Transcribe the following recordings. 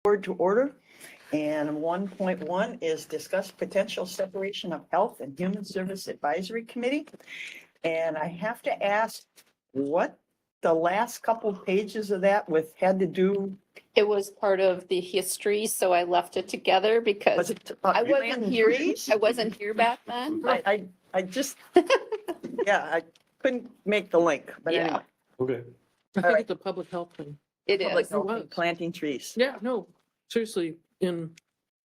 Board to order. And 1.1 is discuss potential separation of Health and Human Service Advisory Committee. And I have to ask what the last couple pages of that had to do. It was part of the history, so I left it together because Was it about I wasn't land here. trees? I wasn't here back then. but I just, yeah, I couldn't make the link, but Yeah. anyway. Okay. I All think right. it's a public health thing. It Public is. health It and was. Planting trees. Yeah, no, seriously, in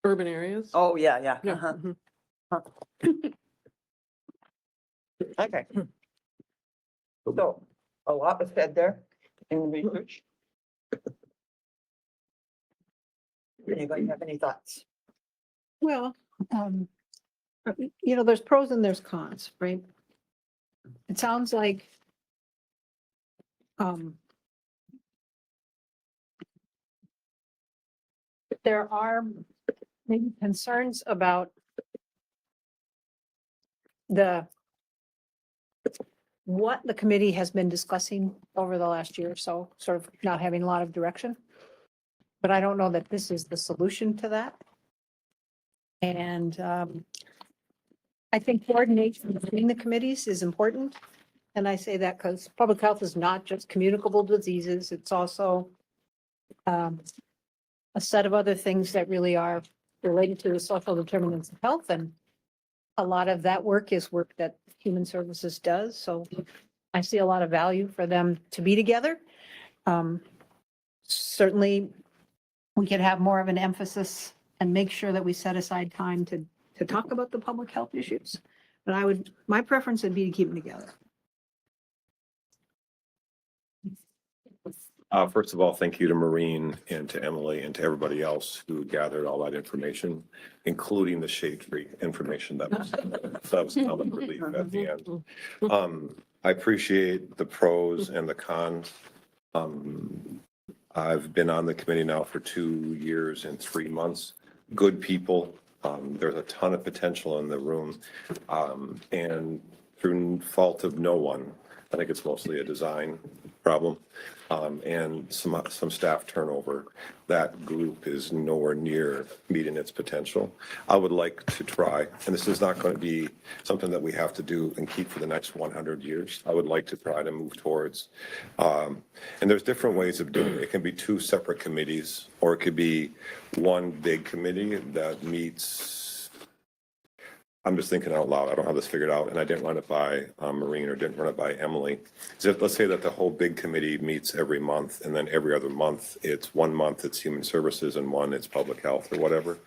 urban areas. Oh, yeah, yeah. Yeah. uh-huh. mhm. Okay. So a lot was said there in the research. Anybody have any thoughts? Well, there's pros and there's cons, right? It sounds like there are maybe concerns about what the committee has been discussing over the last year or so, sort of not having a lot of direction. But I don't know that this is the solution to that. And I think coordination between the committees is important. And I say that because public health is not just communicable diseases, it's also a set of other things that really are related to the social determinants of health. And a lot of that work is work that Human Services does. So I see a lot of value for them to be together. Certainly, we could have more of an emphasis and make sure that we set aside time to talk about the public health issues. But my preference would be to keep them together. First of all, thank you to Maureen and to Emily and to everybody else who gathered all that information, including the shade tree information that was common relief at the end. I appreciate the pros and the cons. I've been on the committee now for 2 years and 3 months. Good people. There's a ton of potential in the room. And through fault of no one, I think it's mostly a design problem, and some staff turnover. That group is nowhere near meeting its potential. I would like to try, and this is not going to be something that we have to do and keep for the next 100 years. I would like to try to move towards, and there's different ways of doing it. It can be 2 separate committees, or it could be one big committee that meets. I'm just thinking out loud. I don't have this figured out, and I didn't run it by Maureen or didn't run it by Emily. So let's say that the whole big committee meets every month, and then every other month, it's 1 month it's Human Services and 1 it's Public Health or whatever.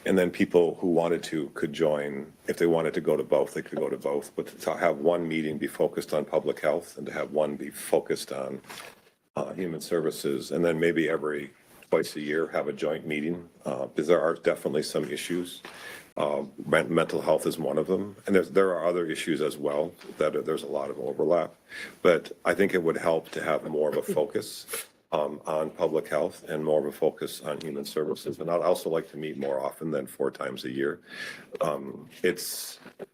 And then people who wanted to could join. If they wanted to go to both, they could go to both. But to have one meeting be focused on Public Health and to have one be focused on Human Services, and then maybe every twice a year have a joint meeting, because there are definitely some issues. Mental health is one of them, and there are other issues as well that there's a lot of overlap. But I think it would help to have more of a focus on public health and more of a focus on human services. And I'd also like to meet more often than 4 times a year.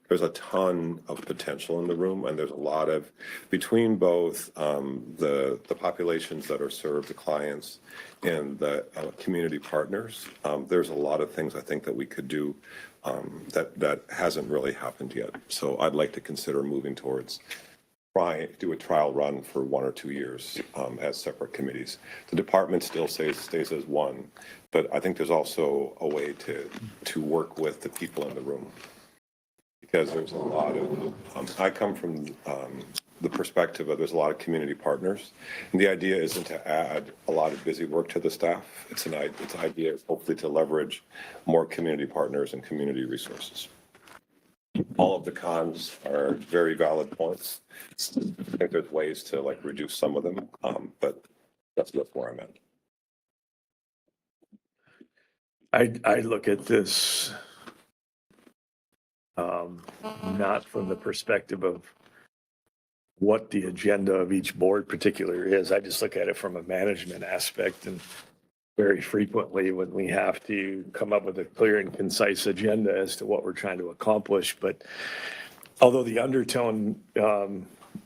There's a ton of potential in the room, and there's a lot of, between both the populations that are served, the clients, and the community partners, there's a lot of things I think that we could do that hasn't really happened yet. So I'd like to consider moving towards do a trial run for 1 or 2 years as separate committees. The department still stays as one, but I think there's also a way to work with the people in the room, because there's a lot of, I come from the perspective of there's a lot of community partners, and the idea isn't to add a lot of busy work to the staff. It's an idea hopefully to leverage more community partners and community resources. All of the cons are very valid points. I think there's ways to reduce some of them, but that's where I'm at. I look at this not from the perspective of what the agenda of each board particular is. I just look at it from a management aspect, and very frequently when we have to come up with a clear and concise agenda as to what we're trying to accomplish. But although the undertone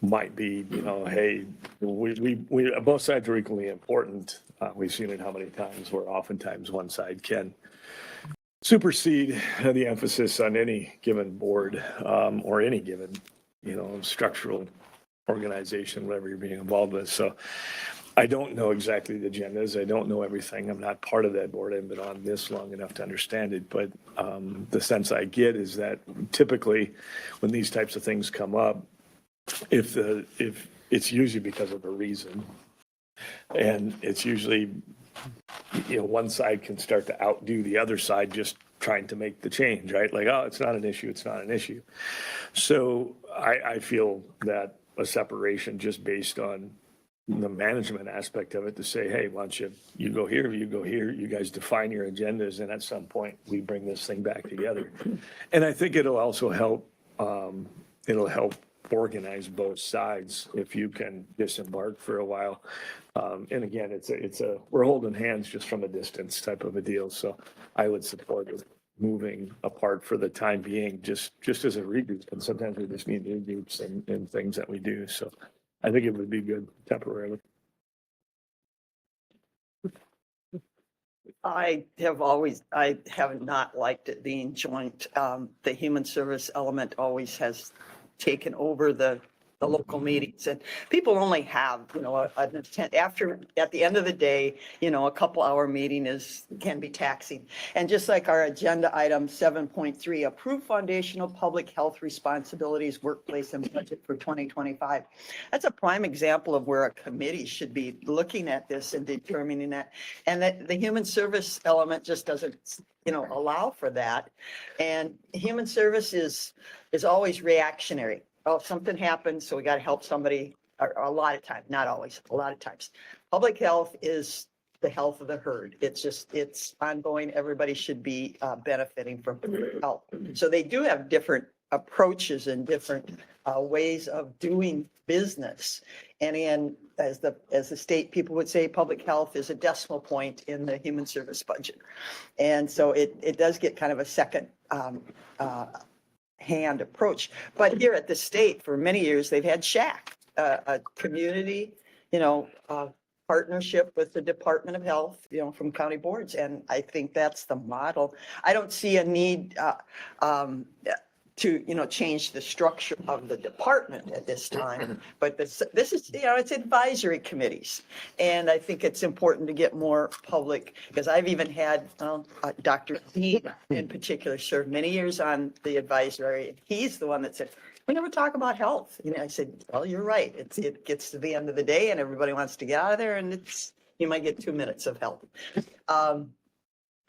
might be, hey, both sides are equally important. We've seen it how many times where oftentimes one side can supersede the emphasis on any given board, or any given, structural organization, whatever you're being involved with. So I don't know exactly the agendas. I don't know everything. I'm not part of that board. I haven't been on this long enough to understand it. But the sense I get is that typically when these types of things come up, if it's usually because of a reason, and it's usually, one side can start to outdo the other side just trying to make the change, right? Like, oh, it's not an issue. It's not an issue. So I feel that a separation just based on the management aspect of it to say, hey, why don't you go here, you go here, you guys define your agendas, and at some point we bring this thing back together. And I think it'll also help, organize both sides if you can disembark for a while. And again, we're holding hands just from a distance type of a deal. So I would support it moving apart for the time being, just as a regroup. And sometimes we just need regroups and things that we do. So I think it would be good temporarily. I have not liked it being joint. The human service element always has taken over the local meetings, and people only have, an intent after, at the end of the day, a couple hour meeting can be taxing. And just like our agenda item 7.3, approve foundational public health responsibilities, workplace and budget for 2025. That's a prime example of where a committee should be looking at this and determining that. And that the human service element just doesn't, allow for that. And human service is always reactionary. Oh, something happened, so we got to help somebody, or a lot of times, not always, a lot of times. Public health is the health of the herd. It's ongoing. Everybody should be benefiting from public health. So they do have different approaches and different ways of doing business. And as the state people would say, public health is a decimal point in the human service budget. And so it does get kind of a second hand approach. But here at the state, for many years, they've had SHAC, a community, partnership with the Department of Health, from county boards. And I think that's the model. I don't see a need to, change the structure of the department at this time. But this is, it's advisory committees. And I think it's important to get more public, because I've even had Dr. D in particular served many years on the advisory. He's the one that said, we never talk about health. I said, well, you're right. It gets to the end of the day and everybody wants to get out of there, and you might get 2 minutes of health.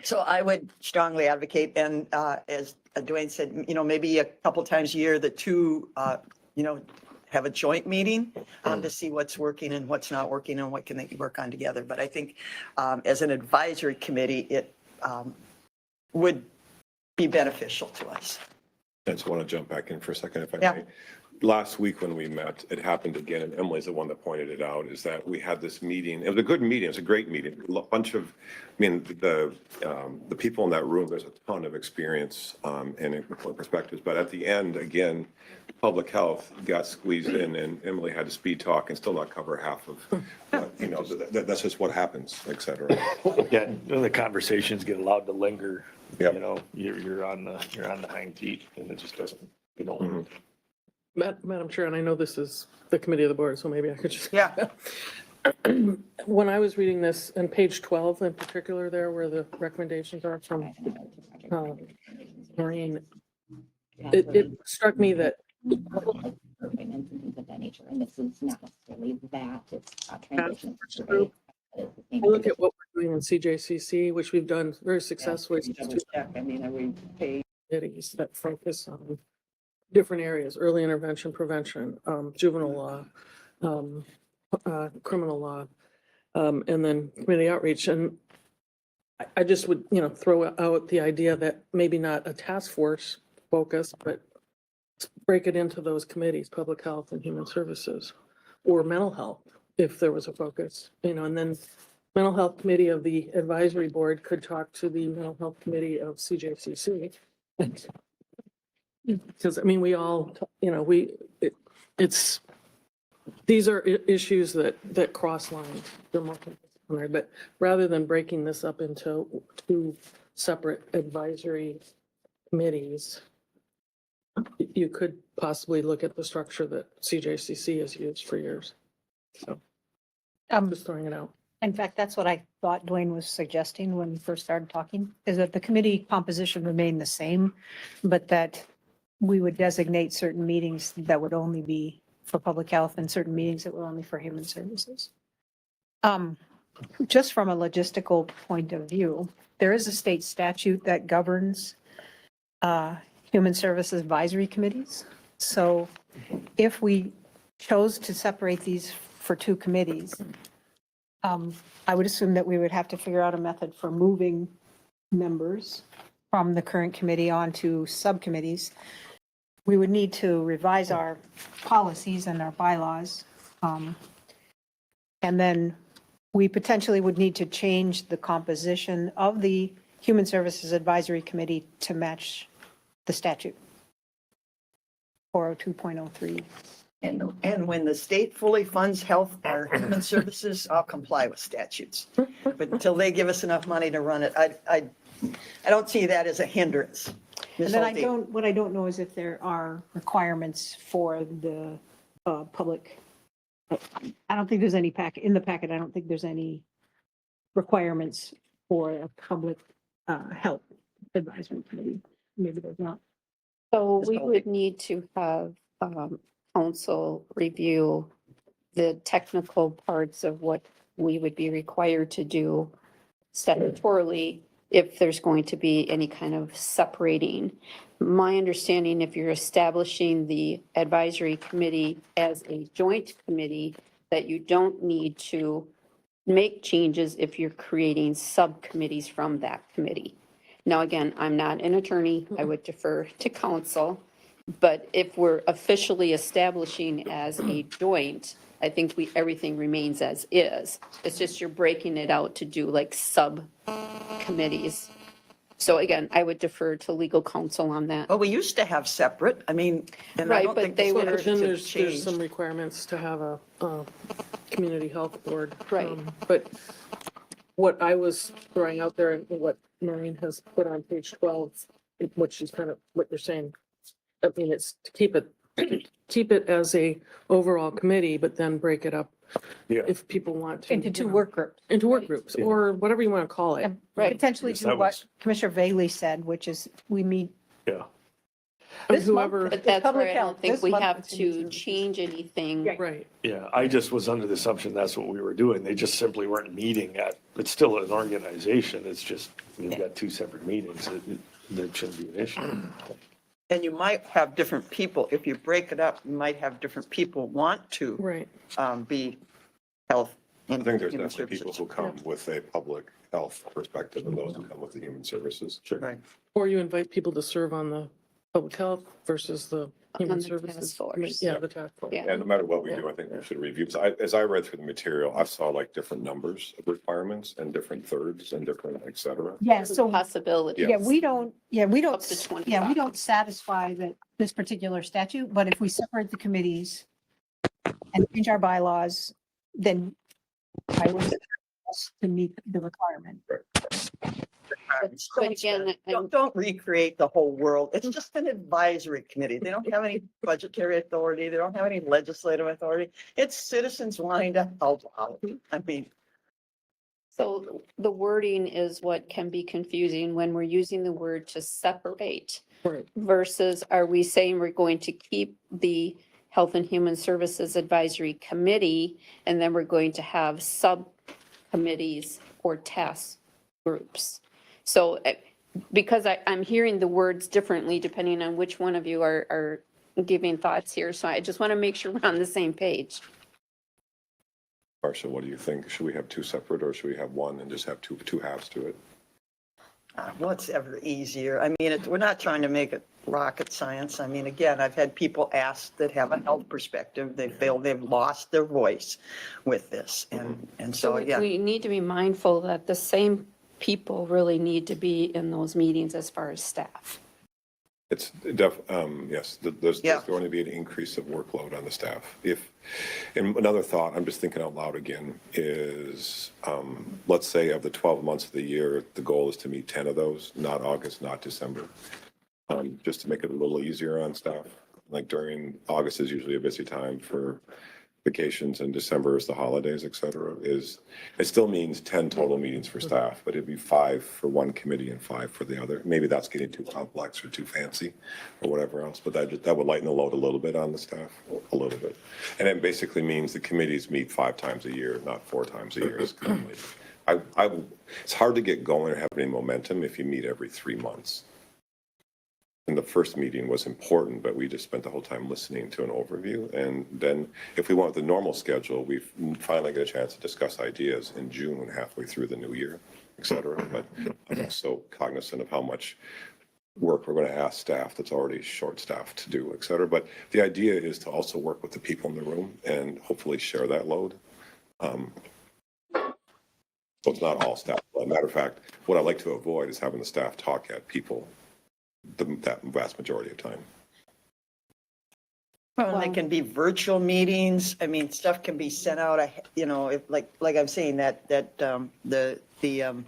So I would strongly advocate, and as Dwayne said, maybe a couple times a year, the two, have a joint meeting to see what's working and what's not working and what can they work on together. But I think as an advisory committee, it would be beneficial to us. I just want to jump back in for a second, if I Yeah. may. Last week when we met, it happened again, and Emily's the one that pointed it out, is that we had this meeting. It was a good meeting. It was a great meeting. A bunch of, the people in that room, there's a ton of experience and perspectives. But at the end, again, public health got squeezed in, and Emily had to speed talk and still not cover half of, that's just what happens, et cetera. Yeah, the conversations get allowed to linger. Yep. You're on the hind feet, and it just doesn't, Mhm. Madam Chair, and I know this is the committee of the board, so maybe I could just. Yeah. When I was reading this, and page 12 in particular there, where the recommendations are from Maureen, it struck me that and things of that nature. And this is not necessarily that, it's a transition. Group. I look at what we're doing in CJCC, which we've done very successfully. We pay. Committees that focus on different areas: early intervention, prevention, juvenile law, criminal law, and then community outreach. And I just would, throw out the idea that maybe not a task force focus, but break it into those committees: public health and human services, or mental health, if there was a focus, and then mental health committee of the advisory board could talk to the mental health committee of CJCC. Because we all, it's these are issues that cross lines. They're multidisciplinary, but rather than breaking this up into two separate advisory committees, you could possibly look at the structure that CJCC has used for years. So I'm just throwing it out. In fact, that's what I thought Dwayne was suggesting when we first started talking, is that the committee composition remained the same, but that we would designate certain meetings that would only be for public health and certain meetings that were only for human services. Just from a logistical point of view, there is a state statute that governs human services advisory committees. So if we chose to separate these for two committees, I would assume that we would have to figure out a method for moving members from the current committee onto subcommittees. We would need to revise our policies and our bylaws. And then we potentially would need to change the composition of the Human Services Advisory Committee to match the statute. 402.03. And when the state fully funds health or human services, I'll comply with statutes. But until they give us enough money to run it, I don't see that as a hindrance. Ms. And then Holte. what I don't know is if there are requirements for the public. I don't think there's any packet, in the packet, I don't think there's any requirements for a public health advisory committee. Maybe there's not. So Ms. we Bolte. would need to have council review the technical parts of what we would be required to do statutorily if there's going to be any kind of separating. My understanding, if you're establishing the advisory committee as a joint committee, that you don't need to make changes if you're creating subcommittees from that committee. Now, again, I'm not an attorney. I would defer to counsel. But if we're officially establishing as a joint, I think everything remains as is. It's just you're breaking it out to do like subcommittees. So again, I would defer to legal counsel on that. Well, we used to have separate, I mean, and I Right, don't but think the they were- But statutes then have there's some changed. requirements to have a community health board. Right. But what I was throwing out there and what Maureen has put on page 12, what she's kind of, what you're saying, I mean, it's to keep it as a overall committee, but then break it up Yeah. if people want to. Into you two know, work groups. Into work groups, Yeah. or whatever you want to call it. And Right. potentially Yes, do that what was- Commissioner Bailey said, which is we meet Yeah. And this whoever, month. But that's public where I health. don't think This we month have it's human to services. change anything. Right. right, Yeah, I just was under the assumption that's what we were doing. They just simply weren't meeting at, it's still an organization. It's just, we've got two separate meetings. That shouldn't be an issue. And you might have different people, if you break it up, you might have different people want to right. be health I and think there's human definitely people services. who come with a public health perspective and those who come with the human services. Sure. Right. Or you invite people to serve on the public health versus the human On the task services. force. Yeah, the task force. Yeah. And no matter what we do, I think we should review. So as I read through the material, I saw like different numbers of requirements and different thirds and different et cetera. Yeah, so, Possibility. yeah, we don't, Up to 25. yeah, we don't satisfy this particular statute, but if we separate the committees and change our bylaws, then I would suggest us to meet the requirement. But again, Don't recreate the whole world. It's just an advisory committee. They don't have any budgetary authority. They don't have any legislative authority. It's citizens wanting to help out. I mean, so the wording is what can be confusing when we're using the word to separate Right. versus are we saying we're going to keep the Health and Human Services Advisory Committee and then we're going to have subcommittees or task groups? So because I'm hearing the words differently depending on which one of you are giving thoughts here. So I just want to make sure we're on the same page. Marcia, what do you think? Should we have two separate or should we have one and just have two halves to it? what's ever easier? I mean, we're not trying to make it rocket science. I mean, again, I've had people ask that have a health perspective. They feel they've lost their voice with this. And so, yeah. We need to be mindful that the same people really need to be in those meetings as far as staff. It's yes, there's going to be an increase of workload on the staff. And another thought, I'm just thinking out loud again, is, let's say of the 12 months of the year, the goal is to meet 10 of those, not August, not December. Just to make it a little easier on staff. Like during August is usually a busy time for vacations, and December is the holidays, et cetera. It still means 10 total meetings for staff, but it'd be 5 for one committee and 5 for the other. Maybe that's getting too complex or too fancy or whatever else, but that would lighten the load a little bit on the staff, a little bit. And it basically means the committees meet 5 times a year, not 4 times a year. It's hard to get going or have any momentum if you meet every 3 months. And the first meeting was important, but we just spent the whole time listening to an overview. And then if we want the normal schedule, we finally get a chance to discuss ideas in June, halfway through the new year, et cetera. But I'm also cognizant of how much work we're going to ask staff that's already short-staffed to do, et cetera. But the idea is to also work with the people in the room and hopefully share that load. So it's not all staff. As a matter of fact, what I like to avoid is having the staff talk at people that vast majority of time. Well, and they can be virtual meetings. I mean, stuff can be sent out, if like I'm saying that the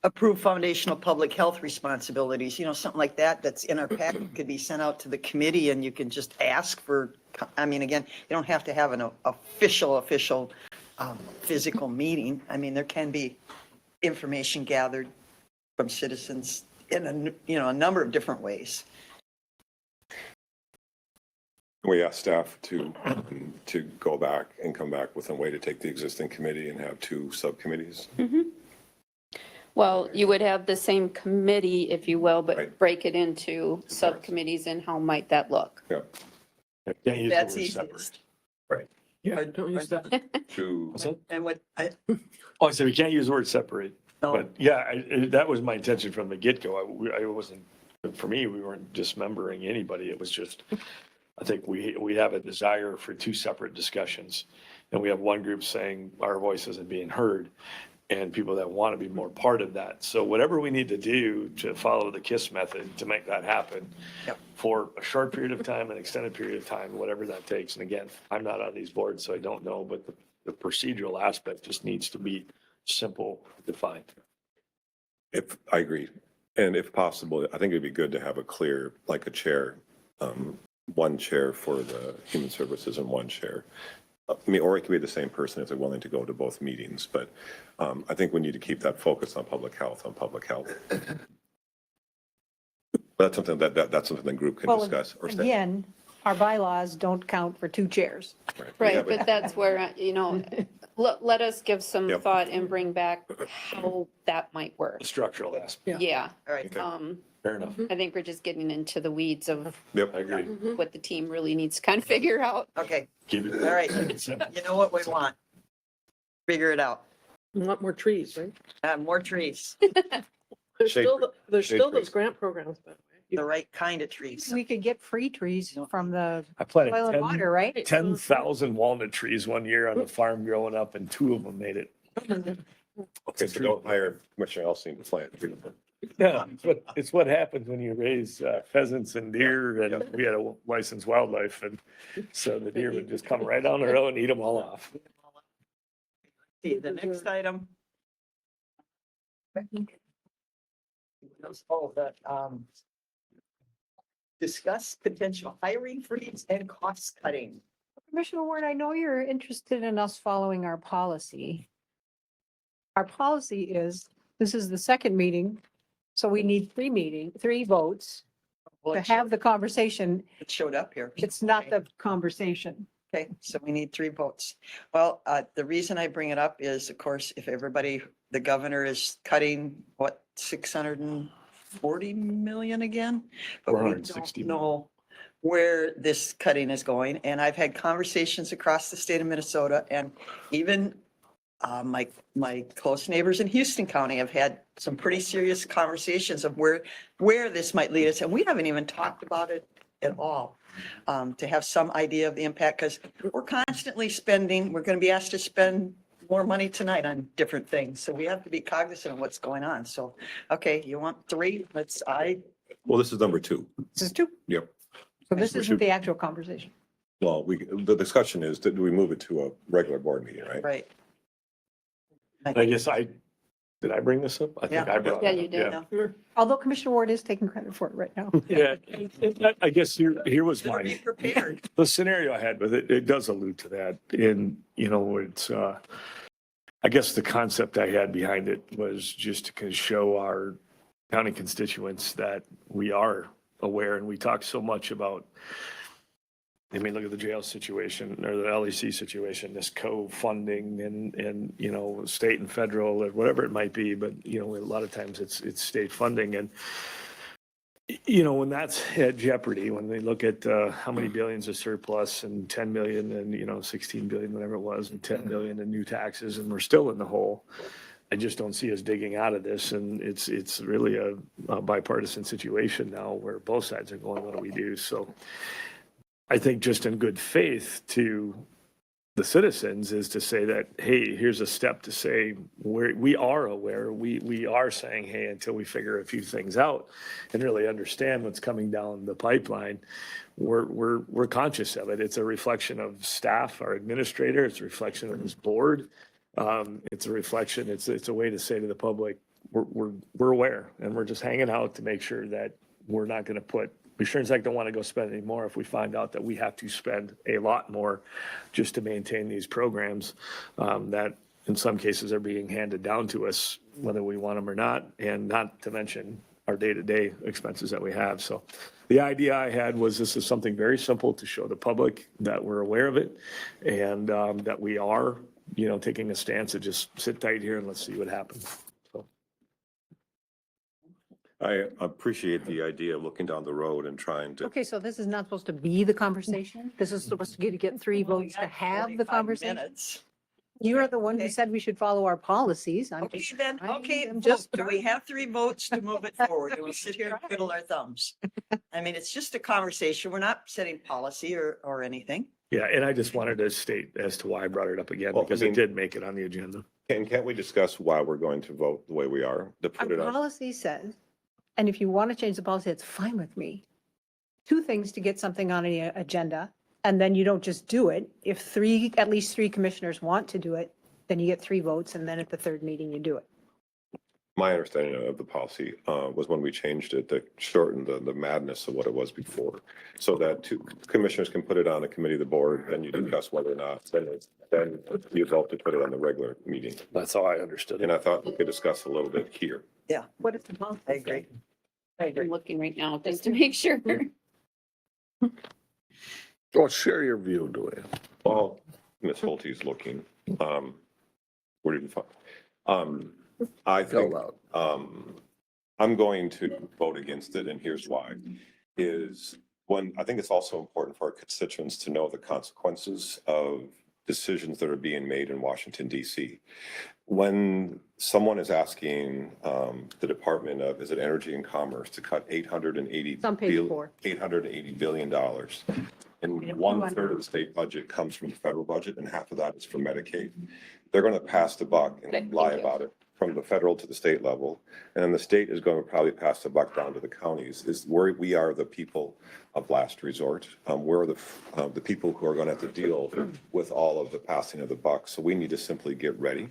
approved foundational public health responsibilities, something like that's in our packet could be sent out to the committee, and you can just ask for, I mean, again, you don't have to have an official physical meeting. I mean, there can be information gathered from citizens in a number of different ways. We asked staff to go back and come back with a way to take the existing committee and have 2 subcommittees. Well, you would have the same committee, if you will, but Right. break it into subcommittees, and how might that look? Yeah. Can't use the That's word separate. easiest. Yeah, don't use that. To, And what, Oh, I said we can't use the word separate, no, but yeah, that was my intention from the get-go. I wasn't, for me, we weren't dismembering anybody. It was just, I think we have a desire for 2 separate discussions. And we have one group saying our voice isn't being heard, and people that want to be more part of that. So whatever we need to do to follow the KISS method to make that happen Yep. for a short period of time, an extended period of time, whatever that takes. And again, I'm not on these boards, so I don't know, but the procedural aspect just needs to be simple, defined. if I agree, and if possible, I think it'd be good to have a clear, like a chair, one chair for the human services and one chair. I mean, or it could be the same person if they're willing to go to both meetings, but I think we need to keep that focus on public health. That's something that's something the group can Well, discuss or stay. Again, our bylaws don't count for 2 chairs. Right, but that's where, let us give some Yep. thought and bring back how that might work. The structural aspect, Yeah, all right. Okay. fair enough. I think we're just getting into the weeds of Yep. I agree. what the team really needs to kind of figure out. Okay, Keep it. all right. simple. You know what we want? Figure it out. We want more trees, right? More trees, There's Shade still, tree- there's shade still trees. those grant programs, by the way. the right kind of trees. We could get free trees from the I planted soil and water, right? 10,000 walnut trees one year on the farm growing up, and 2 of them made it. Okay, so don't hire Commissioner Elsie to plant. Yeah, it's what happens when you raise pheasants and deer, and we had a licensed wildlife, and so the deer would just come right down the road and eat them all off. See, the next item. Oh, discuss potential hiring freeze and cost cutting. Commissioner Ward, I know you're interested in us following our policy. Our policy is, this is the second meeting, so we need 3 votes Well, to have the conversation. it showed up here. It's not the conversation. Okay, so we need 3 votes. Well, the reason I bring it up is, of course, if everybody, the governor is cutting, what, 640 million again? But we 460 don't know where this cutting is going. And I've had conversations across the state of Minnesota, and even my close neighbors in Houston County have had some pretty serious conversations of where this might lead us. And we haven't even talked about it at all. To have some idea of the impact, because we're constantly spending, we're going to be asked to spend more money tonight on different things. So we have to be cognizant of what's going on. So, okay, you want 3? Well, this is number two. This is two. Yep. So this We isn't should- the actual conversation. Well, the discussion is, do we move it to a regular board meeting, right? Right. I guess did I bring this up? I think Yeah. I brought Yeah, it you up, did. Although Commissioner Ward is taking credit for it right now. Yeah, I guess here was Better be my, prepared. the scenario I had with it, it does allude to that. And, you know, it's, I guess the concept I had behind it was just to kind of show our county constituents that we are aware, and we talk so much about, I mean, look at the jail situation or the LEC situation, this co-funding and, you know, state and federal or whatever it might be, but, you know, a lot of times it's state funding. And, you know, when that's at jeopardy, when they look at how many billions of surplus and 10 million and, you know, 16 billion, whatever it was, and 10 million in new taxes, and we're still in the hole. I just don't see us digging out of this. And it's really a bipartisan situation now where both sides are going, what do we do? So I think just in good faith to the citizens is to say that, hey, here's a step to say we are aware. We are saying, hey, until we figure a few things out and really understand what's coming down the pipeline, we're conscious of it. It's a reflection of staff, our administrator. It's a reflection of this board. It's a reflection. It's a way to say to the public, we're aware, and we're just hanging out to make sure that we're not going to put. We sure as heck don't want to go spend any more if we find out that we have to spend a lot more just to maintain these programs that in some cases are being handed down to us, whether we want them or not, and not to mention our day-to-day expenses that we have. So the idea I had was this is something very simple to show the public that we're aware of it and that we are, you know, taking a stance to just sit tight here and let's see what happens. I appreciate the idea of looking down the road and trying to, Okay, so this is not supposed to be the conversation? This is supposed to get three votes to have the 45 conversation? minutes. You are the one who Okay. said we should follow our policies. I'm Okay, just- then, I okay, am just, just do we have 3 votes to move it forward? And we'll sit here and twiddle our thumbs. I mean, it's just a conversation. We're not setting policy or anything. Yeah, and I just wanted to state as to why I brought it up again, Well, I because mean- it did make it on the agenda. can't we discuss why we're going to vote the way we are? To Our put it on, policy says, and if you want to change the policy, it's fine with me. 2 things to get something on the agenda, and then you don't just do it. If at least 3 commissioners want to do it, then you get 3 votes, and then at the 3rd meeting, you do it. my understanding of the policy was when we changed it to shorten the madness of what it was before. So that 2 commissioners can put it on a committee of the board, and you discuss whether or not, then you vote to put it on the regular meeting. That's how I understood And it. I thought we could discuss a little bit here. What is the policy? I agree. I agree. I'm looking right now just to make sure. Well, share your view, Dwayne. Well, Ms. Holte's looking, where did you find? I think, I'm going to vote against it, and here's why. Is when, I think it's also important for our constituents to know the consequences of decisions that are being made in Washington DC. When someone is asking the Department of, is it Energy and Commerce, to cut It's on page 4. $880 billion. And 1/3 of the state budget comes from the federal budget, and half of that is for Medicaid. They're going to pass the buck Okay, and lie thank you. about it from the federal to the state level. And then the state is going to probably pass the buck down to the counties. We are the people of last resort. We're the people who are going to have to deal with all of the passing of the buck. So we need to simply get ready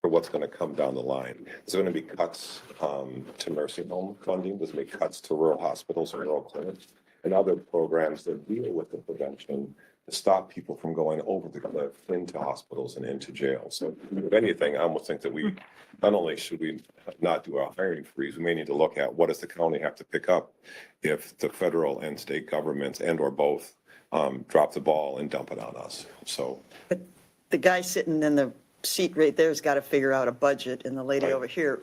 for what's going to come down the line. There's going to be cuts to nursing home funding. There's going to be cuts to rural hospitals and rural clinics and other programs that deal with the prevention to stop people from going over the cliff into hospitals and into jail. So if anything, I almost think that we, not only should we not do a hiring freeze, we may need to look at what does the county have to pick up if the federal and state governments and or both drop the ball and dump it on us. So The guy sitting in the seat right there's got to figure out a budget, and the lady Right. over here,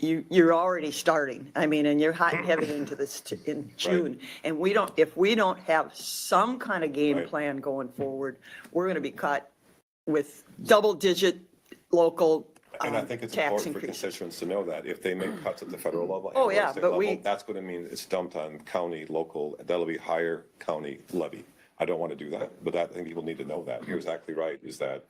you're already starting. I mean, and you're hot and heavy into this in June. And if we don't have some kind of game Right. plan going forward, we're going to be caught with double-digit local And I think it's tax important for increases. constituents to know that if they make cuts at the federal level. and Oh, or yeah, state but level, we- That's going to mean it's dumped on county, local, that'll be higher county levy. I don't want to do that, but I think people need to know that. You're exactly right, is that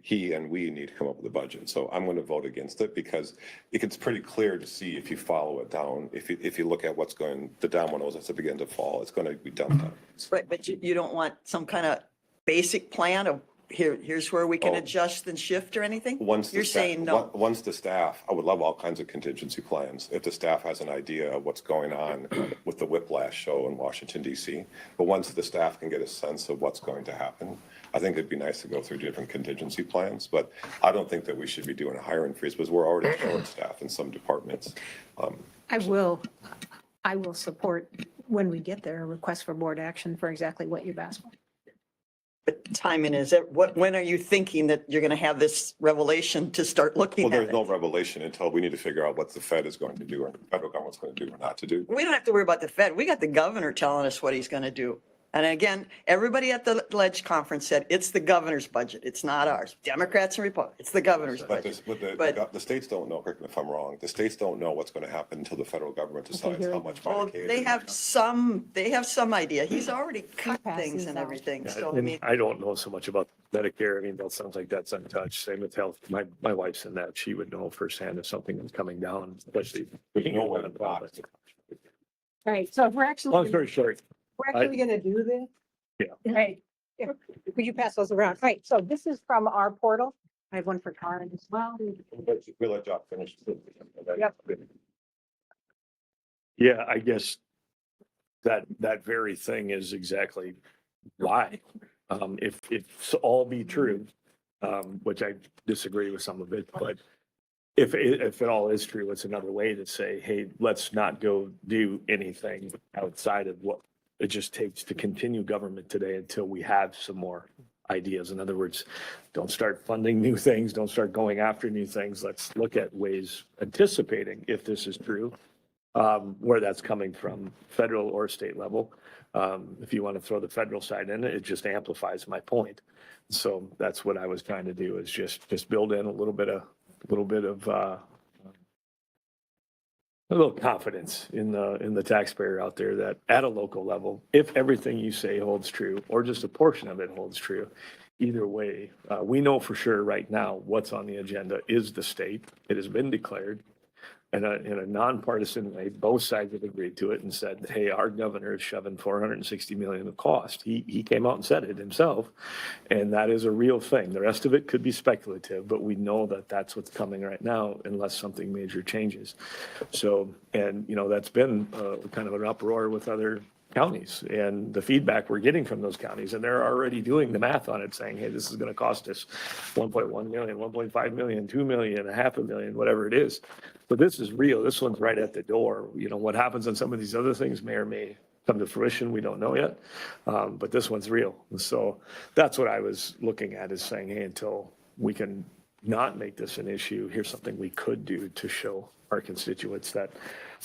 he and we need to come up with a budget. So I'm going to vote against it because it gets pretty clear to see if you follow it down. If you look at what's going, the dominoes as they begin to fall, it's going to be dumped on. Right, but you don't want some kind of basic plan of here's where we can Oh. adjust and shift or anything? Once You're the staff, saying no. once the staff, I would love all kinds of contingency plans. If the staff has an idea of what's going on with the Whiplash show in Washington DC, but once the staff can get a sense of what's going to happen, I think it'd be nice to go through different contingency plans, but I don't think that we should be doing a hiring freeze because we're already short staffed in some departments. I will support when we get there, a request for board action for exactly what you've asked for. But timing is it, when are you thinking that you're going to have this revelation to start looking Well, at there's no it? revelation until we need to figure out what the Fed is going to do or the federal government's going to do or not to do. We don't have to worry about the Fed. We got the governor telling us what he's going to do. And again, everybody at the Ledge conference said, it's the governor's budget. It's not ours. Democrats and Republicans, it's the governor's But budget. the states don't know, correct me if I'm wrong, the states don't know what's going to happen until the federal government decides here how it much Oh, Medicaid. they have some idea. He's already cut passes things and out. everything. Yeah, So I and mean, I don't know so much about Medicare. I mean, that sounds like that's untouched. Same with health. My wife's in that. She would know firsthand if something was coming down, especially. We know what it's not. All right, so if we're actually, Long story short, we're actually gonna do this. Yeah. Right. Could you pass those around? All right, so this is from our portal. I have one for Karen as well. We'll let Jock finish. Yep. yeah, I guess that very thing is exactly why. If it's all be true, which I disagree with some of it, but if it all is true, it's another way to say, hey, let's not go do anything outside of what it just takes to continue government today until we have some more ideas. In other words, don't start funding new things, don't start going after new things. Let's look at ways anticipating, if this is true, where that's coming from, federal or state level. If you want to throw the federal side in it, it just amplifies my point. So that's what I was trying to do, is just build in a little bit of a little confidence in the taxpayer out there that at a local level, if everything you say holds true, or just a portion of it holds true, either way, we know for sure right now what's on the agenda is the state. It has been declared. And in a nonpartisan way, both sides have agreed to it and said, hey, our governor is shoving 460 million of cost. He came out and said it himself. And that is a real thing. The rest of it could be speculative, but we know that that's what's coming right now unless something major changes. So, and that's been kind of an uproar with other counties and the feedback we're getting from those counties. And they're already doing the math on it, saying, hey, this is going to cost us 1.1 million, 1.5 million, 2 million, $500,000, whatever it is. But this is real. This one's right at the door. What happens on some of these other things may or may come to fruition. We don't know yet. But this one's real. And so that's what I was looking at, is saying, hey, until we can not make this an issue, here's something we could do to show our constituents that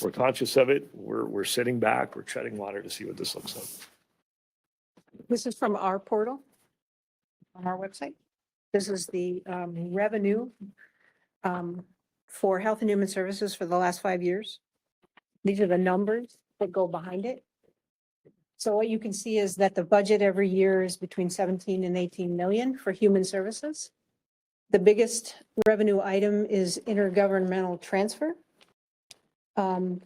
we're conscious of it. We're sitting back, we're treading water to see what this looks like. This is from our portal on our website. This is the revenue for Health and Human Services for the last 5 years. These are the numbers that go behind it. So what you can see is that the budget every year is between 17 and 18 million for human services. The biggest revenue item is intergovernmental transfer. And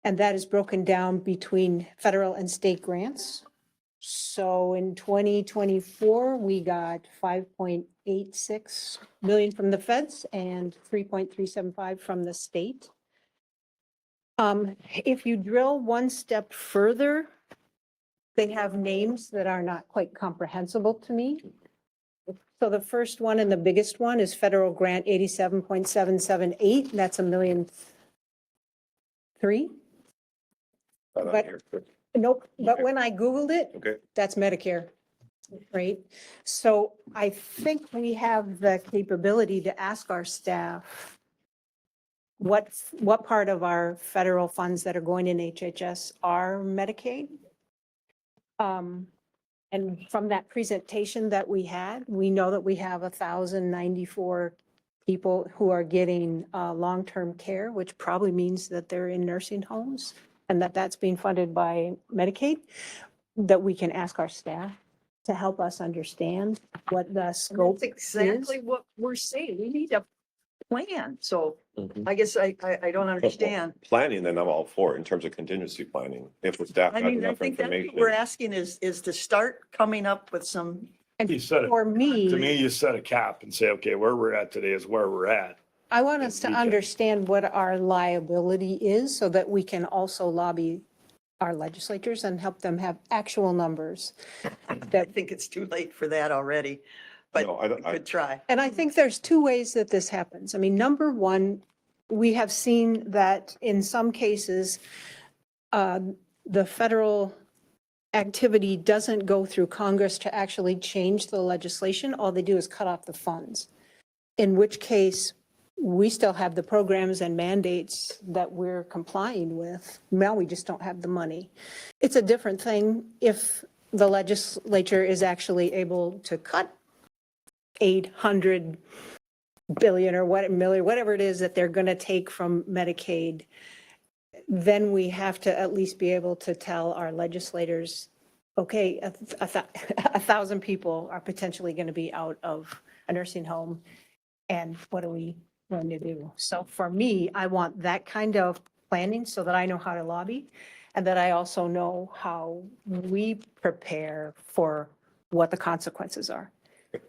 that is broken down between federal and state grants. So in 2024, we got 5.86 million from the feds and 3.375 from the state. If you drill one step further, they have names that are not quite comprehensible to me. So the first one and the biggest one is federal grant 87.778. That's $1.3 million. But- Nope, but Okay. when I Googled it, Okay. that's Medicare, right? So I think we have the capability to ask our staff what part of our federal funds that are going in HHS are Medicaid. And from that presentation that we had, we know that we have 1,094 people who are getting long-term care, which probably means that they're in nursing homes and that that's being funded by Medicaid, that we can ask our staff to help us understand what the scope That's exactly is? what we're saying. We need a plan. So I guess I don't understand. Planning, then I'm all for it in terms of contingency planning. If the staff I has mean, I enough think that's what we're information. asking is to start coming up with some, You said it. For To me, me, you set a cap and say, okay, where we're at today is where we're at. I want us to we can- understand what our liability is so that we can also lobby our legislatures and help them have actual numbers. I think it's too late for that already, but No, I we don't, could try. And I think there's two ways that this happens. I mean, number one, we have seen that in some cases, the federal activity doesn't go through Congress to actually change the legislation. All they do is cut off the funds. In which case, we still have the programs and mandates that we're complying with. Now we just don't have the money. It's a different thing if the legislature is actually able to cut 800 billion or what million, whatever it is that they're going to take from Medicaid. Then we have to at least be able to tell our legislators, okay, 1,000 people are potentially going to be out of a nursing home. And what are we going to do? So for me, I want that kind of planning so that I know how to lobby and that I also know how we prepare for what the consequences are.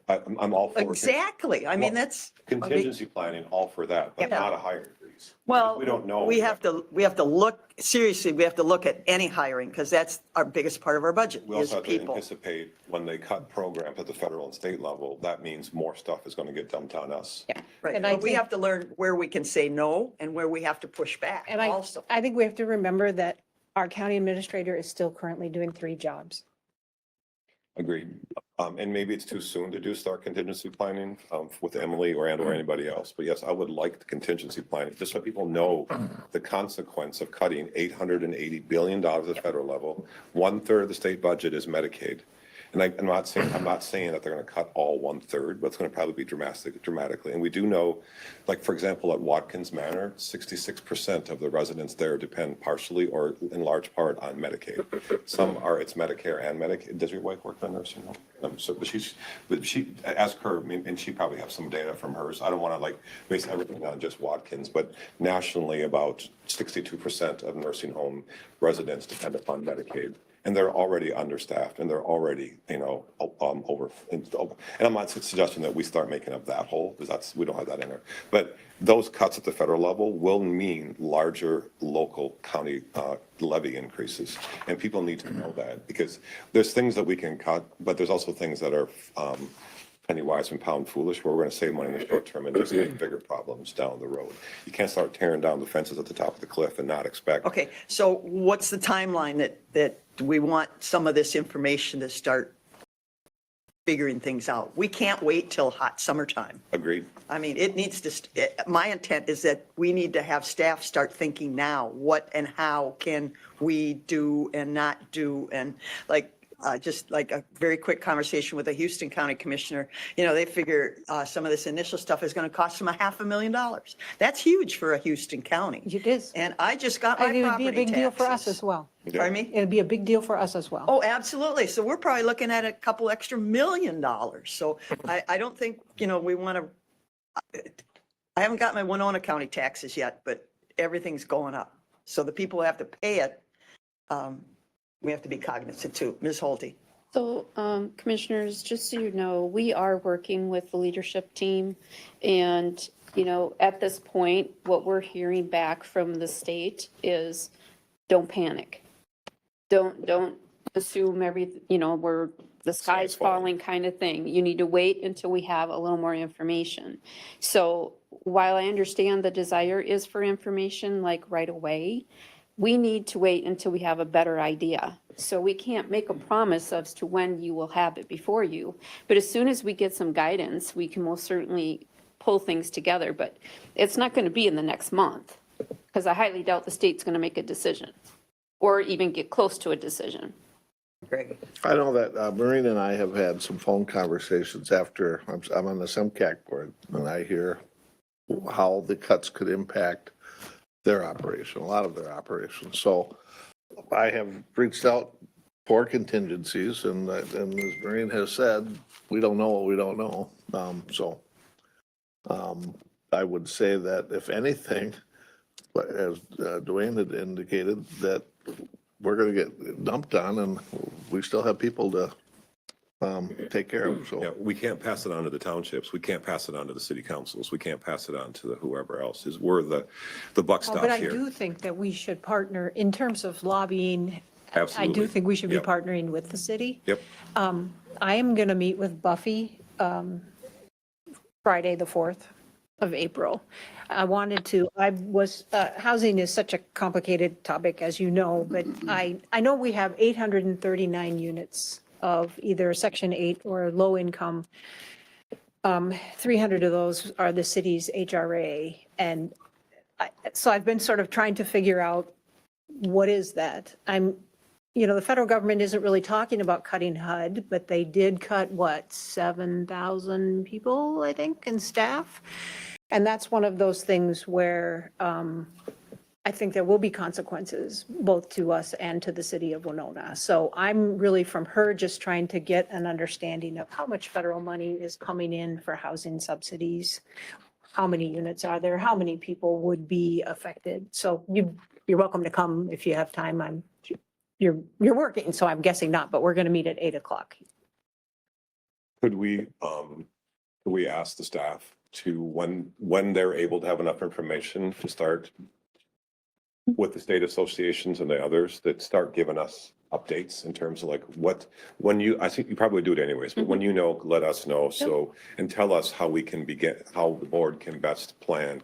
I'm all for Exactly. I mean, Well, that's, contingency planning, all for that, but Yeah. not a hiring freeze. well, We don't know. we have to look, seriously, we have to look at any hiring because that's our biggest part of our budget We is also have to people. anticipate when they cut programs at the federal and state level, that means more stuff is going to get dumped on us. Right. And I But we think- have to learn where we can say no and where we have to push back And also. I think we have to remember that our county administrator is still currently doing 3 jobs. Agreed. And maybe it's too soon to start contingency planning, with Emily or anybody else. But yes, I would like the contingency planning, just so people know the consequence of cutting $880 billion at the federal level. 1/3 of the state budget is Medicaid. And I'm not saying that they're going to cut all 1/3, but it's going to probably be dramatically. And we do know, like, for example, at Watkins Manor, 66% of the residents there depend partially or in large part on Medicaid. Some are, it's Medicare and Medicaid. Does your wife work in a nursing home? But she, ask her, I mean, and she probably has some data from hers. I don't want to like base everything on just Watkins, but nationally about 62% of nursing home residents depend upon Medicaid. And they're already understaffed and they're already, over. And I'm not suggesting that we start making up that hole because we don't have that in there. But those cuts at the federal level will mean larger local county levy increases. And people need to know that because there's things that we can cut, but there's also things that are penny wise and pound foolish, where we're going to save money in the short term and just make bigger problems down the road. You can't start tearing down the fences at the top of the cliff and not expect. Okay, so what's the timeline that we want some of this information to start figuring things out? We can't wait till hot summertime. Agreed. I mean, it needs to, my intent is that we need to have staff start thinking now, what and how can we do and not do? And like, just like a very quick conversation with a Houston County Commissioner, they figure some of this initial stuff is going to cost them $500,000. That's huge for a Houston County. It is. And I just got my And it would property be a big deal for us taxes. as well. Pardon me? It'd be a big deal for us as well. Oh, absolutely. So we're probably looking at a couple extra $1 million. So I don't think, we want to, I haven't got my Winona County taxes yet, but everything's going up. So the people who have to pay it, we have to be cognizant too. Ms. Holte. So, commissioners, just so you know, we are working with the leadership team. And, at this point, what we're hearing back from the state is don't panic. Don't assume the sky's falling kind of thing. You need to wait until we have a little more information. So while I understand the desire is for information like right away, we need to wait until we have a better idea. So we can't make a promise as to when you will have it before you. But as soon as we get some guidance, we can most certainly pull things together. But it's not going to be in the next month because I highly doubt the state's going to make a decision or even get close to a decision. Greg. I know that Maureen and I have had some phone conversations after I'm on the SEMCAC board, and I hear how the cuts could impact their operation, a lot of their operations. So I have reached out for contingencies, and as Maureen has said, we don't know what we don't know. I would say that if anything, but as Dwayne had indicated, that we're gonna get dumped on, and we still have people to take care of, Yeah, so. we can't pass it on to the townships. We can't pass it on to the city councils. We can't pass it on to the whoever else is. We're the buck But stops I here. do think that we should partner in terms of lobbying. I Absolutely. do think we should be Yep. partnering with the city. Yep. I am going to meet with Buffy Friday, the 4th of April. Housing is such a complicated topic, as you know, but I know we have 839 units of either Section 8 or low income. 300 of those are the city's HRA. And so I've been sort of trying to figure out what is that? The federal government isn't really talking about cutting HUD, but they did cut, 7,000 people, I think, in staff? And that's one of those things where I think there will be consequences, both to us and to the city of Winona. So I'm really, from her, just trying to get an understanding of how much federal money is coming in for housing subsidies. How many units are there? How many people would be affected? So you're welcome to come if you have time. You're working, so I'm guessing not, but we're going to meet at 8:00. Could we ask the staff to, when they're able to have enough information to start with the state associations and the others, that start giving us updates in terms of like I think you probably do it anyways, but when you know, let us know. So, and tell us how we can how the board can best plan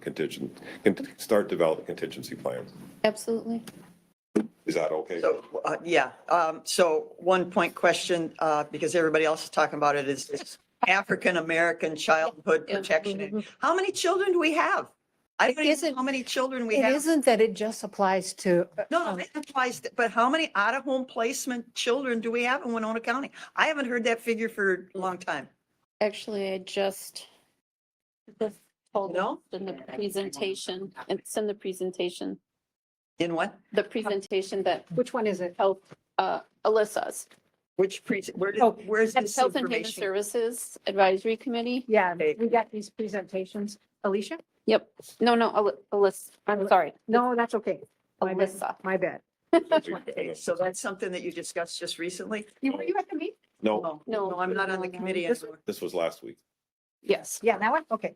start developing contingency plans. Absolutely. Is that okay? So, yeah, so 1 point question, because everybody else is talking about it, is African-American Childhood Yeah. Protection. How many children do we have? I don't even know how many children we It have. isn't that it just applies to. No, it applies, but how many out-of-home placement children do we have in Winona County? I haven't heard that figure for a long time. Actually, I just told No? in the presentation, it's in the presentation, In what? the presentation that Which one is it? health, Alyssa's, Which where's Health this and Human information? Services Advisory Committee. Yeah, Okay. we got these presentations. Alicia? Yep. No, Alyssa, I'm sorry. No, that's okay. My bad. Alyssa. My bad. Okay, so that's something that you discussed just recently? Were you at the meeting? No, No, I'm not on the No, committee this anymore. this was last week. Yes. Yeah, that one? Okay.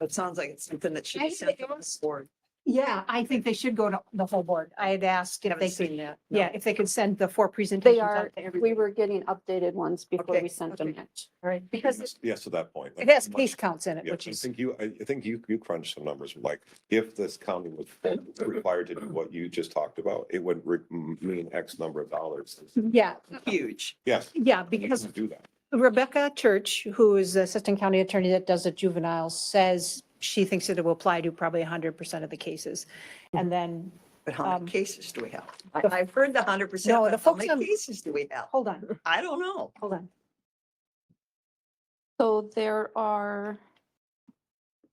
It sounds like it's something that should I be sent think to it the was- board. Yeah, I think they should go to the whole board. I had asked if Haven't they seen could, that. yeah, if they could send the 4 presentations They are, out to everybody. we were getting updated ones before Okay, we sent them okay. out. All right, because Yes, to that point. it has case counts in it, Yeah, which I is, think you crunched some numbers, like if this county was required to do what you just talked about, it would mean X number of dollars. yeah, Huge. Yes. yeah, and they because couldn't do that. Rebecca Church, who is the assistant county attorney that does the juveniles, says she thinks that it will apply to probably 100% of the cases. And then, But how Um, many cases do we have? I've heard the 100%, No, the but how folks many on- cases do we have? hold on, I don't know. hold on. So there are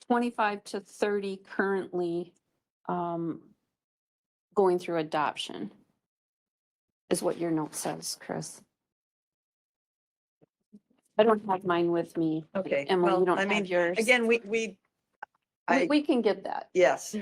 25 to 30 currently going through adoption, is what your note says, Chris. I don't have mine with me. Okay. Emily, you Well, don't I have mean, yours. again, We can get that. yes,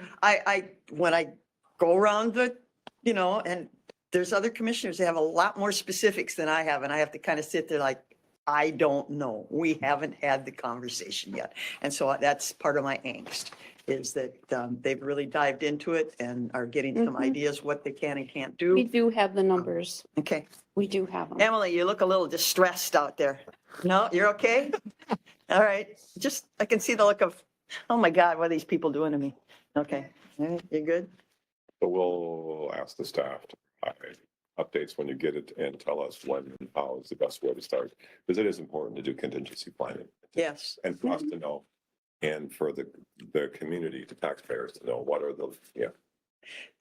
when I go around and there's other commissioners that have a lot more specifics than I have, and I have to kind of sit there like, I don't know. We haven't had the conversation yet. And so that's part of my angst, is that they've really dived into it and are getting some Mhm. ideas what they can and can't We do. do have the numbers. Okay. We do have them. Emily, you look a little distressed out there. No, you're okay? All right. I can see the look of, oh my God, what are these people doing to me? Okay. All right, you good? So we'll ask the staff to provide updates when you get it and tell us when and how is the best way to start. Because it is important to do contingency planning Yes. and for us to know, and for the community, the taxpayers to know what are the,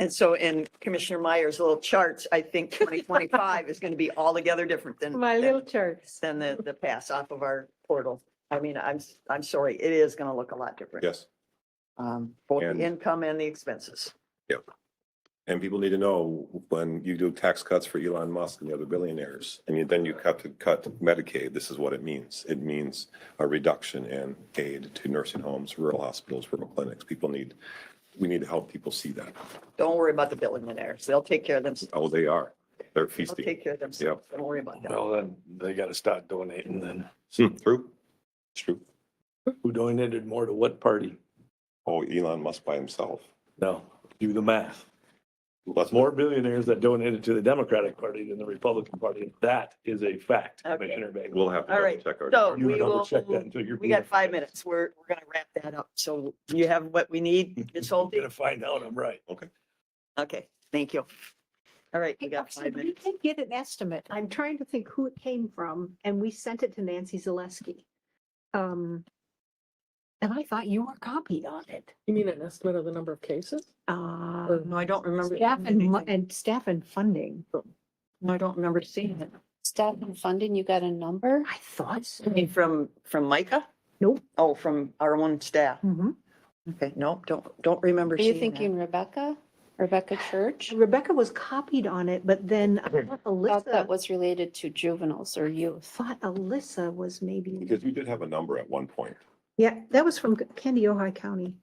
And so in Commissioner Meyer's little charts, I think 2025 is going to be altogether different than My little charts. than the pass off of our portal. I mean, I'm sorry, it is going to look a lot different. yes. Both And- the income and the expenses. And people need to know when you do tax cuts for Elon Musk and the other billionaires, and then you cut Medicaid, this is what it means. It means a reduction in aid to nursing homes, rural hospitals, rural clinics. We need to help people see that. Don't worry about the billionaires. They'll take care of themselves. Oh, they are. They're They'll feasting. take care of themselves. Don't worry about that. Well, then they got to start donating then. True. It's true. Who donated more to what party? Oh, Elon Musk by himself. No, do the math. Let's More billionaires that donated to the Democratic Party than the Republican Party. That is a fact, Okay. Commissioner Baker. We'll have to All right, double check our. so You we would double will, check that until you're. we got 5 minutes. We're gonna wrap that up. So you have what we need, Ms. I'm Holte? gonna find out I'm right. Okay, thank you. All right, we Hey, got actually, 5 we minutes. did get an estimate. I'm trying to think who it came from, and we sent it to Nancy Zaleski. And I thought you were copied on it. You mean an estimate of the number of cases? No, I don't remember. Staff and staff and funding. No, I don't remember seeing it. Staff and funding, you got a number? I thought so. I mean, from Micah? Nope. Oh, from our own staff. Mhm. Okay, no, don't remember Are you seeing thinking that. Rebecca Church? Rebecca was copied on it, but then I thought I thought Alyssa, that was related to juveniles or youth. thought Alyssa was maybe, Because we did have a number at one point. yeah, that was from Candy, Ojai County.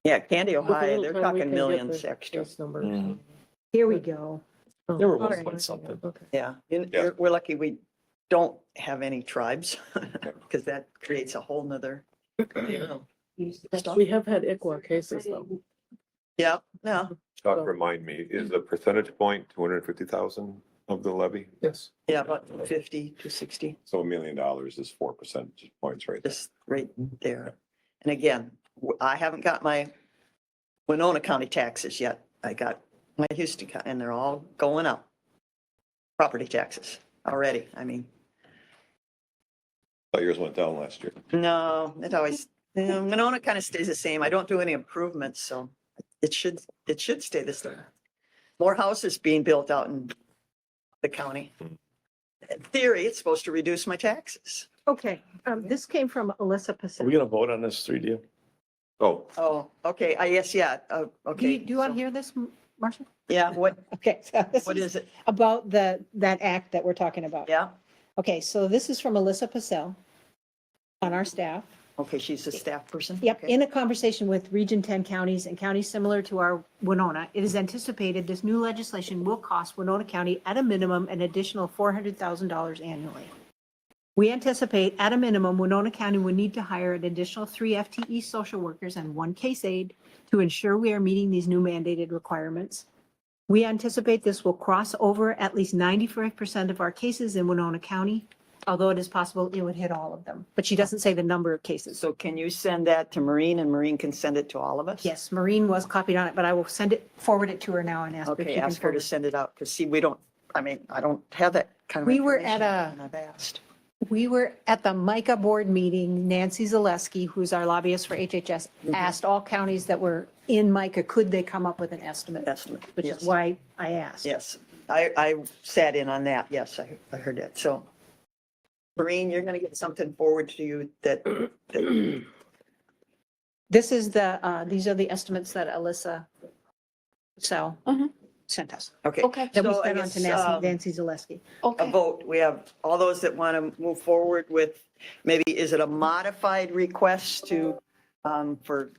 Yeah, Candy, With a Ohio, little they're time, we talking can get millions the extra. case number. Mhm. Here we go. Oh, There were all 1 right. something. Okay. Yeah, Yeah. we're lucky we don't have any tribes, because that creates a whole nother, you know, stuff. We have had ICWA cases though. Yeah, yeah, Doc, remind me, is the percentage point 250,000 of the levy? Yes. yeah, about 50 to 60, So $1 million is 4 percentage points right there. just right there. And again, I haven't got my Winona County taxes yet. I got my Houston, and they're all going up. Property taxes already, I mean, Thought yours went down last year. no, it always, Winona kind of stays the same. I don't do any improvements, so it should stay the same. More houses being built out in the county. In theory, it's supposed to reduce my taxes. Okay, this came from Alyssa Are we Pacific. gonna vote on this 3D? Oh, Oh, okay, I guess, yeah, Do okay. you want to so- hear this, Marcia? Yeah, what Okay, so this is is it? about that act that we're talking about. Yeah, Okay, so this is from Alyssa Pacell on our staff. okay, she's a staff person? Yep, Okay. in a conversation with Region 10 counties and counties similar to our Winona, it is anticipated this new legislation will cost Winona County at a minimum an additional $400,000 annually. We anticipate at a minimum, Winona County would need to hire an additional 3 FTE social workers and 1 case aide to ensure we are meeting these new mandated requirements. We anticipate this will cross over at least 95% of our cases in Winona County, although it is possible it would hit all of them. But she doesn't say the number of cases. So can you send that to Maureen and Maureen can send it to all of us? Yes, Maureen was copied on it, but I will forward it to her now and ask her if Okay, she can ask her to forward. send it out, because see, I don't have that kind of. We were at information, and I've asked. We were at the MICA board meeting. Nancy Zaleski, who's our lobbyist for HHS, asked all counties that were in MICA, could they come up with an estimate? Estimate, Which yes. is why I asked. Yes, I sat in on that. Yes, I heard that. So Maureen, you're going to get something forward to you that This is these are the estimates that Alyssa Mhm. sent us. okay. Okay, That we So I sent on to guess, Nancy Zaleski. a okay. vote. We have all those that want to move forward with, maybe, is it a modified request to, for,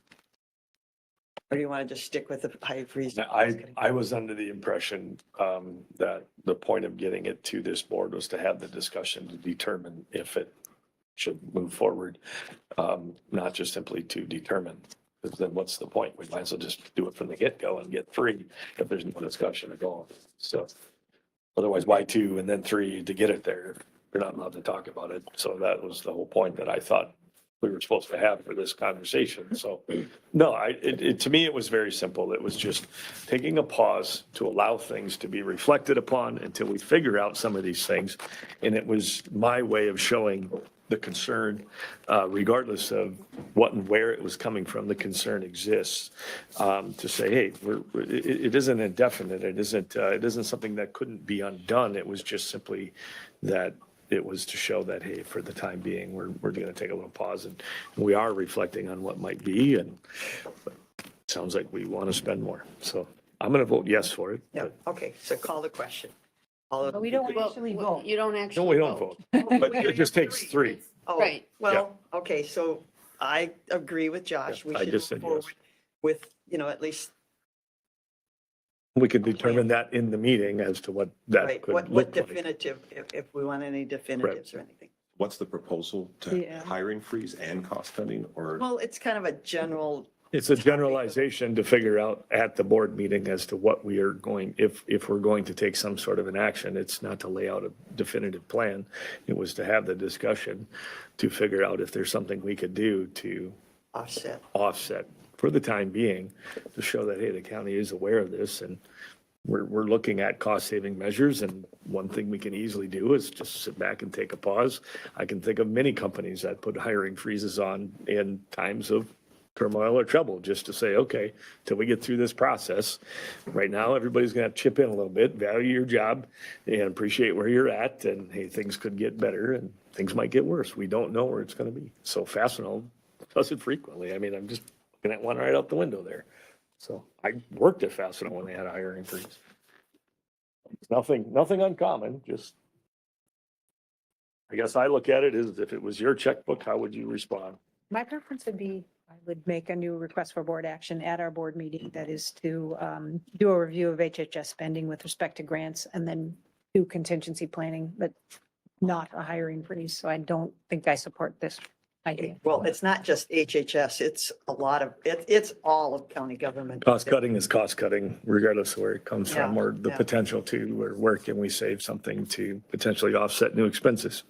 or do you want to just stick with the high freeze? I was under the impression that the point of getting it to this board was to have the discussion to determine if it should move forward, not just simply to determine. Because then what's the point? We might as well just do it from the get-go and get 3 if there's no discussion at all. So otherwise, why 2 and then 3 to get it there? You're not allowed to talk about it. So that was the whole point that I thought we were supposed to have for this conversation. So no, to me, it was very simple. It was just taking a pause to allow things to be reflected upon until we figure out some of these things. And it was my way of showing the concern, regardless of what and where it was coming from, the concern exists, to say, hey, it isn't indefinite. It isn't something that couldn't be undone. It was just simply that it was to show that, hey, for the time being, we're going to take a little pause and we are reflecting on what might be. And it sounds like we want to spend more. So I'm going to vote yes for it. Yeah, okay, so call the question. All But of- we don't Well, actually well, vote. You don't No, actually. we don't vote, but it just takes three. Oh, Right. well, okay, so I agree with Josh. We Yeah, I should just move said yes. forward with, at least, We can determine that in the meeting as to what that right, could what look like. definitive, if we want any definitives or anything. What's the proposal to Yeah. hiring freeze and cost cutting or? Well, it's kind of a general, It's a generalization to figure out at the board meeting as to what we are going, if we're going to take some sort of an action. It's not to lay out a definitive plan. It was to have the discussion to figure out if there's something we could do to offset. offset for the time being, to show that, hey, the county is aware of this and we're looking at cost saving measures. And one thing we can easily do is just sit back and take a pause. I can think of many companies that put hiring freezes on in times of turmoil or trouble, just to say, okay, till we get through this process. Right now, everybody's gonna have to chip in a little bit, value your job and appreciate where you're at. And hey, things could get better and things might get worse. We don't know where it's gonna be. So Fastenal does it frequently. I mean, I'm just looking at one right out the window there. So I worked at Fastenal when they had a hiring freeze. It's nothing uncommon, just I guess I look at it as if it was your checkbook, how would you respond? My preference would be, I would make a new request for board action at our board meeting. That is to do a review of HHS spending with respect to grants and then do contingency planning, but not a hiring freeze. So I don't think I support this idea. Well, it's not just HHS, it's a lot of, it's all of county government. Cost cutting is cost cutting regardless of where it comes from Yeah, or the yeah. potential to, or where can we save something to potentially offset new expenses?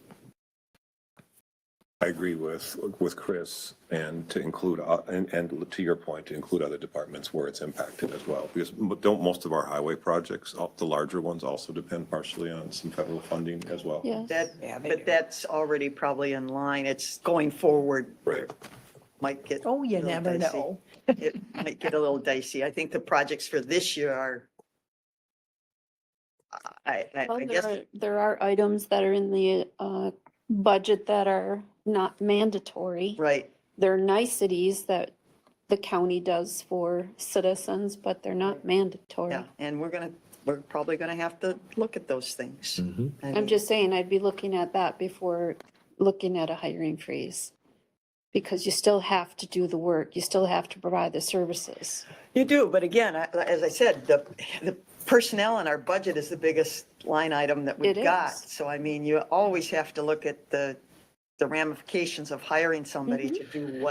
I agree with Chris and to include, and to your point, to include other departments where it's impacted as well. Because don't most of our highway projects, the larger ones also depend partially on some federal funding as well? Yes. But that's already probably in line. It's going forward. Right. Might get. Oh, you a little never dicey. know. It might get a little dicey. I think the projects for this year are. Well, I guess, there are items that are in the budget that are not mandatory. right, There are niceties that the county does for citizens, but they're not mandatory. yeah, and we're probably gonna have to look at those things. I I'm mean, just saying, I'd be looking at that before looking at a hiring freeze. Because you still have to do the work, you still have to provide the services. You do, but again, as I said, the personnel in our budget is the biggest line item that we've It got. is. So I mean, you always have to look at the ramifications of hiring somebody to do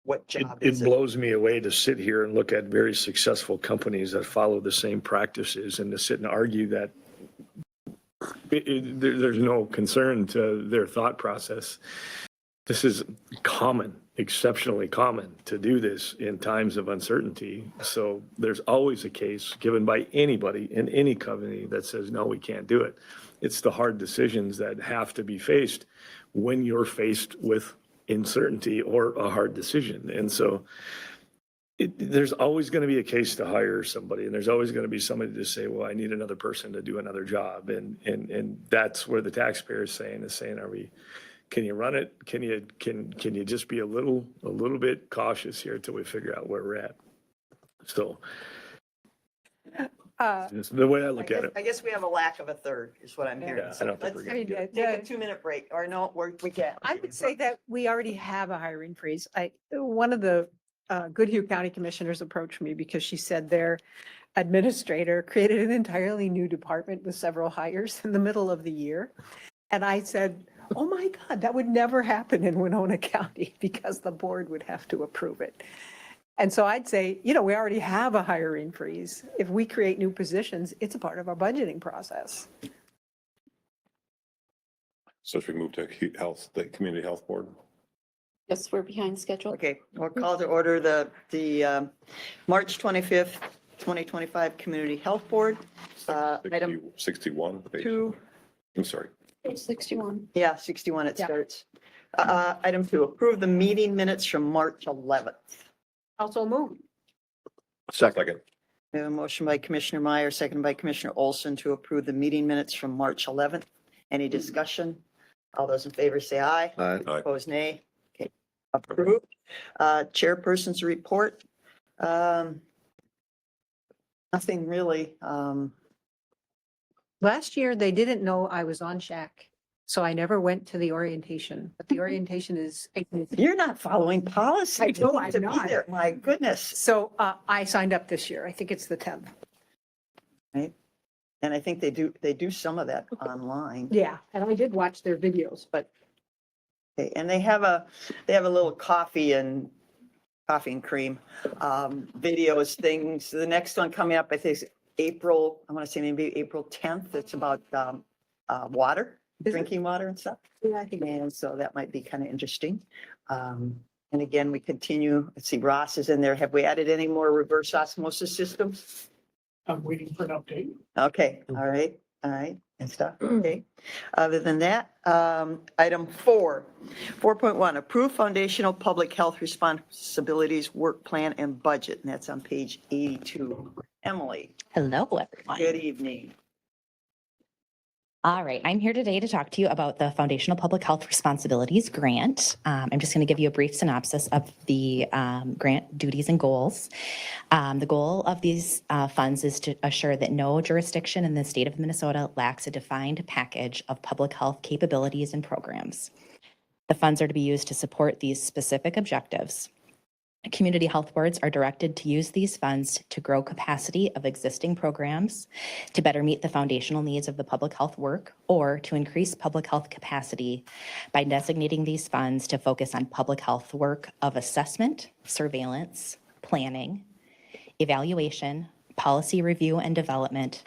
what job It is it? blows me away to sit here and look at very successful companies that follow the same practices and to sit and argue that there's no concern to their thought process. This is common, exceptionally common to do this in times of uncertainty. So there's always a case given by anybody in any company that says, no, we can't do it. It's the hard decisions that have to be faced when you're faced with uncertainty or a hard decision. And so there's always going to be a case to hire somebody, and there's always going to be somebody to say, well, I need another person to do another job. And that's where the taxpayer is saying, can you run it? Can you just be a little bit cautious here till we figure out where we're at? So it's the way I look at it. I guess we have a lack of a third, is what I'm hearing. Yeah, I So don't think let's we're I mean, gonna take a 2-minute break, or no, we can't. I would say that we already have a hiring freeze. One of the Goodhue County Commissioners approached me because she said their administrator created an entirely new department with several hires in the middle of the year. And I said, oh my God, that would never happen in Winona County because the board would have to approve it. And so I'd say, we already have a hiring freeze. If we create new positions, it's a part of our budgeting process. So should we move to the Community Health Board? Yes, we're behind schedule. Okay, we'll call to order the March 25th, 2025 Community Health Board. Item 61. page. 2, I'm sorry. 61. yeah, 61 it Yeah. starts. Item 2, approve the meeting minutes from March 11th. Also move. Second. We have a motion by Commissioner Meyer, seconded by Commissioner Olson to approve the meeting minutes from March 11th. Any discussion? All those in favor say aye. Aye. Aye. Opposed, nay. Okay, approved. Chairperson's report. nothing really, Last year, they didn't know I was on Shack, so I never went to the orientation, but the orientation is. you're not following policy. I You know need I'm to be not. there. My goodness, So I signed up this year. I think it's the 10th. right? And I think they do some of that online. Yeah, and I did watch their videos, but Okay, and they have a little coffee and cream videos things. The next one coming up, I think is April, I want to say maybe April 10th. It's about water, Is it? drinking water and stuff. yeah, I think. And so that might be kind of interesting. And again, we continue, let's see, Ross is in there. Have we added any more reverse osmosis systems? I'm waiting for an update. Okay, all right, and stuff, okay. Other than that, item 4.1, approve foundational public health responsibilities, work plan and budget, and that's on page 82. Emily, Hello, everyone. good evening. All right, I'm here today to talk to you about the Foundational Public Health Responsibilities Grant. I'm just going to give you a brief synopsis of the grant duties and goals. The goal of these funds is to assure that no jurisdiction in the state of Minnesota lacks a defined package of public health capabilities and programs. The funds are to be used to support these specific objectives. Community health boards are directed to use these funds to grow capacity of existing programs, to better meet the foundational needs of the public health work, or to increase public health capacity by designating these funds to focus on public health work of assessment, surveillance, planning, evaluation, policy review and development,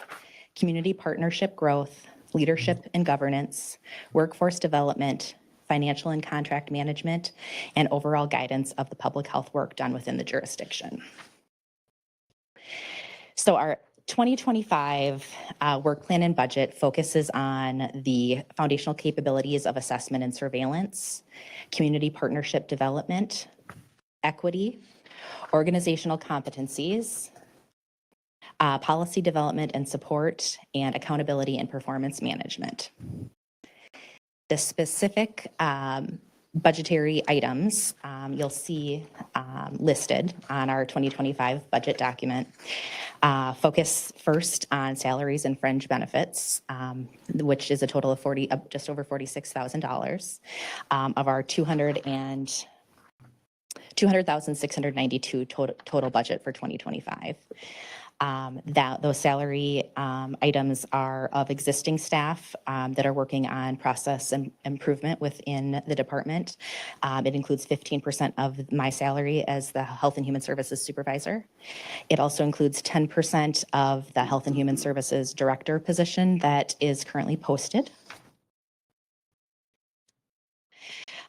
community partnership growth, leadership and governance, workforce development, financial and contract management, and overall guidance of the public health work done within the jurisdiction. So our 2025 work plan and budget focuses on the foundational capabilities of assessment and surveillance, community partnership development, equity, organizational competencies, policy development and support, and accountability and performance management. The specific budgetary items you'll see listed on our 2025 budget document focus first on salaries and fringe benefits, which is a total of just over $46,000 of our $200,692 total budget for 2025. Those salary items are of existing staff that are working on process and improvement within the department. It includes 15% of my salary as the Health and Human Services Supervisor. It also includes 10% of the Health and Human Services Director position that is currently posted.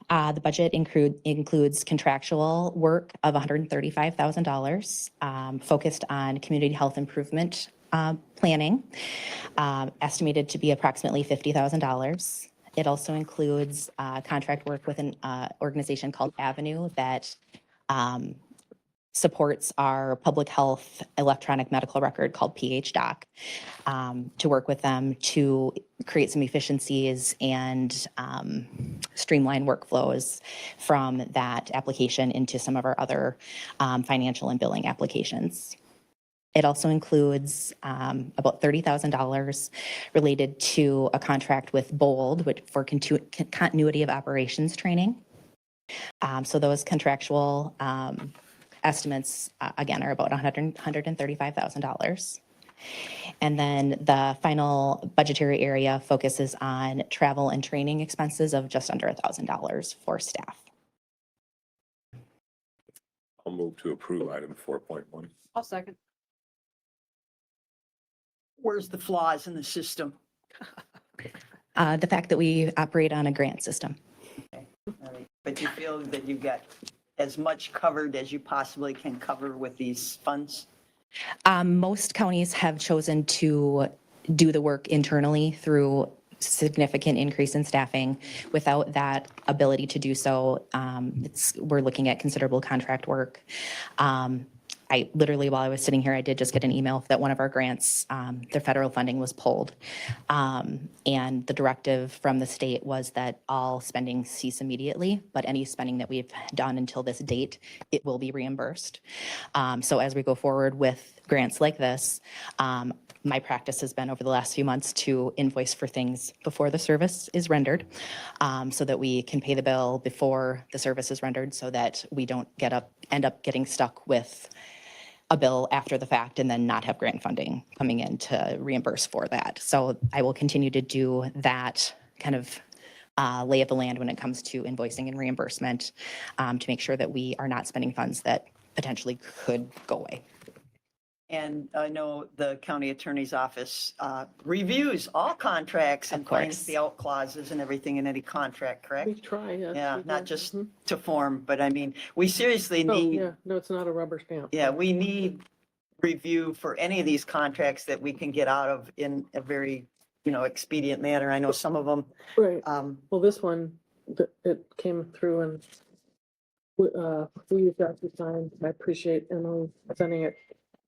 The budget includes contractual work of $135,000 focused on community health improvement planning, estimated to be approximately $50,000. It also includes contract work with an organization called Avenue that supports our public health electronic medical record called PHDoc, to work with them to create some efficiencies and streamline workflows from that application into some of our other financial and billing applications. It also includes about $30,000 related to a contract with BOLD for continuity of operations training. So those contractual estimates, again, are about $135,000. And then the final budgetary area focuses on travel and training expenses of just under $1,000 for staff. I'll move to approve item 4.1. I'll second. Where's the flaws in the system? The fact that we operate on a grant system. All right. But you feel that you've got as much covered as you possibly can cover with these funds? Most counties have chosen to do the work internally through significant increase in staffing. Without that ability to do so, we're looking at considerable contract work. I literally, while I was sitting here, I did just get an email that one of our grants, their federal funding was pulled. And the directive from the state was that all spending cease immediately, but any spending that we've done until this date, it will be reimbursed. So as we go forward with grants like this, my practice has been over the last few months to invoice for things before the service is rendered, so that we can pay the bill before the service is rendered, so that we don't end up getting stuck with a bill after the fact and then not have grant funding coming in to reimburse for that. So I will continue to do that kind of lay of the land when it comes to invoicing and reimbursement, to make sure that we are not spending funds that potentially could go away. And I know the county attorney's office reviews all contracts and Of finds course. the out clauses and everything in any contract, We correct? try, yes. Yeah, we do. not just Mhm. to form, but I mean, we seriously Oh, need, yeah, no, it's not a rubber stamp. yeah, we need review for any of these contracts that we can get out of in a very, expedient manner. I know some of them, Right. Well, this one, it came through and we used that to sign. I appreciate Emily sending it.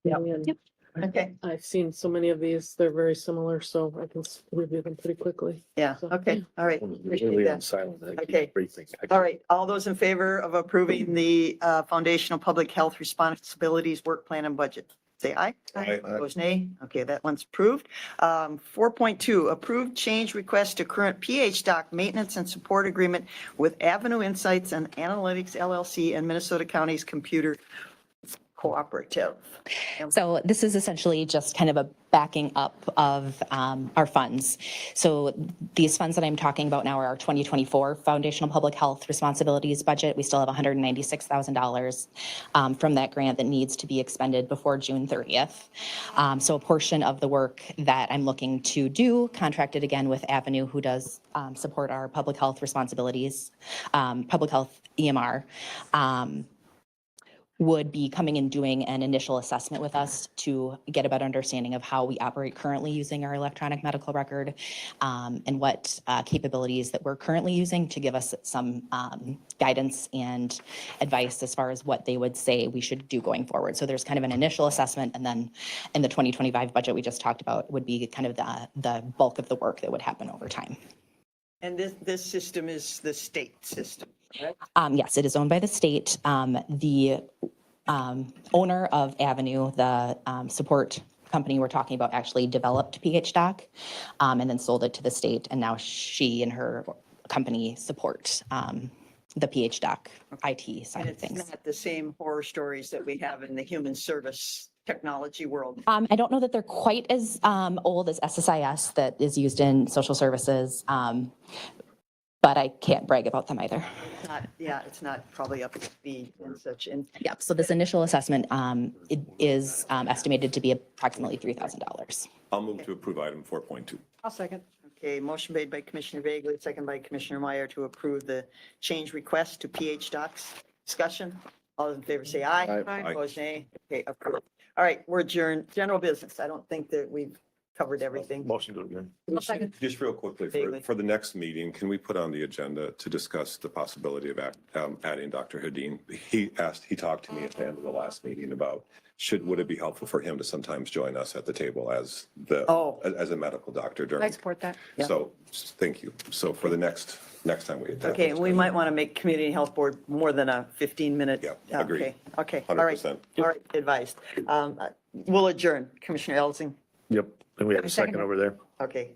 to Yep. me, and okay, I've seen so many of these, they're very similar, so I can review them pretty quickly. yeah, So, okay, all right. Appreciate Really on that. silent. I keep Okay. breathing. All right, all those in favor of approving the foundational public health responsibilities work plan and budget, say aye. Aye. Opposed, nay. Okay, that one's approved. 4.2, approved change request to current PH doc maintenance and support agreement with Avenue Insights and Analytics LLC and Minnesota County's Computer Cooperative. So this is essentially just kind of a backing up of our funds. So these funds that I'm talking about now are our 2024 Foundational Public Health Responsibilities budget. We still have $196,000 from that grant that needs to be expended before June 30th. So a portion of the work that I'm looking to do, contracted again with Avenue, who does support our public health responsibilities, public health EMR, would be coming and doing an initial assessment with us to get a better understanding of how we operate currently using our electronic medical record, and what capabilities that we're currently using to give us some guidance and advice as far as what they would say we should do going forward. So there's kind of an initial assessment, and then in the 2025 budget we just talked about would be kind of the bulk of the work that would happen over time. And this system is the state system, correct? Yes, it is owned by the state. The owner of Avenue, the support company we're talking about, actually developed PHDoc and then sold it to the state. And now she and her company support the PHDoc IT side And of it's things. not the same horror stories that we have in the human service technology world. I don't know that they're quite as old as SSIS that is used in social services, but I can't brag about them either. It's not probably up to speed and such. And Yep, so this initial assessment it is estimated to be approximately $3,000. I'll move to approve item 4.2. I'll second. okay, motion made by Commissioner Vagle, second by Commissioner Meyer to approve the change request to PH docs. Discussion. All those in favor say aye. Aye. Opposed, nay. Okay, approved. All right, we're adjourned. General business. I don't think that we've covered everything. Motion to adjourn. I'll second. Just real quickly, Vaguely. for the next meeting, can we put on the agenda to discuss the possibility of adding Dr. Hadeen? He talked to me at the end of the last meeting about would it be helpful for him to sometimes join us at the table as as a medical doctor I during. support that. Yeah. So, thank you. So for the next time we. Okay, we might want to make Community Health Board more than a 15-minute. Yeah, agreed. Okay, all right. 100%. All right, advised. We'll adjourn. Commissioner Elsing. Yep. And we have a I second second it. over there. Okay.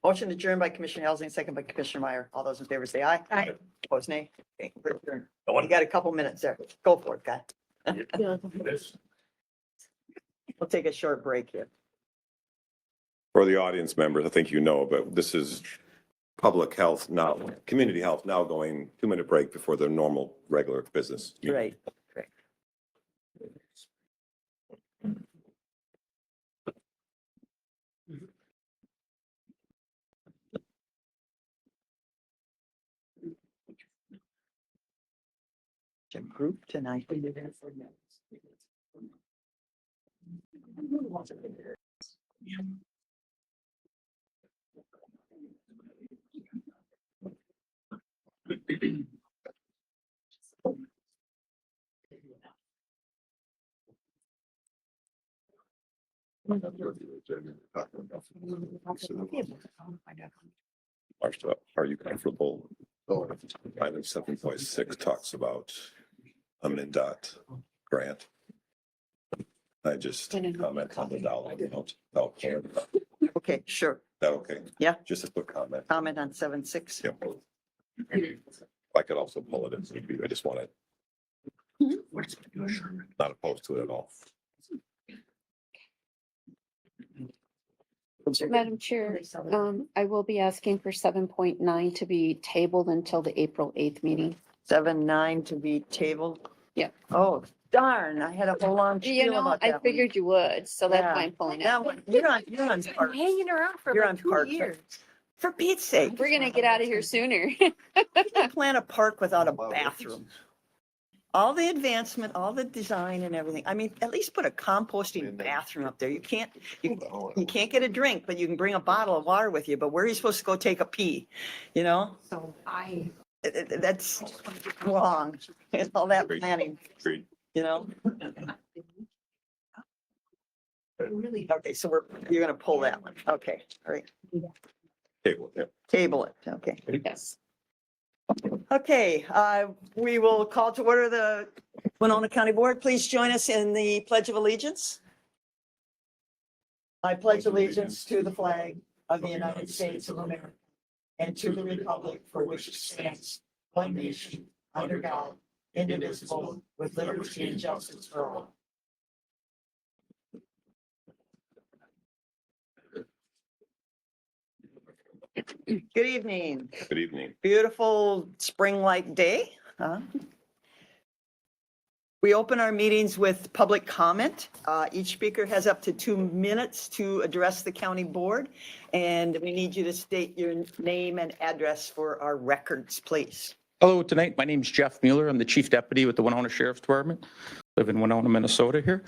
Motion adjourned by Commissioner Elsing, second by Commissioner Meyer. All those in favor say aye. Aye. Opposed, nay. Okay, we're adjourned. You got a couple minutes there. Go for it, guy. Yeah. We'll take a short break here. For the audience members, I think you know, but this is public health now, community health now going 2-minute break before the normal, regular business. meeting. Right. A group tonight. Marcia, are you comfortable? Item 7.6 talks about a MnDOT grant. I just comment on the dollar amount. Okay, is Okay, sure. that okay? Yeah. Just a quick comment. Comment on 7.6. Yep. I could also pull it if need be. I just wanted. Not opposed to it at all. Madam Chair, I will be asking for 7.9 to be tabled until the April 8th meeting. 7.9 to be tabled. Yeah. Oh, darn, I had a whole long You spiel know, about I that one. figured you would, so that's Yeah. why I'm pulling it. That one, you're on I'm park. hanging around for You're about on 2 park. years. For Pete's sake, We're gonna get out of here sooner. plan a park without a bathroom. All the advancement, all the design and everything. I mean, at least put a composting bathroom up there. You can't get a drink, but you can bring a bottle of water with you, but where are you supposed to go take a pee? You know, So that's wrong. It's all that Agreed. planning, Agreed. you know? really. Okay, so you're gonna pull that one. Okay, all right. Table, yeah. Table it, okay. Yes. Okay, we will call to order the Winona County Board. Please join us in the Pledge of Allegiance. I pledge allegiance to the flag of the United States of America and to the republic for which it stands, one nation, under God, indivisible, with liberty and justice for all. Good evening. Good evening. Beautiful spring-like day. We open our meetings with public comment. Each speaker has up to 2 minutes to address the county board. And we need you to state your name and address for our records, please. Hello, tonight, my name is Jeff Mueller. I'm the Chief Deputy with the Winona Sheriff's Department. Live in Winona, Minnesota here.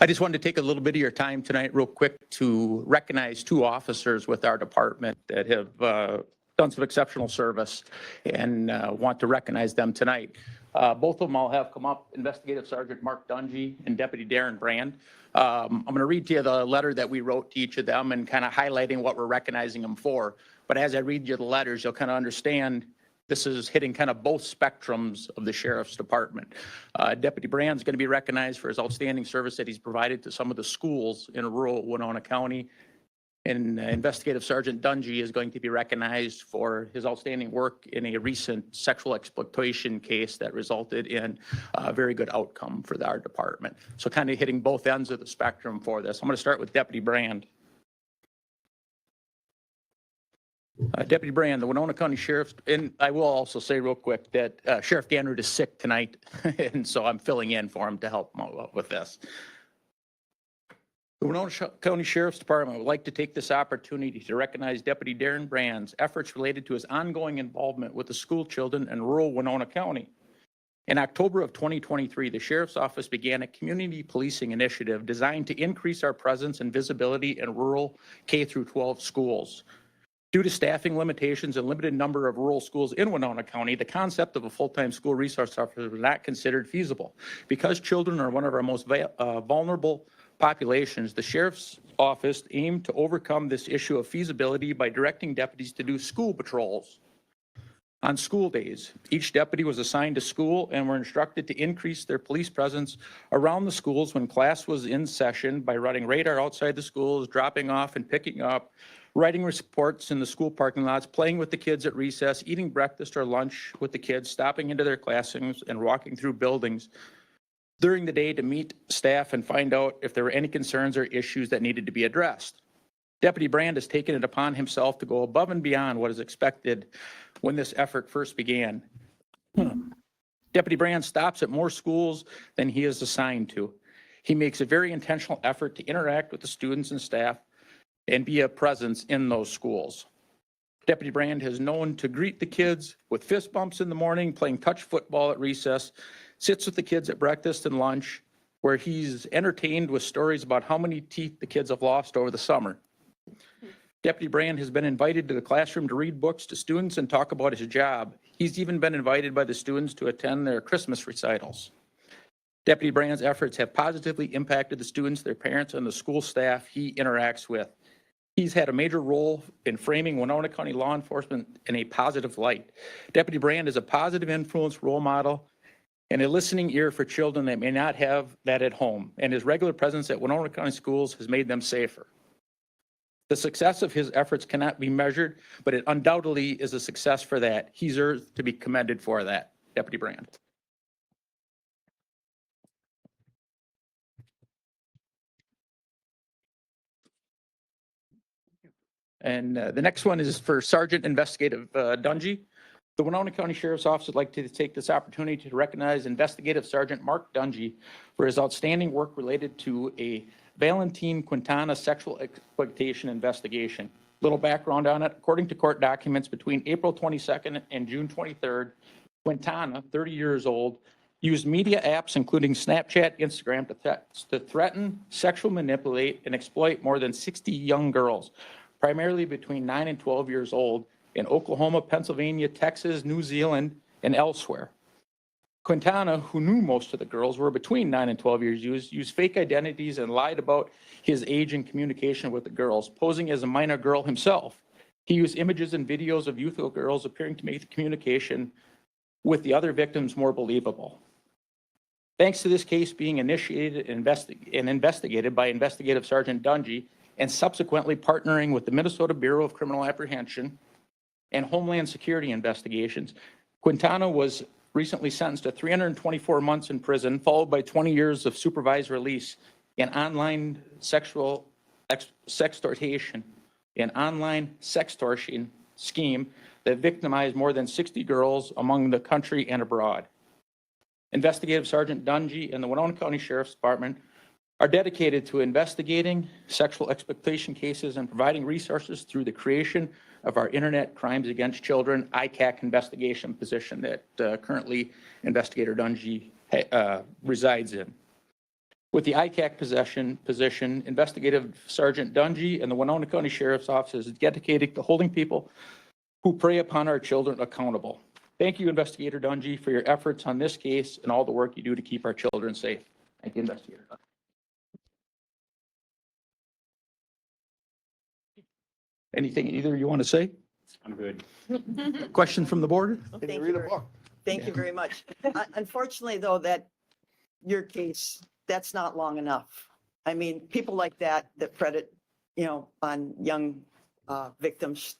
I just wanted to take a little bit of your time tonight real quick to recognize 2 officers with our department that have done some exceptional service and want to recognize them tonight. Both of them all have come up, Investigative Sergeant Mark Dungy and Deputy Darren Brand. I'm going to read to you the letter that we wrote to each of them and kind of highlighting what we're recognizing them for. But as I read you the letters, you'll kind of understand this is hitting kind of both spectrums of the Sheriff's Department. Deputy Brand's going to be recognized for his outstanding service that he's provided to some of the schools in rural Winona County. And Investigative Sergeant Dungy is going to be recognized for his outstanding work in a recent sexual exploitation case that resulted in a very good outcome for our department. So kind of hitting both ends of the spectrum for this. I'm going to start with Deputy Brand. Deputy Brand, the Winona County Sheriff, and I will also say real quick that Sheriff Ganrud is sick tonight, and so I'm filling in for him to help him out with this. The Winona County Sheriff's Department would like to take this opportunity to recognize Deputy Darren Brand's efforts related to his ongoing involvement with the school children in rural Winona County. In October of 2023, the Sheriff's Office began a community policing initiative designed to increase our presence and visibility in rural K-12 schools. Due to staffing limitations and limited number of rural schools in Winona County, the concept of a full-time school resource officer was not considered feasible. Because children are one of our most vulnerable populations, the Sheriff's Office aimed to overcome this issue of feasibility by directing deputies to do school patrols on school days. Each deputy was assigned to school and were instructed to increase their police presence around the schools when class was in session by running radar outside the schools, dropping off and picking up, writing reports in the school parking lots, playing with the kids at recess, eating breakfast or lunch with the kids, stopping into their classrooms and walking through buildings during the day to meet staff and find out if there were any concerns or issues that needed to be addressed. Deputy Brand has taken it upon himself to go above and beyond what is expected when this effort first began. Deputy Brand stops at more schools than he is assigned to. He makes a very intentional effort to interact with the students and staff and be a presence in those schools. Deputy Brand has known to greet the kids with fist bumps in the morning, playing touch football at recess, sits with the kids at breakfast and lunch, where he's entertained with stories about how many teeth the kids have lost over the summer. Deputy Brand has been invited to the classroom to read books to students and talk about his job. He's even been invited by the students to attend their Christmas recitals. Deputy Brand's efforts have positively impacted the students, their parents, and the school staff he interacts with. He's had a major role in framing Winona County law enforcement in a positive light. Deputy Brand is a positive influence role model and a listening ear for children that may not have that at home, and his regular presence at Winona County Schools has made them safer. The success of his efforts cannot be measured, but it undoubtedly is a success for that. He deserves to be commended for that, Deputy Brand. And the next one is for Sergeant Investigative Dungy. The Winona County Sheriff's Office would like to take this opportunity to recognize Investigative Sergeant Mark Dungy for his outstanding work related to a Valentine Quintana sexual exploitation investigation. Little background on it. According to court documents, between April 22nd and June 23rd, Quintana, 30 years old, used media apps, including Snapchat, Instagram, to threaten, sexually manipulate, and exploit more than 60 young girls, primarily between 9 and 12 years old, in Oklahoma, Pennsylvania, Texas, New Zealand, and elsewhere. Quintana, who knew most of the girls were between 9 and 12 years, used fake identities and lied about his age in communication with the girls, posing as a minor girl himself. He used images and videos of youthful girls appearing to make the communication with the other victims more believable. Thanks to this case being initiated and investigated by Investigative Sergeant Dungy and subsequently partnering with the Minnesota Bureau of Criminal Apprehension and Homeland Security investigations, Quintana was recently sentenced to 324 months in prison, followed by 20 years of supervised release in online sexual sextortion, an online sextortion scheme that victimized more than 60 girls among the country and abroad. Investigative Sergeant Dungy and the Winona County Sheriff's Department are dedicated to investigating sexual exploitation cases and providing resources through the creation of our Internet Crimes Against Children ICAC investigation position that currently Investigator Dungy resides in. With the ICAC position, Investigative Sergeant Dungy and the Winona County Sheriff's Office is dedicated to holding people who prey upon our children accountable. Thank you, Investigator Dungy, for your efforts on this case and all the work you do to keep our children safe. Thank you, Investigator Dungy. Anything either you want to say? I'm good. Question from the board? Can you Thank read a very- book? Thank you very much. Unfortunately, though, that your case, that's not long enough. I mean, people like that predate, on young victims,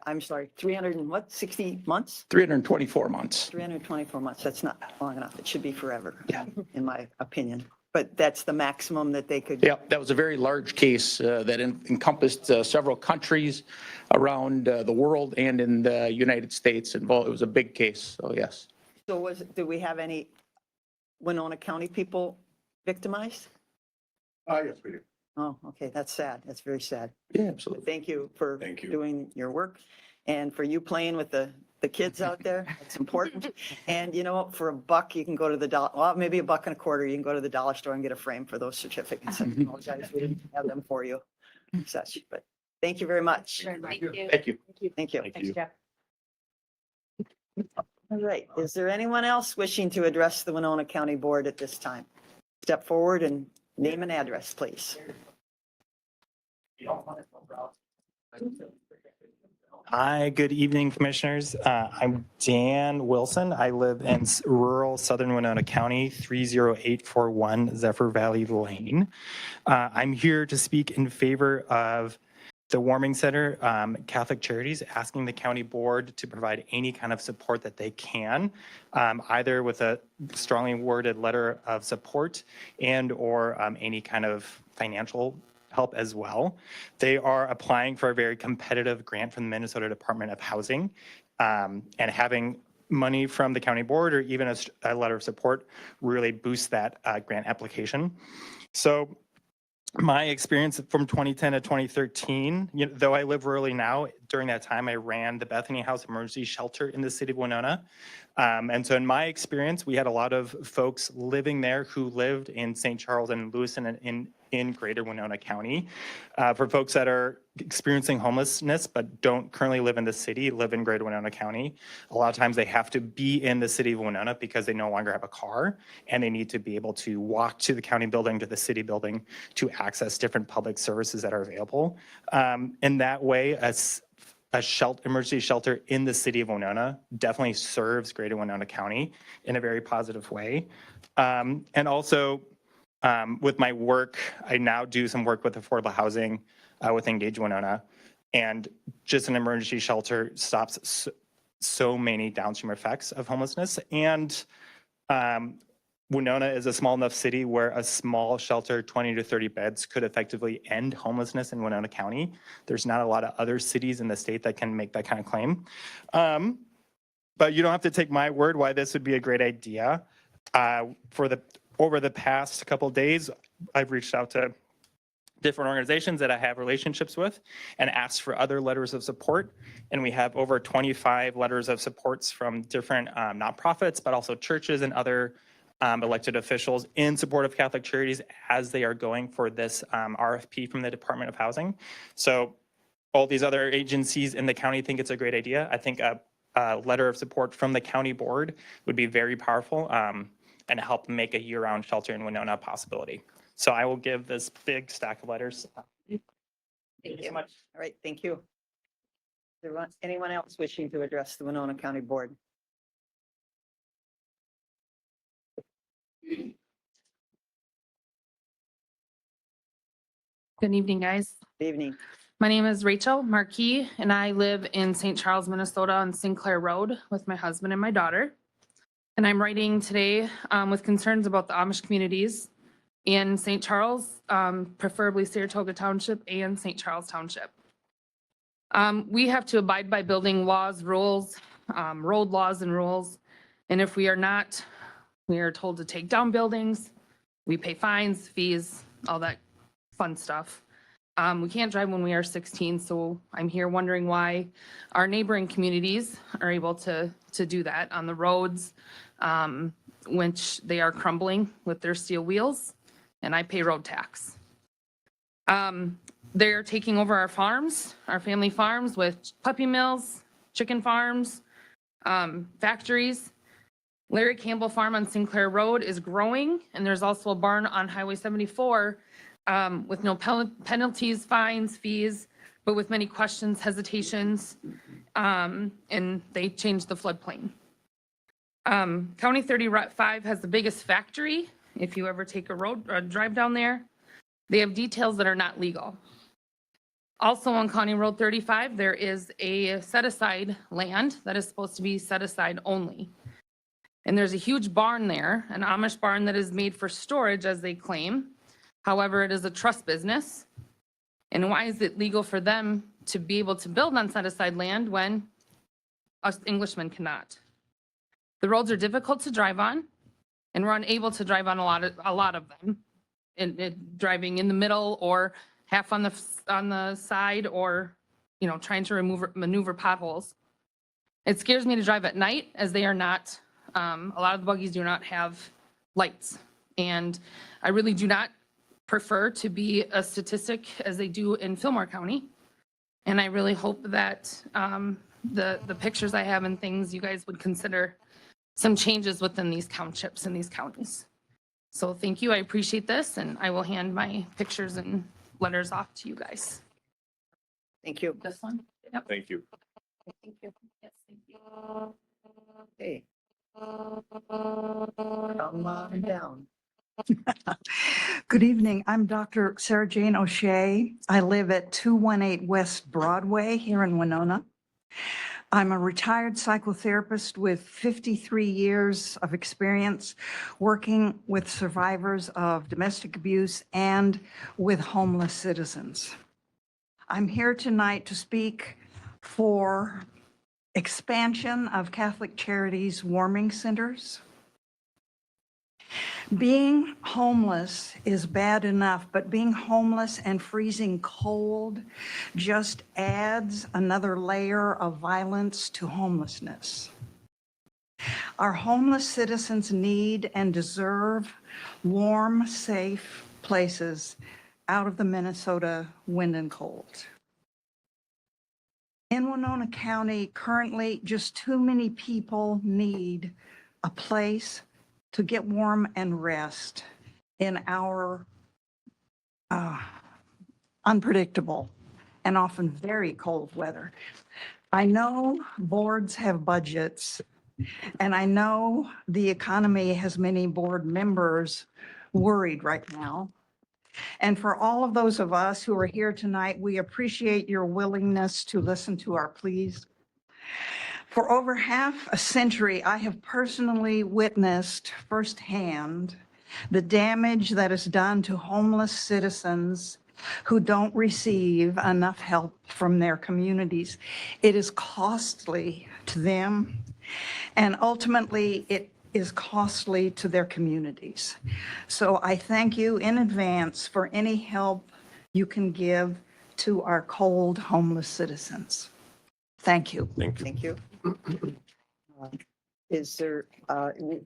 I'm sorry, 60 months? 324 months. 324 months, that's not long enough. It should be forever. Yeah. In my opinion. But that's the maximum that they could. Yeah, that was a very large case that encompassed several countries around the world and in the United States involved. It was a big case, so yes. So do we have any Winona County people victimized? Yes, we do. Oh, okay, that's sad. That's very sad. Yeah, But absolutely. thank you for Thank you. doing your work and for you playing with the kids out there. It's important. And for $1, you can go to the dollar, well, maybe $1.25, you can go to the dollar store and get a frame for those certificates. I apologize, we didn't have them for you. Such, but thank you very much. Thank you. Thank you. Thank you. Thank you. All right, is there anyone else wishing to address the Winona County Board at this time? Step forward and name and address, please. Hi, good evening, Commissioners. I'm Dan Wilson. I live in rural southern Winona County, 30841 Zephyr Valley Lane. I'm here to speak in favor of the Warming Center Catholic Charities, asking the county board to provide any kind of support that they can, either with a strongly worded letter of support and/or any kind of financial help as well. They are applying for a very competitive grant from the Minnesota Department of Housing, and having money from the county board or even a letter of support really boosts that grant application. So my experience from 2010 to 2013, though I live rurally now, during that time I ran the Bethany House Emergency Shelter in the city of Winona. And so in my experience, we had a lot of folks living there who lived in St. Charles and Lewiston and in greater Winona County. For folks that are experiencing homelessness but don't currently live in the city, live in greater Winona County, a lot of times they have to be in the city of Winona because they no longer have a car and they need to be able to walk to the county building, to the city building to access different public services that are available. In that way, emergency shelter in the city of Winona definitely serves greater Winona County in a very positive way. And also with my work, I now do some work with affordable housing with Engage Winona. And just an emergency shelter stops so many downstream effects of homelessness. And Winona is a small enough city where a small shelter, 20 to 30 beds, could effectively end homelessness in Winona County. There's not a lot of other cities in the state that can make that kind of claim. But you don't have to take my word why this would be a great idea. Over the past couple of days, I've reached out to different organizations that I have relationships with and asked for other letters of support. And we have over 25 letters of supports from different nonprofits, but also churches and other elected officials in support of Catholic Charities as they are going for this RFP from the Department of Housing. So all these other agencies in the county think it's a great idea. I think a letter of support from the county board would be very powerful and help make a year-round shelter in Winona a possibility. So I will give this big stack of letters. Thank you so much. All right, thank you. Anyone else wishing to address the Winona County Board? Good evening, guys. Good evening. My name is Rachel Marquis, and I live in St. Charles, Minnesota on Sinclair Road with my husband and my daughter. And I'm writing today with concerns about the Amish communities in St. Charles, preferably Saratoga Township and St. Charles Township. We have to abide by building laws, rules, road laws and rules. And if we are not, we are told to take down buildings. We pay fines, fees, all that fun stuff. We can't drive when we are 16, so I'm here wondering why our neighboring communities are able to do that on the roads, which they are crumbling with their steel wheels, and I pay road tax. They're taking over our farms, our family farms with puppy mills, chicken farms, factories. Larry Campbell Farm on Sinclair Road is growing, and there's also a barn on Highway 74 with no penalties, fines, fees, but with many questions, hesitations, and they changed the floodplain. County 35 has the biggest factory. If you ever take a drive down there, they have details that are not legal. Also on County Road 35, there is a set-aside land that is supposed to be set aside only. And there's a huge barn there, an Amish barn that is made for storage, as they claim. However, it is a trust business. And why is it legal for them to be able to build on set-aside land when us Englishmen cannot? The roads are difficult to drive on, and we're unable to drive on a lot of them. Driving in the middle or half on the side, or trying to maneuver potholes. It scares me to drive at night, as they are not. A lot of the buggies do not have lights, and I really do not prefer to be a statistic as they do in Fillmore County. And I really hope that the pictures I have and things, you guys would consider some changes within these townships and these counties. So thank you, I appreciate this, and I will hand my pictures and letters off to you guys. Thank you. This one? Yep. Thank you. Thank you. Yes, thank you. Hey. Come on down. Good evening. I'm Dr. Sarah Jane O'Shea. I live at 218 West Broadway here in Winona. I'm a retired psychotherapist with 53 years of experience working with survivors of domestic abuse and with homeless citizens. I'm here tonight to speak for expansion of Catholic Charities warming centers. Being homeless is bad enough, but being homeless and freezing cold just adds another layer of violence to homelessness. Our homeless citizens need and deserve warm, safe places out of the Minnesota wind and cold. In Winona County, currently, just too many people need a place to get warm and rest in our unpredictable and often very cold weather. I know boards have budgets, and I know the economy has many board members worried right now. And for all of those of us who are here tonight, we appreciate your willingness to listen to our pleas. For over half a century, I have personally witnessed firsthand the damage that is done to homeless citizens who don't receive enough help from their communities. It is costly to them, and ultimately it is costly to their communities. So I thank you in advance for any help you can give to our cold homeless citizens. Thank you. Thank you. Thank you. Is there,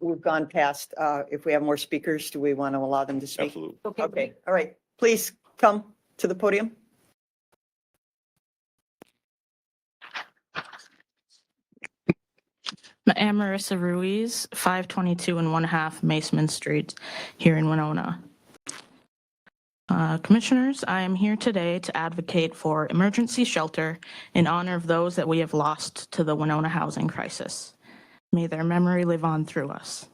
we've gone past, if we have more speakers, do we want to allow them to speak? Absolutely. Okay, all right. Please come to the podium. I'm Marissa Ruiz, 522 and 1/2 Maceman Street here in Winona. Commissioners, I am here today to advocate for emergency shelter in honor of those that we have lost to the Winona housing crisis. May their memory live on through us.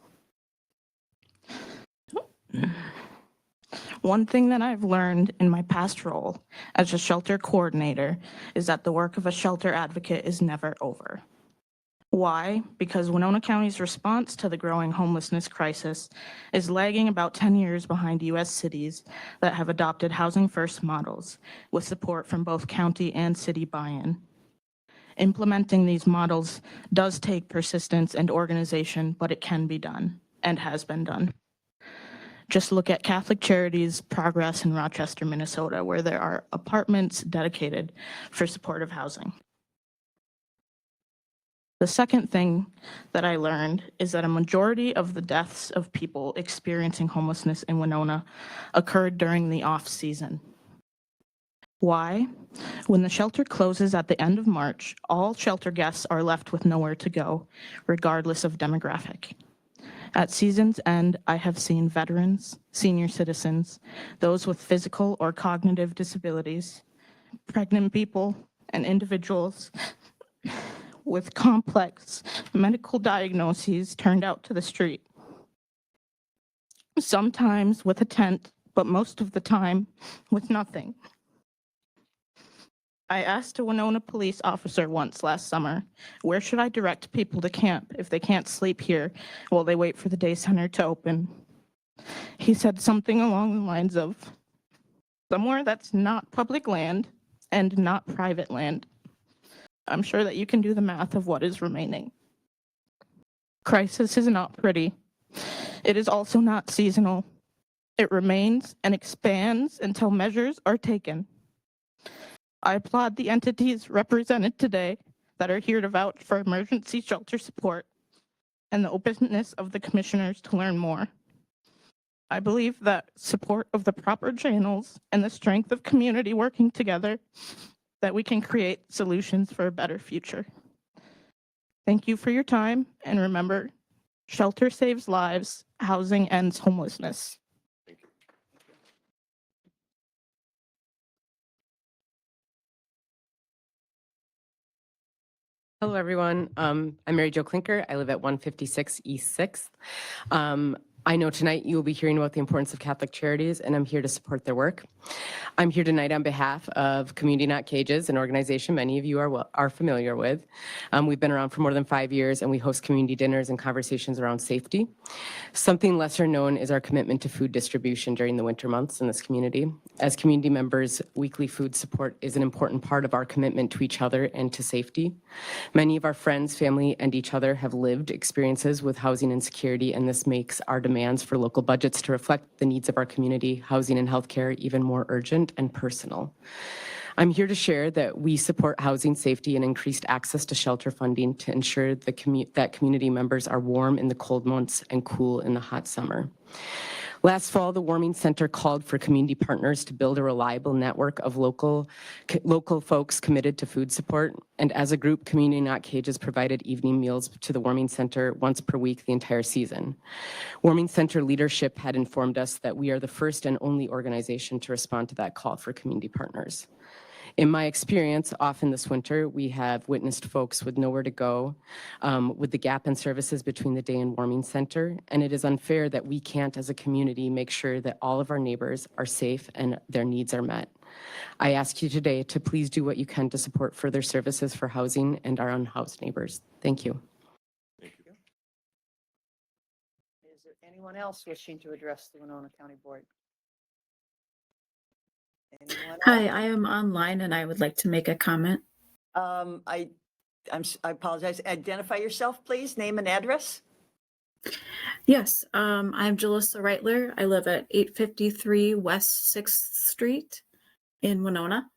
One thing that I've learned in my past role as a shelter coordinator is that the work of a shelter advocate is never over. Why? Because Winona County's response to the growing homelessness crisis is lagging about 10 years behind U.S. cities that have adopted housing first models with support from both county and city buy-in. Implementing these models does take persistence and organization, but it can be done and has been done. Just look at Catholic Charities' progress in Rochester, Minnesota, where there are apartments dedicated for supportive housing. The second thing that I learned is that a majority of the deaths of people experiencing homelessness in Winona occurred during the off-season. Why? When the shelter closes at the end of March, all shelter guests are left with nowhere to go, regardless of demographic. At season's end, I have seen veterans, senior citizens, those with physical or cognitive disabilities, pregnant people, and individuals with complex medical diagnoses turned out to the street. Sometimes with a tent, but most of the time with nothing. I asked a Winona police officer once last summer, where should I direct people to camp if they can't sleep here while they wait for the day center to open? He said something along the lines of, somewhere that's not public land and not private land. I'm sure that you can do the math of what is remaining. Crisis is not pretty. It is also not seasonal. It remains and expands until measures are taken. I applaud the entities represented today that are here to vouch for emergency shelter support and the openness of the commissioners to learn more. I believe that support of the proper channels and the strength of community working together that we can create solutions for a better future. Thank you for your time, and remember, shelter saves lives, housing ends homelessness. Hello, everyone. I'm Mary Jo Klinker. I live at 156 East 6th. I know tonight you will be hearing about the importance of Catholic Charities, and I'm here to support their work. I'm here tonight on behalf of Community Not Cages, an organization many of you are familiar with. We've been around for more than 5 years, and we host community dinners and conversations around safety. Something lesser known is our commitment to food distribution during the winter months in this community. As community members, weekly food support is an important part of our commitment to each other and to safety. Many of our friends, family, and each other have lived experiences with housing insecurity, and this makes our demands for local budgets to reflect the needs of our community, housing and healthcare, even more urgent and personal. I'm here to share that we support housing safety and increased access to shelter funding to ensure that community members are warm in the cold months and cool in the hot summer. Last fall, the Warming Center called for community partners to build a reliable network of local folks committed to food support. And as a group, Community Not Cages provided evening meals to the Warming Center once per week the entire season. Warming Center leadership had informed us that we are the first and only organization to respond to that call for community partners. In my experience, often this winter, we have witnessed folks with nowhere to go, with the gap in services between the day and warming center, and it is unfair that we can't, as a community, make sure that all of our neighbors are safe and their needs are met. I ask you today to please do what you can to support further services for housing and our unhoused neighbors. Thank you. Is there anyone else wishing to address the Winona County Board? Anyone Hi, else? I am online and I would like to make a comment. I apologize. Identify yourself, please. Name and address. Yes, I'm Jalissa Reitler. I live at 853 West 6th Street in Winona.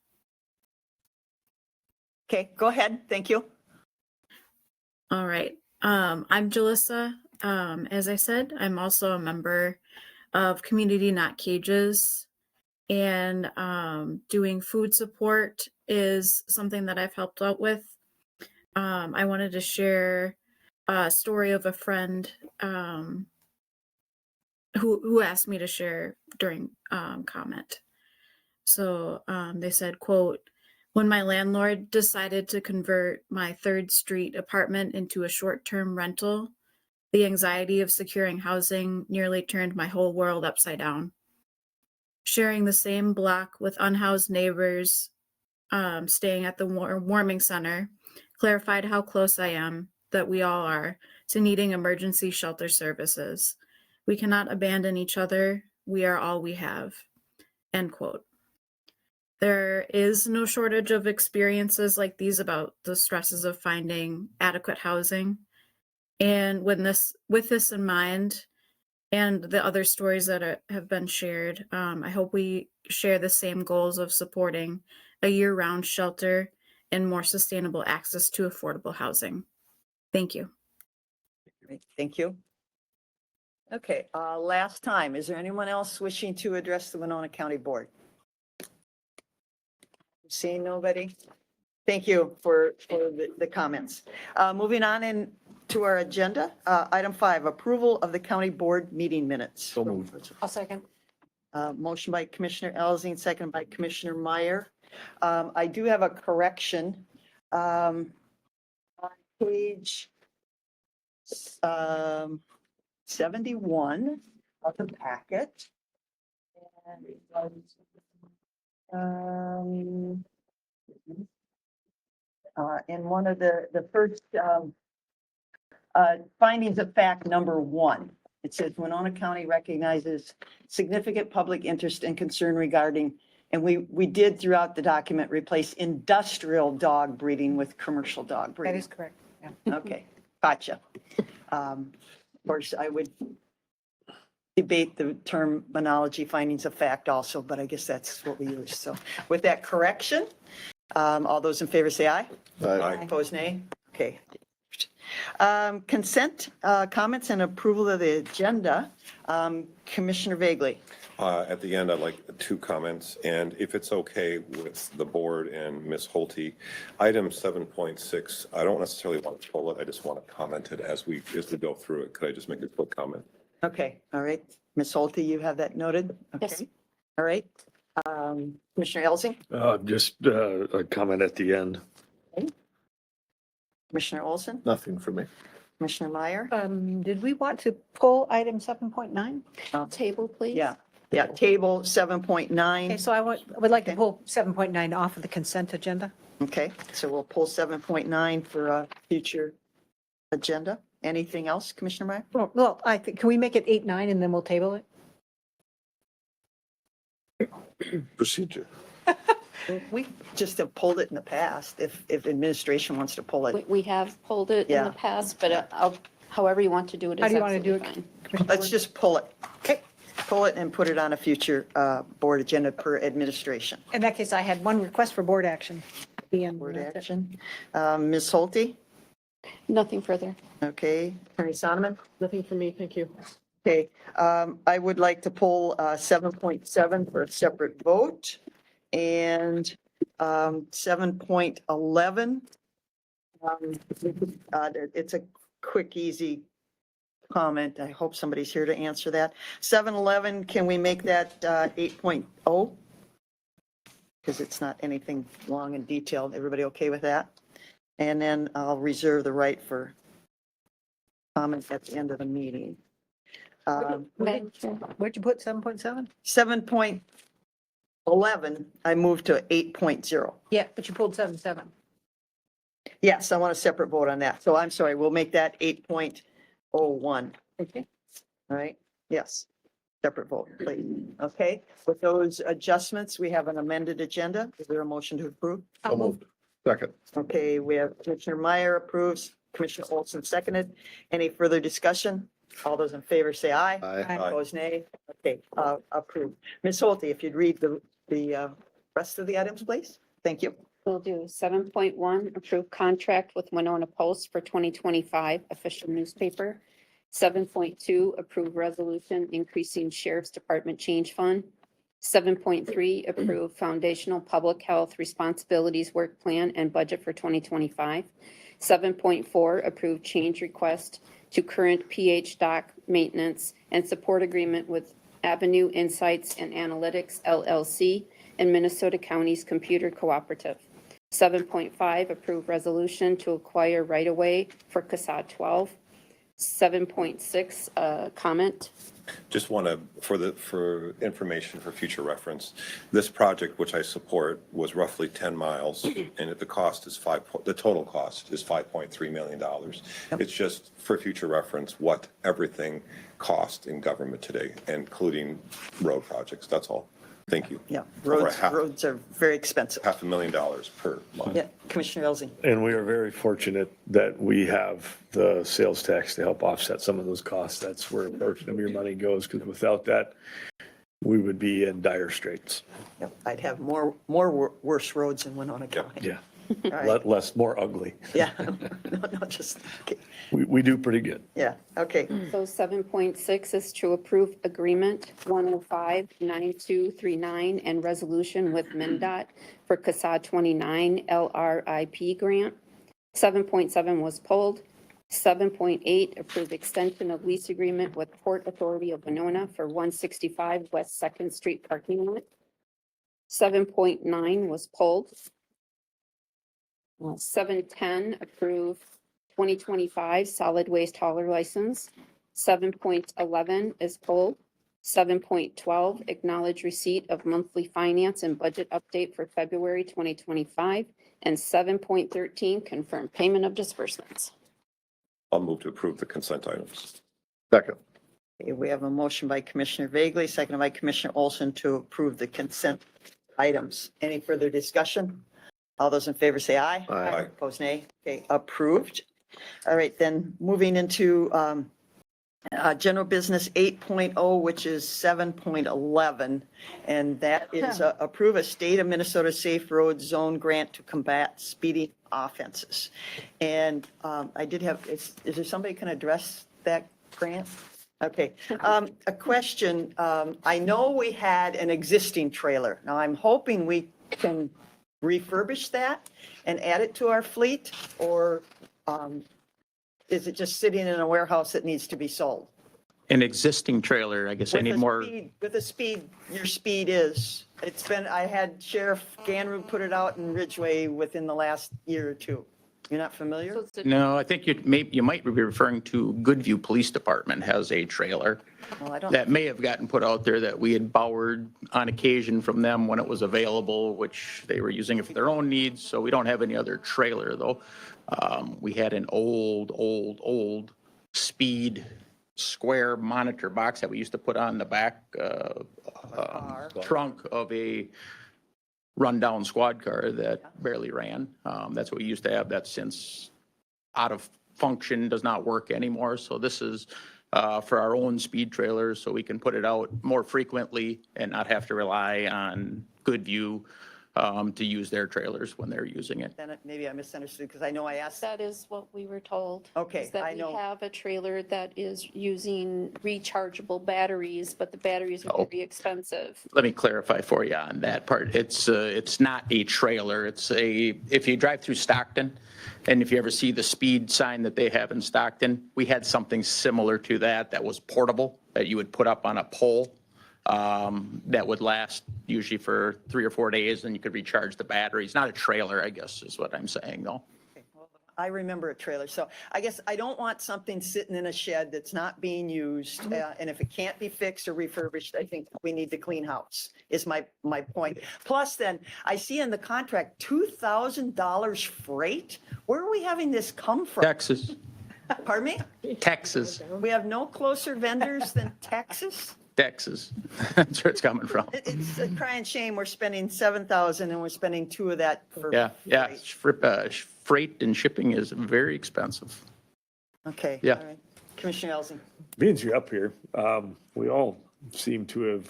Okay, go ahead. Thank you. All right. I'm Jalissa. As I said, I'm also a member of Community Not Cages, and doing food support is something that I've helped out with. I wanted to share a story of a friend who asked me to share during comment. So they said, quote, "When my landlord decided to convert my 3rd Street apartment into a short-term rental, the anxiety of securing housing nearly turned my whole world upside down. Sharing the same block with unhoused neighbors, staying at the warming center, clarified how close I am, that we all are, to needing emergency shelter services. We cannot abandon each other. We are all we have." End quote. There is no shortage of experiences like these about the stresses of finding adequate housing. And with this in mind, and the other stories that have been shared, I hope we share the same goals of supporting a year-round shelter and more sustainable access to affordable housing. Thank you. Great, thank you. Okay, last time. Is there anyone else wishing to address the Winona County Board? Seeing nobody? Thank you for the comments. Moving on to our agenda, item 5, approval of the county board meeting minutes. So moved. I'll second. Motion by Commissioner Elzing, second by Commissioner Meyer. I do have a correction. On page 71 of the packet. And it was, in one of the first findings of fact number 1, it says Winona County recognizes significant public interest and concern regarding, and we did throughout the document replace industrial dog breeding with commercial dog That breeding. is correct. Yeah. Okay, gotcha. Of course, I would debate the terminology findings of fact also, but I guess that's what we use. So with that correction, all those in favor say aye. Aye. Opposed, nay. Okay. Consent, comments and approval of the agenda. Commissioner Vagley. At the end, I'd like 2 comments, and if it's okay with the board and Ms. Holte, item 7.6, I don't necessarily want to pull it, I just want to comment it as we go through it. Could I just make a quick comment? Okay, all right. Ms. Holte, you have that noted? Okay. Yes. All right. Commissioner Elzing, Just a comment at the end. Commissioner Olson, Nothing for me. Commissioner Meyer. Did we want to pull item 7.9? Table, please. Yeah, table 7.9. Okay, so I would like to pull 7.9 off of the consent agenda. Okay, so we'll pull 7.9 for a future agenda. Anything else, Commissioner Meyer? Well, I think, can we make it 8.9 and then we'll table it? Procedure. We just have pulled it in the past, if administration wants to pull it. We have pulled it in Yeah. the past, but however you want to do it is How do you want to do absolutely it? fine. Let's just pull it. Okay. Pull it and put it on a future board agenda per administration. In that case, I had one request for board action. Board action. Ms. Holte? Nothing further. Okay. Attorney Sonneman? Nothing for me, thank you. Okay. I would like to pull 7.7 for a separate vote. And 7.11. It's a quick, easy comment. I hope somebody's here to answer that. 7.11, can we make that 8.0? because it's not anything long and detailed. Everybody okay with that? And then I'll reserve the right for comment at the end of the meeting. Madam Chair. Where'd you put 7.7? 7.11, I moved to 8.0. Yeah, but you pulled 7.7. Yes, I want a separate vote on that. So I'm sorry, we'll make that 8.01. Okay. All right, yes, separate vote, please. Okay, with those adjustments, we have an amended agenda. Is there a motion to approve? So moved. Second. Okay, we have Commissioner Meyer approves, Commissioner Olson seconded. Any further discussion? All those in favor say aye. Aye. Opposed, nay. Okay, approved. Ms. Holte, if you'd read the rest of the items, please. Thank you. We'll do 7.1, approve contract with Winona Post for 2025 official newspaper. 7.2, approve resolution increasing Sheriff's Department change fund. 7.3, approve foundational public health responsibilities work plan and budget for 2025. 7.4, approve change request to current PH doc maintenance and support agreement with Avenue Insights and Analytics LLC and Minnesota County's Computer Cooperative. 7.5, approve resolution to acquire right-of-way for CASA 12. 7.6, comment. Just want to, for information for future reference, this project, which I support, was roughly 10 miles, and the cost is the total cost is $5.3 million. It's just for future reference what everything costs in government today, including road projects. That's all. Thank you. Yeah, Over roads are very expensive. $500,000 per month. Yeah, Commissioner Elzing. And we are very fortunate that we have the sales tax to help offset some of those costs. That's where a portion of your money goes, because without that, we would be in dire straits. Yep, I'd have more worse roads in Winona County. Yeah, All right. less, more ugly. Yeah, no, just, okay. We do pretty good. Yeah, okay. So 7.6 is to approve agreement 1059239 and resolution with MnDOT for CASA 29 LRIP grant. 7.7 was pulled. 7.8, approve extension of lease agreement with Port Authority of Winona for 165 West 2nd Street parking lot. 7.9 was pulled. 7.10, approve 2025 solid waste hauler license. 7.11 is pulled. 7.12, acknowledge receipt of monthly finance and budget update for February 2025. And 7.13, confirm payment of disbursements. I'll move to approve the consent items. Second. Okay, we have a motion by Commissioner Vagley, seconded by Commissioner Olson to approve the consent items. Any further discussion? All those in favor say aye. Aye. Opposed, nay. Okay, approved. All right, then moving into general business 8.0, which is 7.11. And that is approve a state of Minnesota safe road zone grant to combat speeding offenses. And I did have, is there somebody who can address that grant? Okay, a question. I know we had an existing trailer. Now I'm hoping we can refurbish that and add it to our fleet, or is it just sitting in a warehouse that needs to be sold? An existing trailer, I guess I With need the more. speed- With the speed, your speed is, it's been, I had Sheriff Ganru put it out in Ridgeway within the last year or two. You're not familiar? So it's a- No, I think you might be referring to Goodview Police Department has a trailer Well, I don't, that may have gotten put out there that we had borrowed on occasion from them when it was available, which they were using it for their own needs. So we don't have any other trailer though. We had an old speed square monitor box that we used to put on the back trunk of a rundown squad car that barely ran. That's what we used to have. That's since out of function, does not work anymore. So this is for our own speed trailers, so we can put it out more frequently and not have to rely on Goodview to use their trailers when they're using it. then maybe I misunderstood because I know I asked. That is what we were told. Okay, is that I we know. have a trailer that is using rechargeable batteries, but the batteries are Oh. very expensive. Let me clarify for you on that part. It's not a trailer. If you drive through Stockton, and if you ever see the speed sign that they have in Stockton, we had something similar to that was portable, that you would put up on a pole. that would last usually for 3 or 4 days, and you could recharge the batteries. Not a trailer, I guess, is what I'm saying, though. Okay, well, I remember a trailer, so I guess I don't want something sitting in a shed that's not being used, and if it can't be fixed or refurbished, I think we need to clean house, is my point. Plus then, I see in the contract, $2,000 freight? Where are we having this come from? Texas, Pardon me? Texas, We have no closer vendors than Texas? Texas. That's where it's coming from. It's a crying shame, we're spending 7,000 and we're spending 2 of that for. Yeah. freight. Freight and shipping is very expensive. Okay. Yeah. All right. Commissioner Elsing. Being you're up here, we all seem to have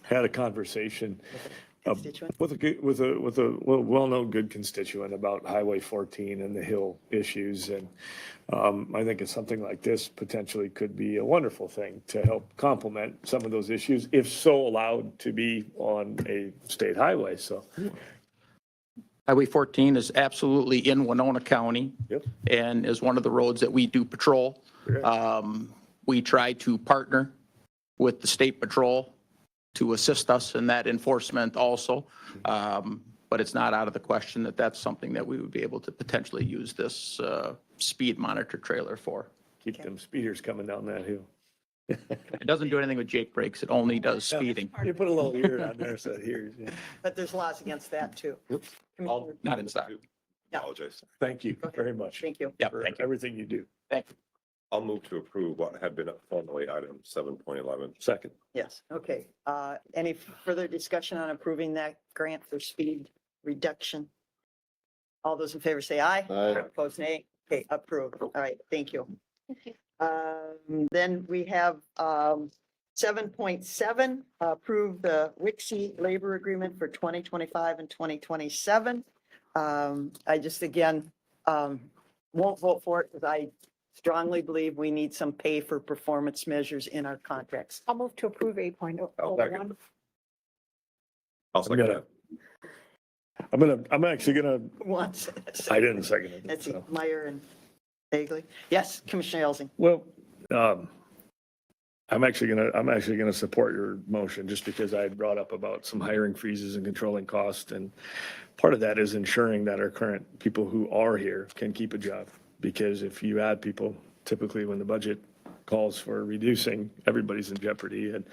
had a conversation Constituent. with a well-known good constituent about Highway 14 and the hill issues. And I think it's something like this potentially could be a wonderful thing to help complement some of those issues, if so allowed to be on a state highway. So Highway 14 is absolutely in Winona County. Yep. And is one of the roads that we do patrol. We try to partner with the state patrol to assist us in that enforcement also. But it's not out of the question that that's something that we would be able to potentially use this speed monitor trailer for. keep them speeders coming down that hill. It doesn't do anything with Jake brakes. It only does speeding. You put a little ear on there so it hears. Yeah. But there's laws against that too. Commissioner- Not inside. Apologize. Thank you very much. Thank you. Yeah, For thank you. everything you do. Thank you. I'll move to approve what had been formerly item 7.11. Second. Yes, okay. Any further discussion on approving that grant for speed reduction? All those in favor say aye. Aye. Opposed, nay. Okay, approved. All right, thank you. Then we have 7.7, approve the WIXI labor agreement for 2025 and 2027. I just, again, won't vote for it because I strongly believe we need some pay for performance measures in our contracts. I'll move to approve 8.01. I'll second that. I'm actually gonna, Once. I didn't second it. Let's see, so. Meyer and Bagley. Yes, Commissioner Elsing. Well, I'm actually gonna support your motion just because I had brought up about some hiring freezes and controlling cost. And part of that is ensuring that our current people who are here can keep a job. Because if you add people, typically when the budget calls for reducing, everybody's in jeopardy. And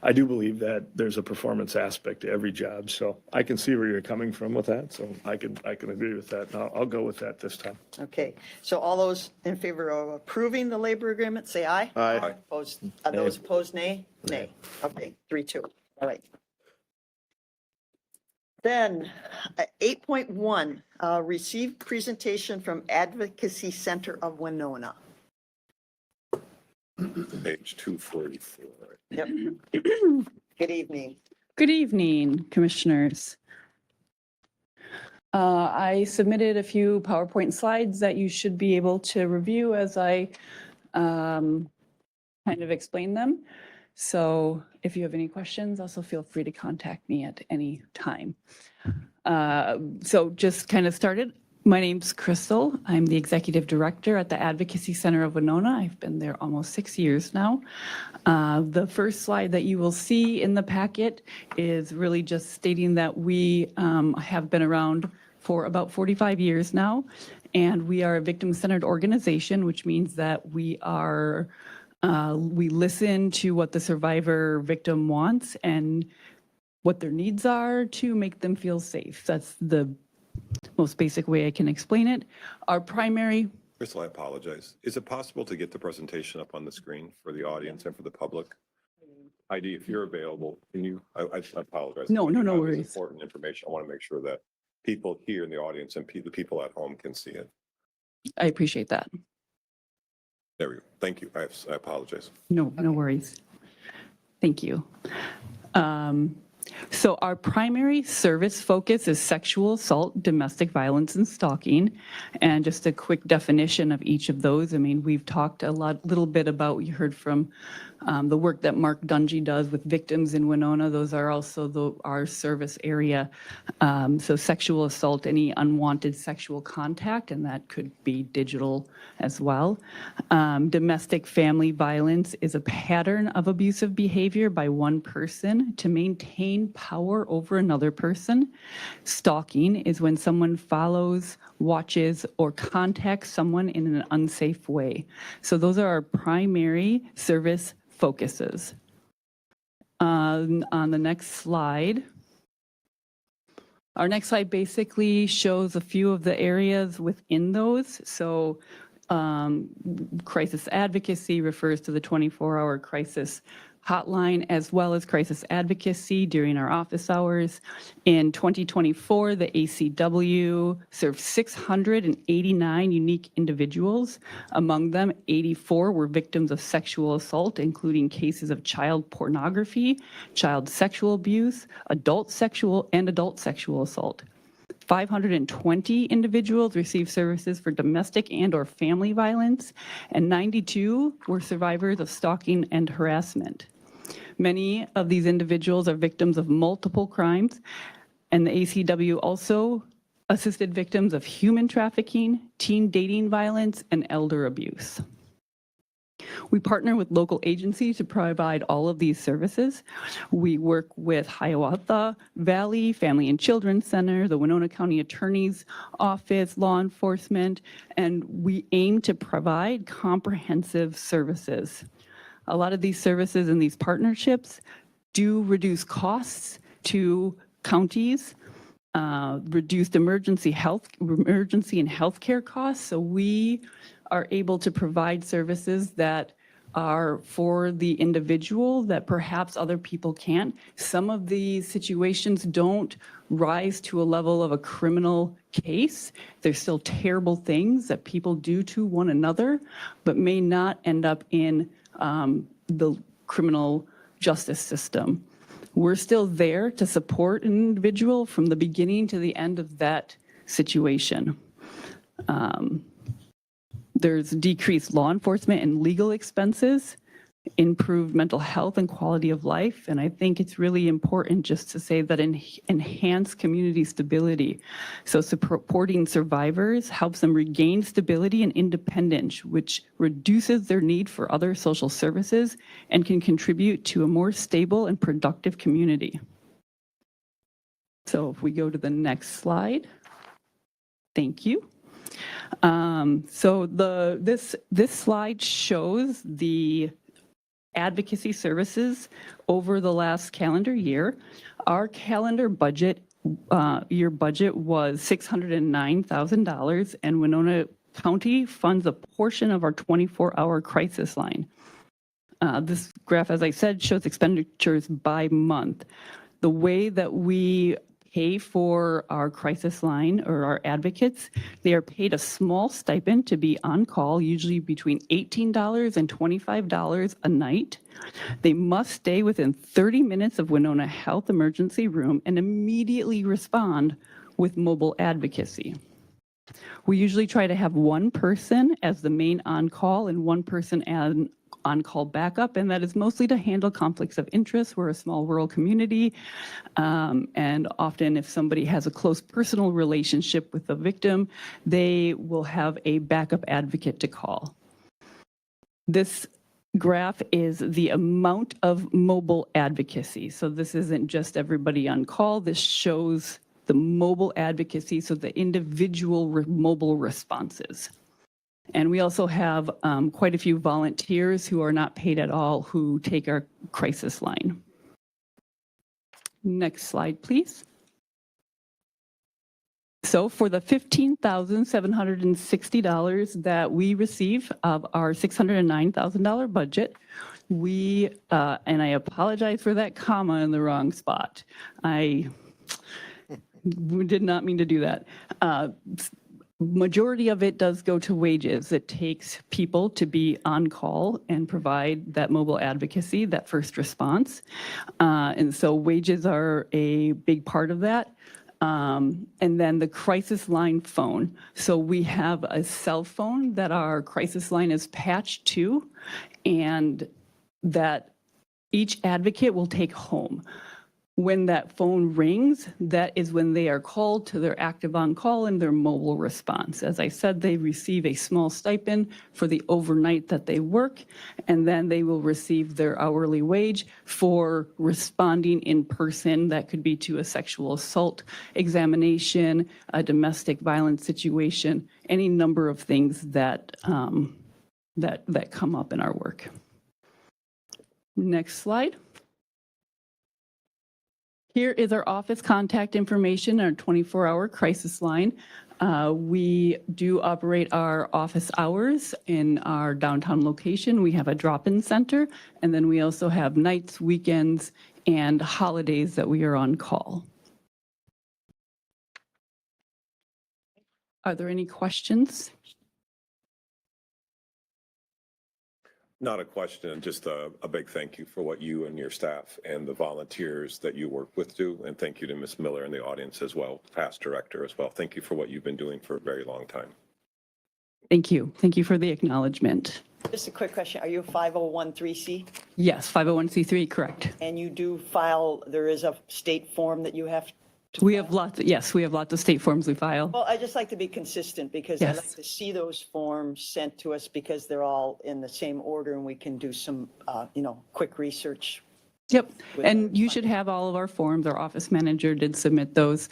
I do believe that there's a performance aspect to every job. So I can see where you're coming from with that. So I can agree with that. And I'll go with that this time. Okay, so all those in favor of approving the labor agreement, say aye. Aye. Opposed, those opposed, nay? Nay. Okay, 3-2. All right. Then 8.1, receive presentation from Advocacy Center of Winona. Page 244. Yep. Good evening. Good evening, Commissioners. I submitted a few PowerPoint slides that you should be able to review as I kind of explain them. So if you have any questions, also feel free to contact me at any time. So just kind of started. My name's Crystal. I'm the Executive Director at the Advocacy Center of Winona. I've been there almost 6 years now. The first slide that you will see in the packet is really just stating that we have been around for about 45 years now, and we are a victim-centered organization, which means that we listen to what the survivor victim wants and what their needs are to make them feel safe. That's the most basic way I can explain it. Our primary, Crystal, I apologize. Is it possible to get the presentation up on the screen for the audience and for the public? Heidi, if you're available, can you, I apologize. No This worries. Important information. I want to make sure that people here in the audience and the people at home can see it. I appreciate that. There we go. Thank you. I apologize. No worries. Thank you. So our primary service focus is sexual assault, domestic violence, and stalking. And just a quick definition of each of those. I mean, we've talked little bit about, you heard from The work that Mark Dungy does with victims in Winona, those are also our service area. So sexual assault, any unwanted sexual contact, and that could be digital as well. Domestic family violence is a pattern of abusive behavior by one person to maintain power over another person. Stalking is when someone follows, watches, or contacts someone in an unsafe way. So those are our primary service focuses. On the next slide, our next slide basically shows a few of the areas within those. So crisis advocacy refers to the 24-hour crisis hotline, as well as crisis advocacy during our office hours. In 2024, the ACW served 689 unique individuals. Among them, 84 were victims of sexual assault, including cases of child pornography, child sexual abuse, adult sexual assault. 520 individuals received services for domestic and/or family violence, and 92 were survivors of stalking and harassment. Many of these individuals are victims of multiple crimes, and the ACW also assisted victims of human trafficking, teen dating violence, and elder abuse. We partner with local agencies to provide all of these services. We work with Hiawatha Valley Family and Children's Center, the Winona County Attorney's Office, law enforcement, and we aim to provide comprehensive services. A lot of these services and these partnerships do reduce costs to counties, reduced emergency and healthcare costs. So we are able to provide services that are for the individual that perhaps other people can't. Some of these situations don't rise to a level of a criminal case. There's still terrible things that people do to one another, but may not end up in the criminal justice system. We're still there to support an individual from the beginning to the end of that situation. There's decreased law enforcement and legal expenses, improved mental health and quality of life. And I think it's really important just to say that enhanced community stability. So supporting survivors helps them regain stability and independence, which reduces their need for other social services and can contribute to a more stable and productive community. So if we go to the next slide. Thank you. So this slide shows the advocacy services over the last calendar year. Our calendar budget, year budget was $609,000, and Winona County funds a portion of our 24-hour crisis line. This graph, as I said, shows expenditures by month. The way that we pay for our crisis line or our advocates, they are paid a small stipend to be on call, usually between $18 and $25 a night. They must stay within 30 minutes of Winona Health Emergency Room and immediately respond with mobile advocacy. We usually try to have one person as the main on-call and one person as on-call backup, and that is mostly to handle conflicts of interest. We're a small rural community, and often if somebody has a close personal relationship with the victim, they will have a backup advocate to call. This graph is the amount of mobile advocacy. So this isn't just everybody on call. This shows the mobile advocacy, so the individual mobile responses. And we also have quite a few volunteers who are not paid at all who take our crisis line. Next slide, please. So for the $15,760 that we receive of our $609,000 budget, we, and I apologize for that comma in the wrong spot. I did not mean to do that. Majority of it does go to wages. It takes people to be on call and provide that mobile advocacy, that first response. And so wages are a big part of that. And then the crisis line phone. So we have a cell phone that our crisis line is patched to, and that each advocate will take home. When that phone rings, that is when they are called to their active on call and their mobile response. As I said, they receive a small stipend for the overnight that they work, and then they will receive their hourly wage for responding in person. That could be to a sexual assault examination, a domestic violence situation, any number of things that that come up in our work. Next slide. Here is our office contact information, our 24-hour crisis line. We do operate our office hours in our downtown location. We have a drop-in center, and then we also have nights, weekends, and holidays that we are on call. Are there any questions? Not a question, just a big thank you for what you and your staff and the volunteers that you work with do. And thank you to Ms. Miller in the audience as well, past director as well. Thank you for what you've been doing for a very long time. Thank you. Thank you for the acknowledgement. Just a quick question. Are you a 501(c)(3)? Yes, 501c3, correct. And you do file, there is a state form that you have to We have lots, yes, we have lots of state forms we file. Well, I just like to be consistent because I Yes. like to see those forms sent to us because they're all in the same order and we can do some, quick research. Yep, with and our you should have all of our forms. Our office manager did submit those.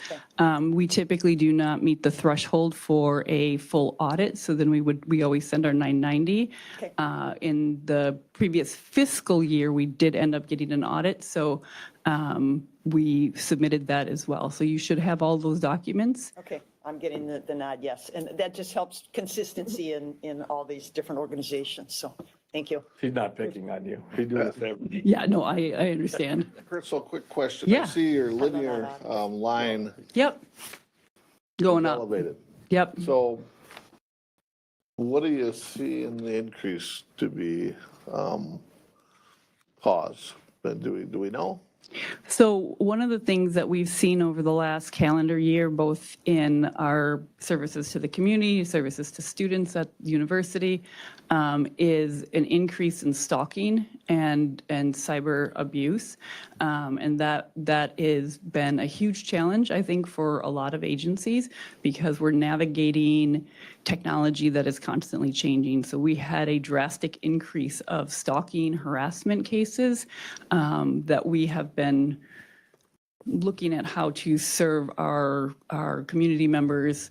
We typically do not meet the threshold for a full audit, so then we always send our 990. Okay. In the previous fiscal year, we did end up getting an audit, so we submitted that as well. So you should have all those documents. Okay, I'm getting the nod, yes. And that just helps consistency in all these different organizations. So, thank you. He's not picking on you. He do this every. Yeah, no, I understand. Crystal, quick question. Yeah. I see your linear line Yep. Going up. elevated. Yep. So what do you see in the increase to be cause? Do we know? So one of the things that we've seen over the last calendar year, both in our services to the community, services to students at the university, is an increase in stalking and cyber abuse. And that has been a huge challenge, I think, for a lot of agencies because we're navigating technology that is constantly changing. So we had a drastic increase of stalking harassment cases that we have been looking at how to serve our community members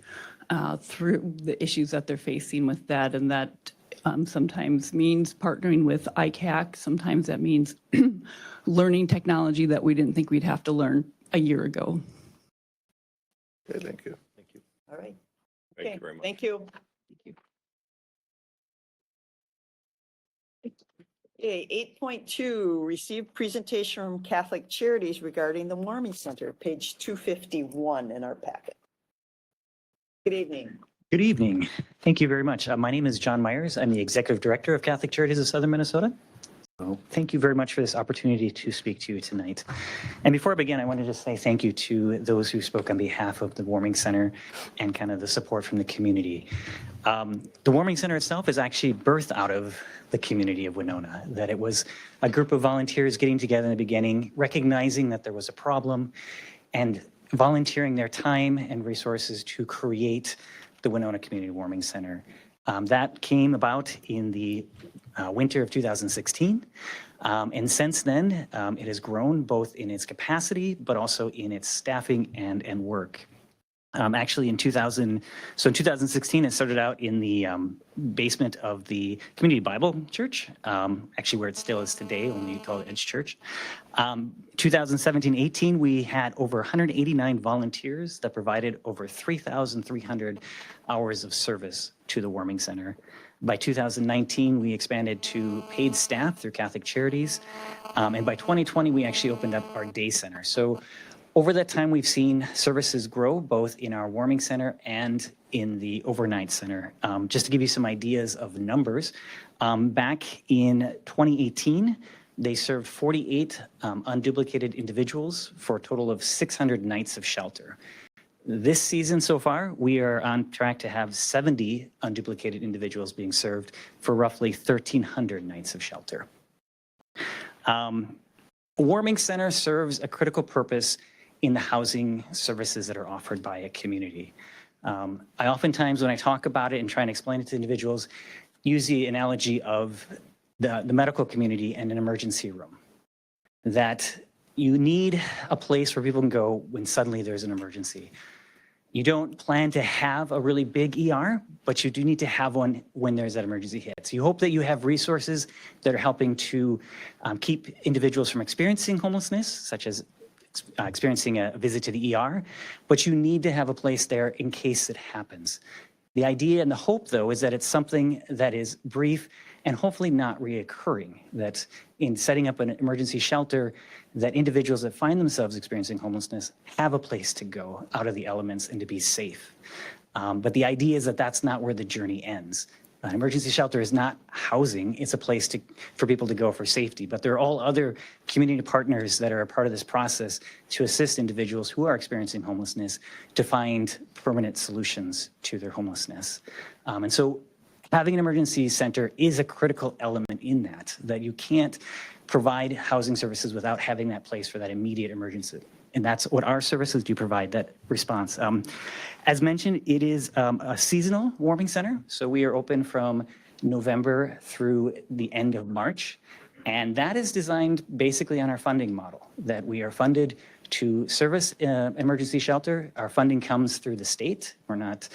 through the issues that they're facing with that. And that sometimes means partnering with ICAC. Sometimes that means learning technology that we didn't think we'd have to learn a year ago. Okay, thank you. Thank you. All right. Thank Okay, you very much. thank you. Okay, 8.2, receive presentation from Catholic Charities regarding the Warming Center, page 251 in our packet. Good evening. Good evening. Thank you very much. My name is John Myers. I'm the Executive Director of Catholic Charities of Southern Minnesota. So thank you very much for this opportunity to speak to you tonight. And before I begin, I want to just say thank you to those who spoke on behalf of the Warming Center and kind of the support from the community. The Warming Center itself is actually birthed out of the community of Winona, that it was a group of volunteers getting together in the beginning, recognizing that there was a problem and volunteering their time and resources to create the Winona Community Warming Center. That came about in the winter of 2016. And since then, it has grown both in its capacity, but also in its staffing and work. Actually, in 2016, it started out in the basement of the Community Bible Church, actually where it still is today, only called Edge Church. 2017-18, we had over 189 volunteers that provided over 3,300 hours of service to the Warming Center. By 2019, we expanded to paid staff through Catholic Charities. And by 2020, we actually opened up our day center. So over that time, we've seen services grow both in our Warming Center and in the overnight center. Just to give you some ideas of numbers, back in 2018, they served 48 unduplicated individuals for a total of 600 nights of shelter. This season so far, we are on track to have 70 unduplicated individuals being served for roughly 1,300 nights of shelter. A warming center serves a critical purpose in the housing services that are offered by a community. I oftentimes, when I talk about it and try and explain it to individuals, use the analogy of the medical community and an emergency room. That you need a place where people can go when suddenly there's an emergency. You don't plan to have a really big ER, but you do need to have one when there's that emergency hit. So you hope that you have resources that are helping to keep individuals from experiencing homelessness, such as experiencing a visit to the ER, but you need to have a place there in case it happens. The idea and the hope, though, is that it's something that is brief and hopefully not reoccurring, that in setting up an emergency shelter, that individuals that find themselves experiencing homelessness have a place to go out of the elements and to be safe. But the idea is that that's not where the journey ends. An emergency shelter is not housing, it's a place for people to go for safety. But there are all other community partners that are a part of this process to assist individuals who are experiencing homelessness to find permanent solutions to their homelessness. And so having an emergency center is a critical element in that you can't provide housing services without having that place for that immediate emergency. And that's what our services do provide, that response. As mentioned, it is a seasonal warming center. So we are open from November through the end of March. And that is designed basically on our funding model, that we are funded to service emergency shelter. Our funding comes through the state. We're not,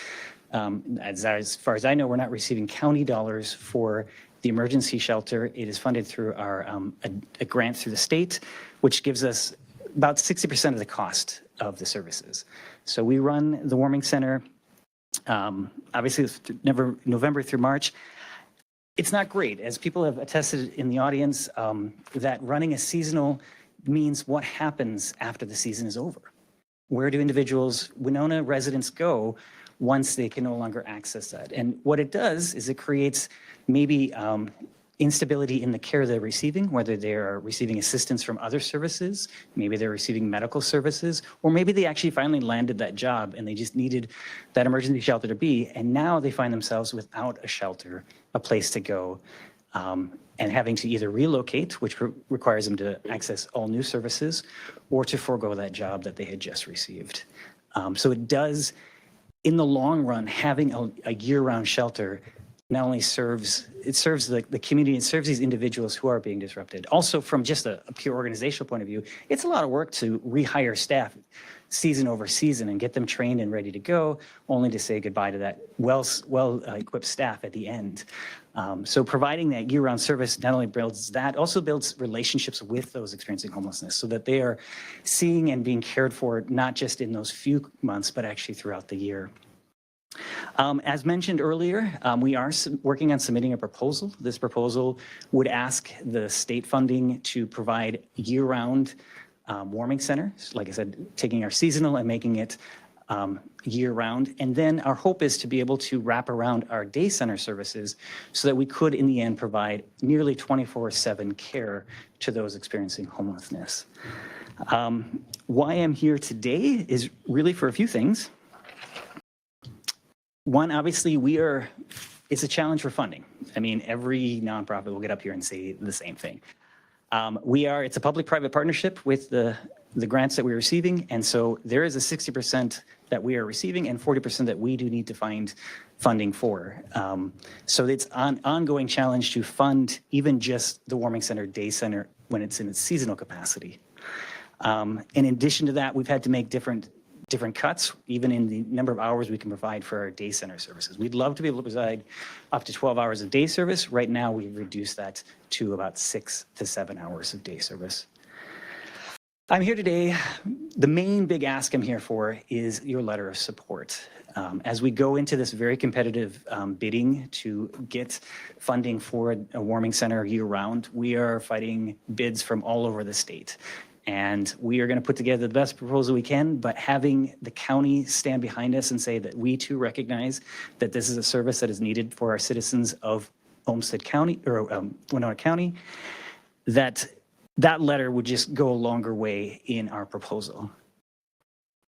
as far as I know, we're not receiving county dollars for the emergency shelter. It is funded through our a grant through the state, which gives us about 60% of the cost of the services. So we run the warming center, obviously November through March. It's not great, as people have attested in the audience, that running a seasonal means what happens after the season is over. Where do individuals, Winona residents, go once they can no longer access that? And what it does is it creates maybe instability in the care they're receiving, whether they're receiving assistance from other services, maybe they're receiving medical services, or maybe they actually finally landed that job and they just needed that emergency shelter to be, and now they find themselves without a shelter, a place to go, and having to either relocate, which requires them to access all new services, or to forego that job that they had just received. So it does, in the long run, having a year-round shelter not only serves the community, it serves these individuals who are being disrupted. Also, from just a pure organizational point of view, it's a lot of work to rehire staff season over season and get them trained and ready to go, only to say goodbye to that well-equipped staff at the end. So providing that year-round service not only builds that, also builds relationships with those experiencing homelessness so that they are seeing and being cared for not just in those few months, but actually throughout the year. As mentioned earlier, we are working on submitting a proposal. This proposal would ask the state funding to provide year-round warming center. Like I said, taking our seasonal and making it year-round. And then our hope is to be able to wrap around our day center services so that we could, in the end, provide nearly 24/7 care to those experiencing homelessness. Why I'm here today is really for a few things. One, obviously, it's a challenge for funding. I mean, every nonprofit will get up here and say the same thing. It's a public-private partnership with the grants that we're receiving, and so there is a 60% that we are receiving and 40% that we do need to find funding for. So it's an ongoing challenge to fund even just the warming center, day center, when it's in its seasonal capacity. In addition to that, we've had to make different cuts, even in the number of hours we can provide for our day center services. We'd love to be able to provide up to 12 hours of day service. Right now, we've reduced that to about 6 to 7 hours of day service. I'm here today. The main big ask I'm here for is your letter of support. As we go into this very competitive bidding to get funding for a warming center year-round, we are fighting bids from all over the state. And we are going to put together the best proposal we can, but having the county stand behind us and say that we too recognize that this is a service that is needed for our citizens of Olmsted County or Winona County, that letter would just go a longer way in our proposal.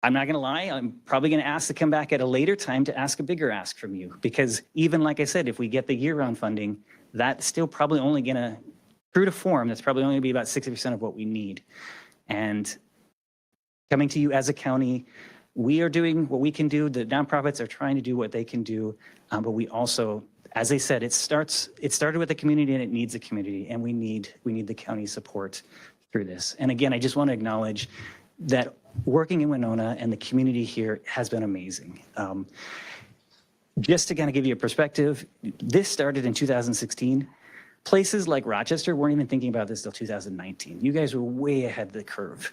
I'm not going to lie, I'm probably going to ask to come back at a later time to ask a bigger ask from you, because even like I said, if we get the year-round funding, that's still probably only going to true to form, that's probably only going to be about 60% of what we need. And coming to you as a county, we are doing what we can do. The nonprofits are trying to do what they can do. But we also, as I said, it started with the community and it needs the community. And we need the county support through this. And again, I just want to acknowledge that working in Winona and the community here has been amazing. Just to kind of give you a perspective, this started in 2016. Places like Rochester weren't even thinking about this till 2019. You guys were way ahead of the curve.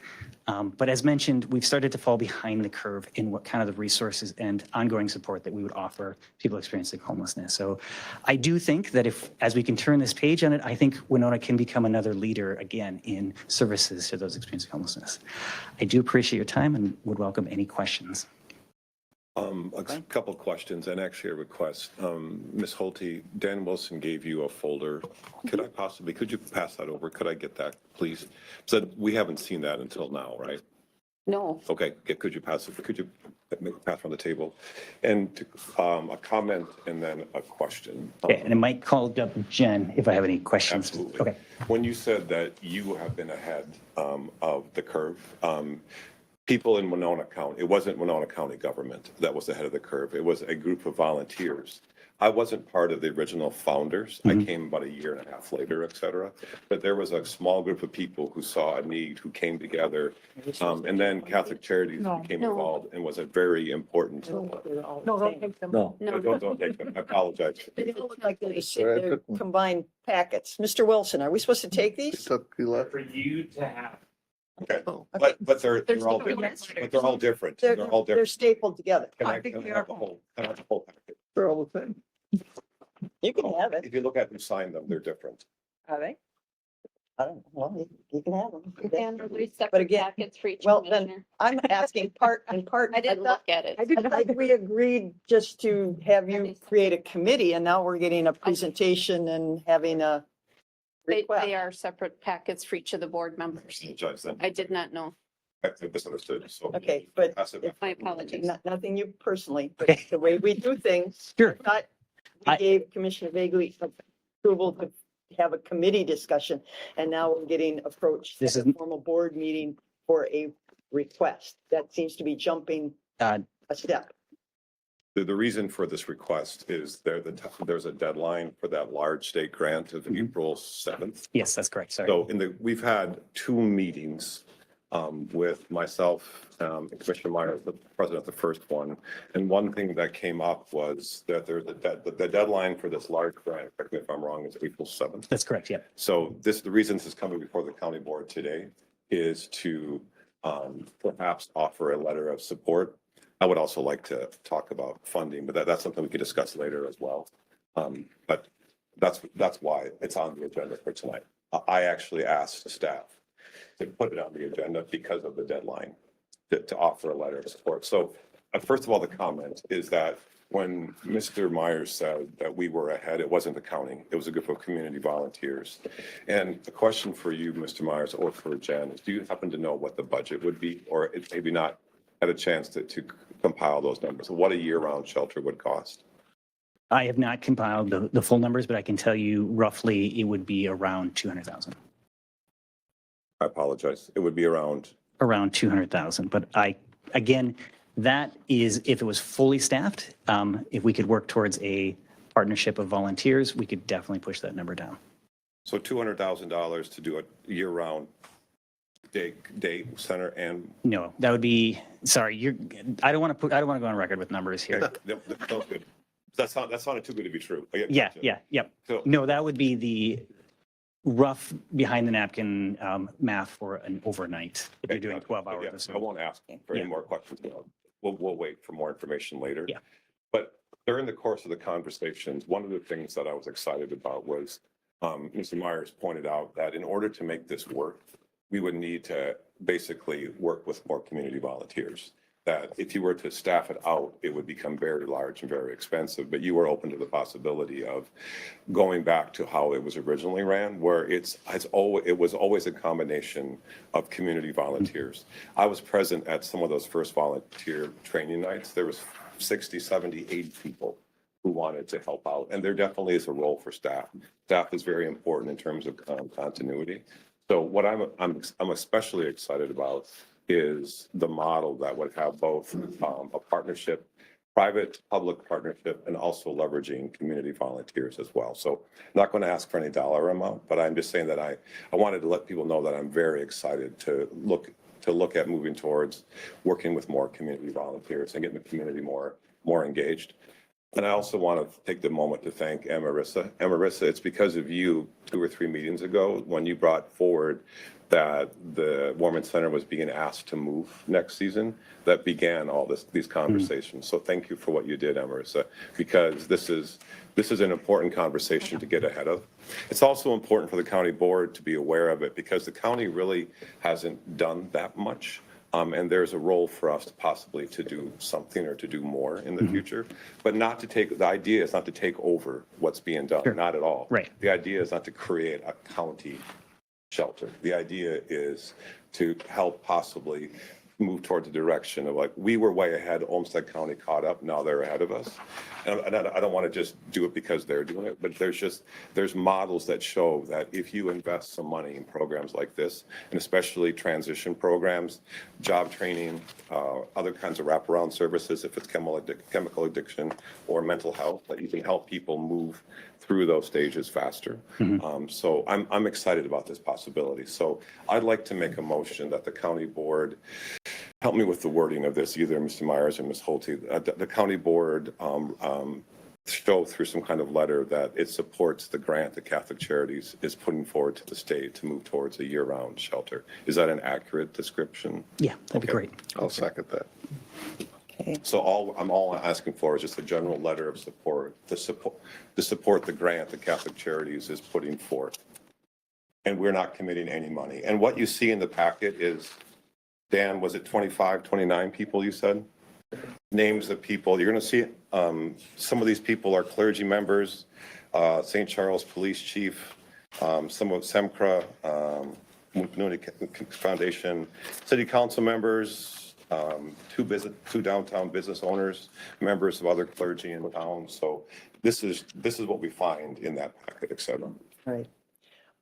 But as mentioned, we've started to fall behind the curve in what kind of the resources and ongoing support that we would offer people experiencing homelessness. So I do think that as we can turn this page on it, I think Winona can become another leader again in services to those experiencing homelessness. I do appreciate your time and would welcome any questions. A couple questions and actually a request. Ms. Holte, Dan Wilson gave you a folder. Could you pass that over? Could I get that, please? So we haven't seen that until now, right? No. Okay, could you pass from the table? And a comment and then a question. Okay, and I might call up Jen if I have any questions. Absolutely. Okay. When you said that you have been ahead of the curve, people in Winona County, it wasn't Winona County government that was ahead of the curve. It was a group of volunteers. I wasn't part of the original founders. I came about a year and a half later, et cetera. But there was a small group of people who saw a need, who came together. And then Catholic Charities became involved and was a very important. No, don't take them. No, don't take them. I apologize. They don't look like they're combined packets. Mr. Wilson, are we supposed to take these? For you to have. Okay, Oh, okay. but they're all They're different. But they're all different. They're They're all they're different. stapled together. Can I have the whole packet? They're all the same. You can have it. If you look at who signed them, they're different. Are they? I don't know. Well, you can have them. And release separate But again, packets for each well, then commissioner. I'm asking part and part. I didn't look at it. I thought we agreed just to have you create a committee and now we're getting a presentation and having a request. They are separate packets for each of the board members. Judge, then I did not know. I misunderstood. So Okay, but pass it back. My apologies. nothing you personally, but the way we do things. Sure. I thought we gave Commissioner Vagley approval to have a committee discussion, and now we're getting approached This at a is- formal board meeting for a request. That seems to be jumping Uh, a step. The reason for this request is there's a deadline for that large state grant of April 7th. Yes, that's correct. Sorry. So we've had 2 meetings with myself, and Commissioner Myers, the president of the first one. And one thing that came up was that there's the deadline for this large grant, correct me if I'm wrong, is April 7th. That's correct. Yeah. So the reason this is coming before the county board today is to perhaps offer a letter of support. I would also like to talk about funding, but that's something we could discuss later as well. But that's why it's on the agenda for tonight. I actually asked staff to put it on the agenda because of the deadline to offer a letter of support. So first of all, the comment is that when Mr. Myers said that we were ahead, it wasn't the county, it was a group of community volunteers. And the question for you, Mr. Myers, or for Jen, is do you happen to know what the budget would be? Or it's maybe not had a chance to compile those numbers. So what a year-round shelter would cost? I have not compiled the full numbers, but I can tell you roughly it would be around 200,000. I apologize. It would be around. Around 200,000. But again, that is if it was fully staffed. If we could work towards a partnership of volunteers, we could definitely push that number down. So $200,000 to do a year-round day center and. No, that would be, sorry, I don't want to go on record with numbers here. That sounds good. That sounded too good to be true. Yeah. So, No, that would be the rough behind the napkin math for an overnight if you're doing 12 hours. yeah, or so. I won't ask for any more questions. We'll wait for more information later. Yeah. But during the course of the conversations, one of the things that I was excited about was Mr. Myers pointed out that in order to make this work, we would need to basically work with more community volunteers. That if you were to staff it out, it would become very large and very expensive, but you were open to the possibility of going back to how it was originally ran, where it was always a combination of community volunteers. I was present at some of those first volunteer training nights. There was 60, 70, 80 people who wanted to help out. And there definitely is a role for staff. Staff is very important in terms of continuity. So what I'm especially excited about is the model that would have both a partnership, private-public partnership, and also leveraging community volunteers as well. So I'm not going to ask for any dollar amount, but I'm just saying that I wanted to let people know that I'm very excited to look at moving towards working with more community volunteers and getting the community more engaged. And I also want to take the moment to thank Amarissa. Amarissa, it's because of you 2 or 3 meetings ago when you brought forward that the Warman Center was being asked to move next season that began all these conversations. So thank you for what you did, Amarissa, because this is an important conversation to get ahead of. It's also important for the county board to be aware of it because the county really hasn't done that much. And there's a role for us to possibly to do something or to do more in the future, but not to take, the idea is not to take over what's being done, not at all. Right. The idea is not to create a county shelter. The idea is to help possibly move towards the direction of like, we were way ahead, Olmsted County caught up, now they're ahead of us. And I don't want to just do it because they're doing it, but there's models that show that if you invest some money in programs like this, and especially transition programs, job training, other kinds of wraparound services, if it's chemical addiction or mental health, that you can help people move through those stages faster. So I'm excited about this possibility. So I'd like to make a motion that the county board, help me with the wording of this, either Mr. Myers or Ms. Holte, the county board show through some kind of letter that it supports the grant that Catholic Charities is putting forward to the state to move towards a year-round shelter. Is that an accurate description? Yeah, that'd be great. I'll second that. Okay. So I'm all asking for is just a general letter of support to support the grant that Catholic Charities is putting forth. And we're not committing any money. And what you see in the packet is, Dan, was it 25, 29 people you said? Names of people. You're going to see some of these people are clergy members, St. Charles Police Chief, some of SEMCRA, Winona Foundation, City Council members, 2 downtown business owners, members of other clergy in town. So this is what we find in that packet, et cetera. Right.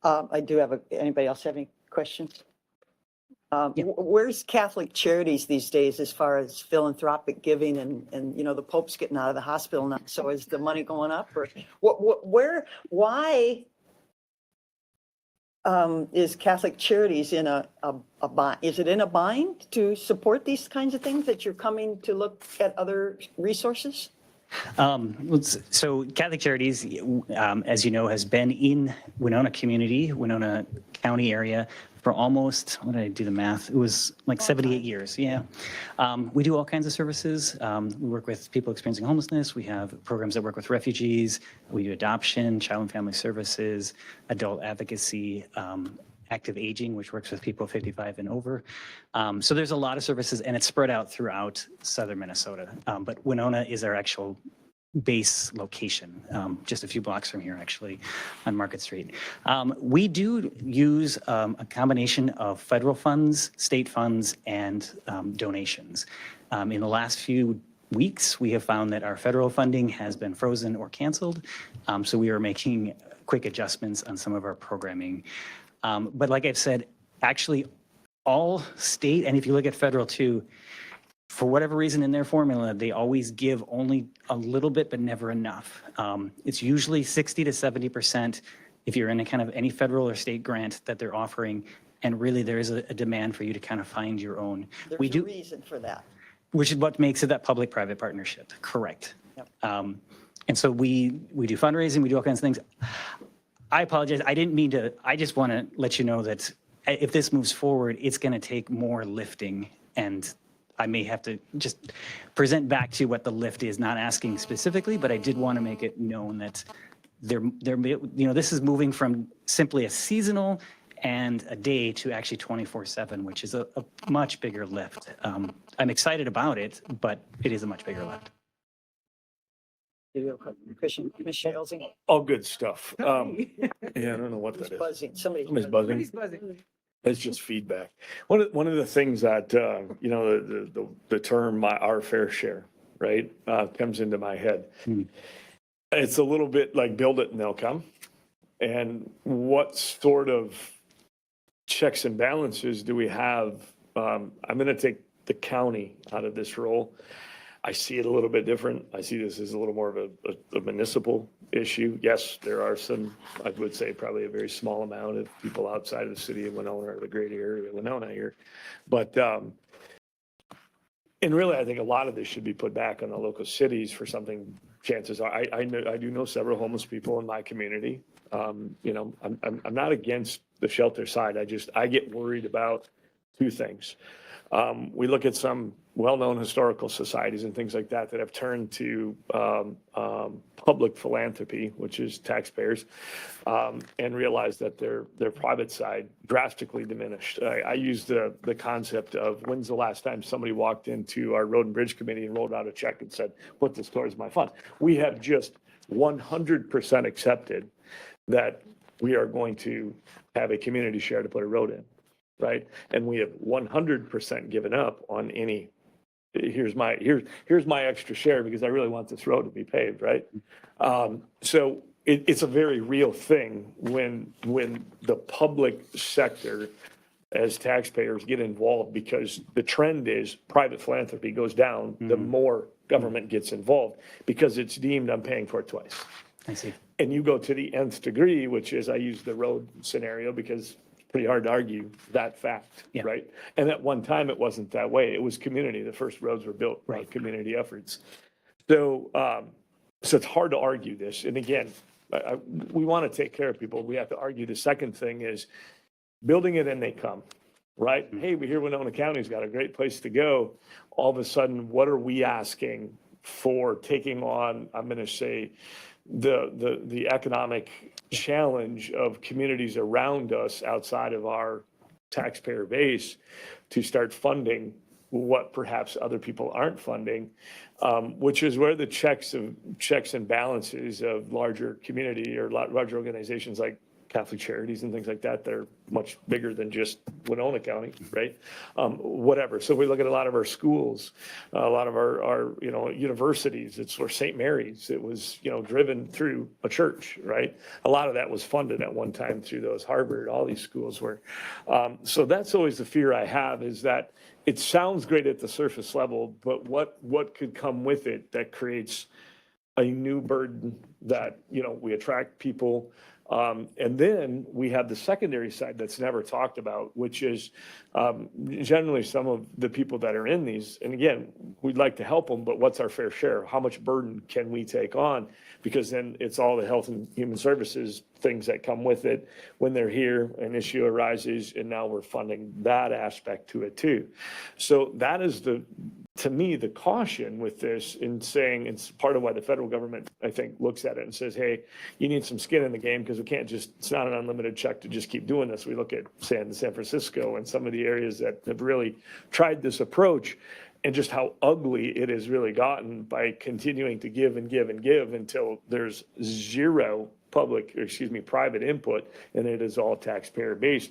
I do have anybody else have any questions? Where's Catholic Charities these days as far as philanthropic giving and you know, the Pope's getting out of the hospital now. So is the money going up or why is Catholic Charities in a bind? Is it in a bind to support these kinds of things that you're coming to look at other resources? So Catholic Charities, as you know, has been in Winona community, Winona County area for almost, what did I do the math? It was like 78 years. Yeah. We do all kinds of services. We work with people experiencing homelessness. We have programs that work with refugees. We do adoption, child and family services, adult advocacy, active aging, which works with people 55 and over. So there's a lot of services and it's spread out throughout southern Minnesota. But Winona is our actual base location, just a few blocks from here actually on Market Street. We do use a combination of federal funds, state funds, and donations. In the last few weeks, we have found that our federal funding has been frozen or canceled. So we are making quick adjustments on some of our programming. But like I've said, actually all state, and if you look at federal too, for whatever reason in their formula, they always give only a little bit, but never enough. It's usually 60 to 70% if you're in a kind of any federal or state grant that they're offering. And really there is a demand for you to kind of find your own. There's a reason for that. Which is what makes it that public-private partnership, correct. Yep. And so we do fundraising, we do all kinds of things. I apologize, I didn't mean to, I just want to let you know that if this moves forward, it's going to take more lifting, and I may have to just present back to you what the lift is, not asking specifically, but I did want to make it known that this is moving from simply a seasonal and a day to actually 24/7, which is a much bigger lift. I'm excited about it, but it is a much bigger lift. Commissioner Elsing. All good stuff. Yeah, I don't know what that is. Buzzing. Somebody's buzzing. It's just feedback. One of the things that, the term our fair share, right, comes into my head. It's a little bit like build it and they'll come. And what sort of checks and balances do we have? I'm going to take the county out of this role. I see it a little bit different. I see this as a little more of a municipal issue. Yes, there are some, I would say probably a very small amount of people outside of the city of Winona or the great area of Winona here. But, and really, I think a lot of this should be put back on the local cities for something. Chances are, I do know several homeless people in my community. You know, I'm not against the shelter side. I get worried about two things. We look at some well-known historical societies and things like that have turned to public philanthropy, which is taxpayers, and realize that their private side drastically diminished. I use the concept of when's the last time somebody walked into our Road and Bridge Committee and rolled out a check and said, put this towards my fund. We have just 100% accepted that we are going to have a community share to put a road in. Right. And we have 100% given up on any, here's my extra share because I really want this road to be paved. Right. So it's a very real thing when the public sector as taxpayers get involved, because the trend is private philanthropy goes down, the more government gets involved because it's deemed I'm paying for it twice. I see. And you go to the nth degree, which is I use the road scenario because pretty hard to argue that fact, right? And at one time, it wasn't that way. It was community. The first roads were built by community efforts. So, so it's hard to argue this. And again, we want to take care of people. We have to argue. The second thing is building it and they come, right? Hey, we hear Winona County's got a great place to go. All of a sudden, what are we asking for taking on, I'm going to say, the economic challenge of communities around us outside of our taxpayer base to start funding what perhaps other people aren't funding, which is where the checks and balances of larger community or larger organizations like Catholic Charities and things like that, they're much bigger than just Winona County, right? Whatever. So we look at a lot of our schools, a lot of our universities. It's where St. Mary's, it was, driven through a church, right? A lot of that was funded at one time through those Harvard, all these schools were. So that's always the fear I have, is that it sounds great at the surface level, but what could come with it that creates a new burden that, we attract people. And then we have the secondary side that's never talked about, which is generally some of the people that are in these. And again, we'd like to help them, but what's our fair share? How much burden can we take on? Because then it's all the health and human services things that come with it. When they're here, an issue arises, and now we're funding that aspect to it too. So that is to me, the caution with this in saying, it's part of why the federal government, I think, looks at it and says, hey, you need some skin in the game, because we can't it's not an unlimited check to just keep doing this. We look at San Francisco and some of the areas that have really tried this approach, and just how ugly it has really gotten by continuing to give and give and give until there's zero private input, and it is all taxpayer based.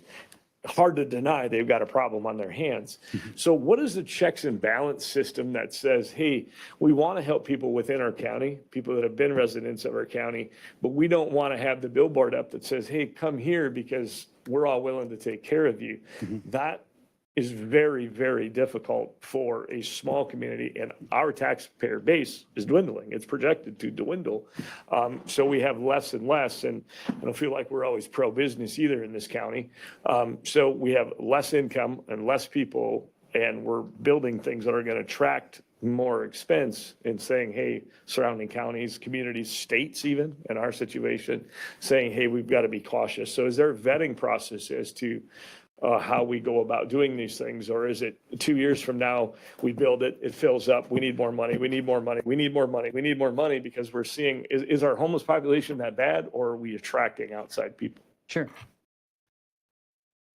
Hard to deny they've got a problem on their hands. So what is the checks and balance system that says, hey, we want to help people within our county, people that have been residents of our county, but we don't want to have the billboard up that says, hey, come here because we're all willing to take care of you. That is very, very difficult for a small community, and our taxpayer base is dwindling. It's projected to dwindle. So we have less and less, and I don't feel like we're always pro-business either in this county. So we have less income and less people, and we're building things that are going to attract more expense, and saying, hey, surrounding counties, communities, states even, in our situation, saying, hey, we've got to be cautious. So is there a vetting process as to how we go about doing these things? Or is it 2 years from now, we build it, it fills up, we need more money, we need more money, we need more money, we need more money, because we're seeing, is our homeless population that bad, or are we attracting outside people? Sure.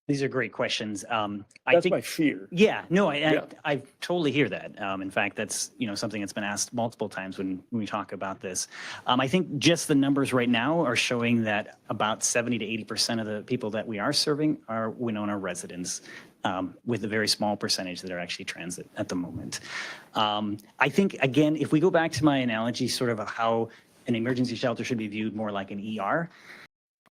These are great questions. That's my fear. Yeah, no, I totally hear that. In fact, that's something that's been asked multiple times when we talk about this. I think just the numbers right now are showing that about 70 to 80% of the people that we are serving are Winona residents, with a very small percentage that are actually transit at the moment. I think, again, if we go back to my analogy, sort of how an emergency shelter should be viewed more like an ER.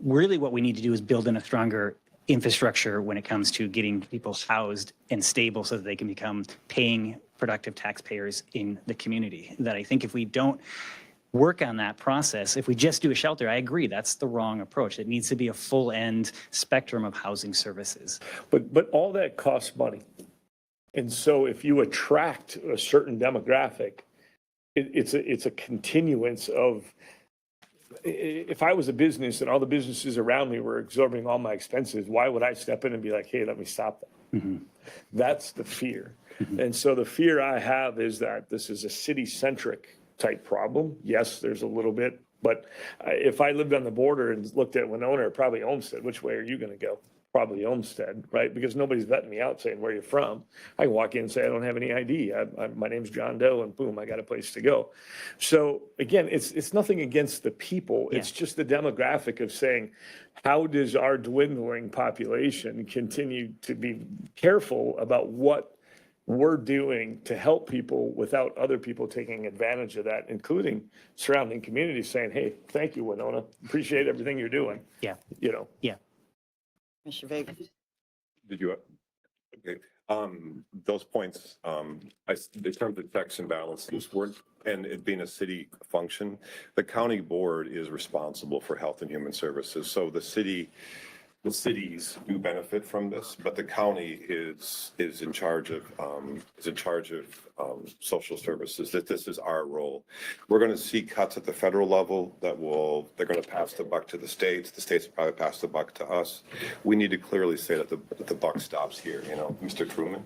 Really what we need to do is build in a stronger infrastructure when it comes to getting people housed and stable so that they can become paying productive taxpayers in the community. That I think if we don't work on that process, if we just do a shelter, I agree, that's the wrong approach. It needs to be a full end spectrum of housing services. But all that costs money. And so if you attract a certain demographic, it's a continuance of, if I was a business and all the businesses around me were absorbing all my expenses, why would I step in and be like, hey, let me stop that? Mm-hmm. That's the fear. And so the fear I have is that this is a city-centric type problem. Yes, there's a little bit, but if I lived on the border and looked at Winona or probably Olmsted, which way are you going to go? Probably Olmsted, right? Because nobody's vetting me out saying, where are you from? I can walk in and say, I don't have any ID. My name's John Doe, and boom, I got a place to go. So again, it's nothing against the people. It's just the demographic of saying, how does our dwindling population continue to be careful about what we're doing to help people without other people taking advantage of that, including surrounding communities saying, hey, thank you, Winona. Appreciate everything you're doing. Yeah. You know? Yeah. Mr. Vegas. Did you, okay, those points, in terms of checks and balances, and it being a city function, the county board is responsible for health and human services. So the cities do benefit from this, but the county is in charge of social services. That this is our role. We're going to see cuts at the federal level they're going to pass the buck to the states. The states will probably pass the buck to us. We need to clearly say that the buck stops here. You know, Mr. Truman,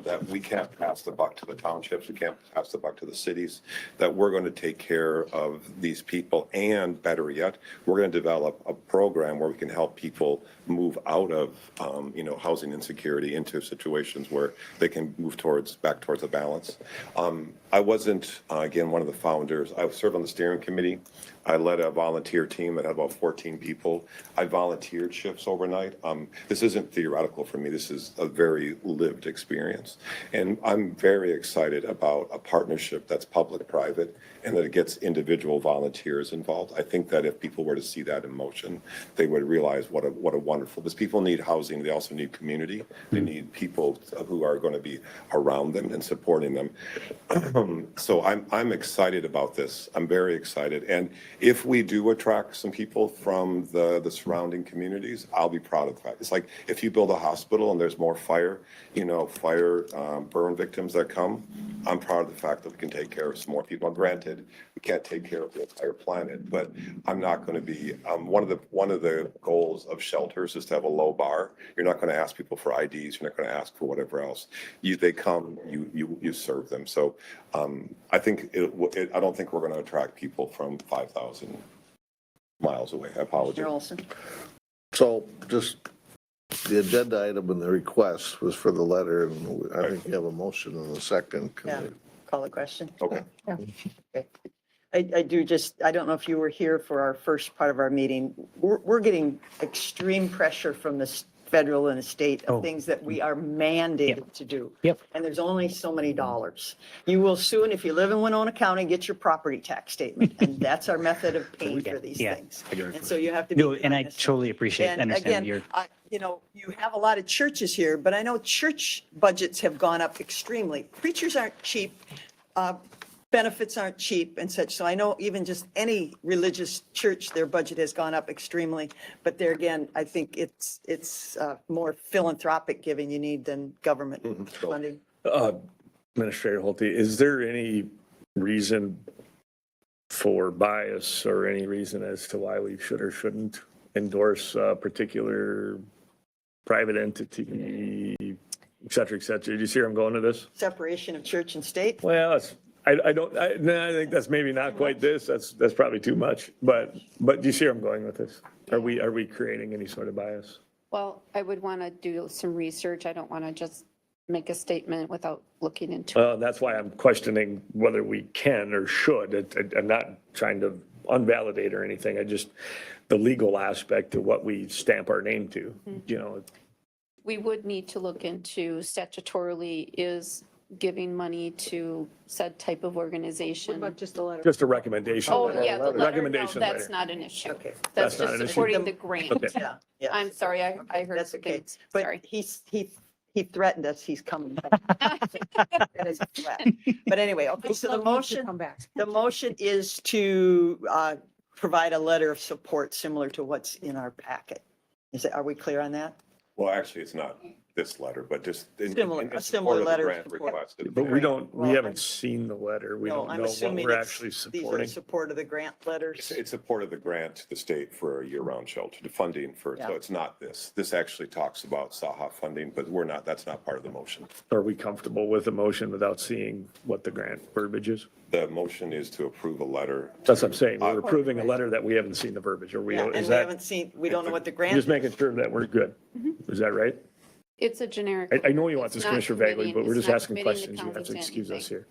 that we can't pass the buck to the townships. We can't pass the buck to the cities. That we're going to take care of these people, and better yet, we're going to develop a program where we can help people move out of housing insecurity into situations where they can move back towards a balance. I wasn't again one of the founders. I served on the steering committee. I led a volunteer team that had about 14 people. I volunteered shifts overnight. This isn't theoretical for me. This is a very lived experience. And I'm very excited about a partnership that's public-private and that it gets individual volunteers involved. I think that if people were to see that in motion, they would realize what a wonderful, because people need housing. They also need community. They need people who are going to be around them and supporting them. So I'm excited about this. I'm very excited. And if we do attract some people from the surrounding communities, I'll be proud of that. It's like if you build a hospital and there's more fire burn victims that come, I'm proud of the fact that we can take care of some more people. Granted, we can't take care of the entire planet, but I'm not going to be, one of the goals of shelters is to have a low bar. You're not going to ask people for IDs. You're not going to ask for whatever else. They come, you serve them. So I think I don't think we're going to attract people from 5,000 miles away. I apologize. Mr. Olson. So just the agenda item and the request was for the letter, and I think you have a motion in a second. Can Yeah. we- Call the question. Okay. Okay. I don't know if you were here for our first part of our meeting. We're getting extreme pressure from the federal and the state of things that we are mandated to do. Yep. And there's only so many dollars. You will soon, if you live in Winona County, get your property tax statement. And that's our method of paying for these things. And so you have to be. No, and I honest. totally appreciate and And understand again, your. you have a lot of churches here, but I know church budgets have gone up extremely. Preachers aren't cheap. Benefits aren't cheap and such. So I know even just any religious church, their budget has gone up extremely. But there again, I think it's more philanthropic giving you need than government funding. Administrator Holte, is there any reason for bias or any reason as to why we should or shouldn't endorse a particular private entity, et cetera, et cetera? Did you see where I'm going to this? Separation of church and state. Well, I think that's maybe not quite this. That's probably too much. But do you see where I'm going with this? Are we creating any sort of bias? Well, I would want to do some research. I don't want to just make a statement without looking into it. That's why I'm questioning whether we can or should. I'm not trying to unvalidate or anything. The legal aspect of what we stamp our name to, We would need to look into statutorily, is giving money to said type of What organization. about just a letter? Just a recommendation. Oh, letter. yeah, the letter, no, Recommendation that's letter. not an issue. Okay. That's That's not just an issue. supporting the grant. Okay. Yeah, yeah. I'm sorry, I heard That's okay. things, But sorry. he threatened us, he's coming back. That is a threat. But anyway, okay, so the motion, Come back. the motion is to provide a letter of support similar to what's in our packet. Are we clear on that? Well, actually, it's not this letter, but just Similar- a support similar of the letter of grant support. requested. But we Well, haven't seen the letter. We No, don't I'm know what assuming we're it's- actually These are supporting. support of the grant letters. It's support of the grant to the state for a year-round shelter, the funding for, so Yeah. it's not this. This actually talks about SAHA funding, but that's not part of the motion. Are we comfortable with the motion without seeing what the grant verbiage is? The motion is to approve a letter. That's what I'm saying. We're approving a letter that we haven't seen the verbiage. Are we, Yeah, is and we that, haven't seen, we don't know what the just grant, making sure that we're good? Is that right? It's a generic. I know you want It's this, not Commissioner Bagley, committing- but we're it's just not asking committing the questions. You have county to to excuse us anything. here.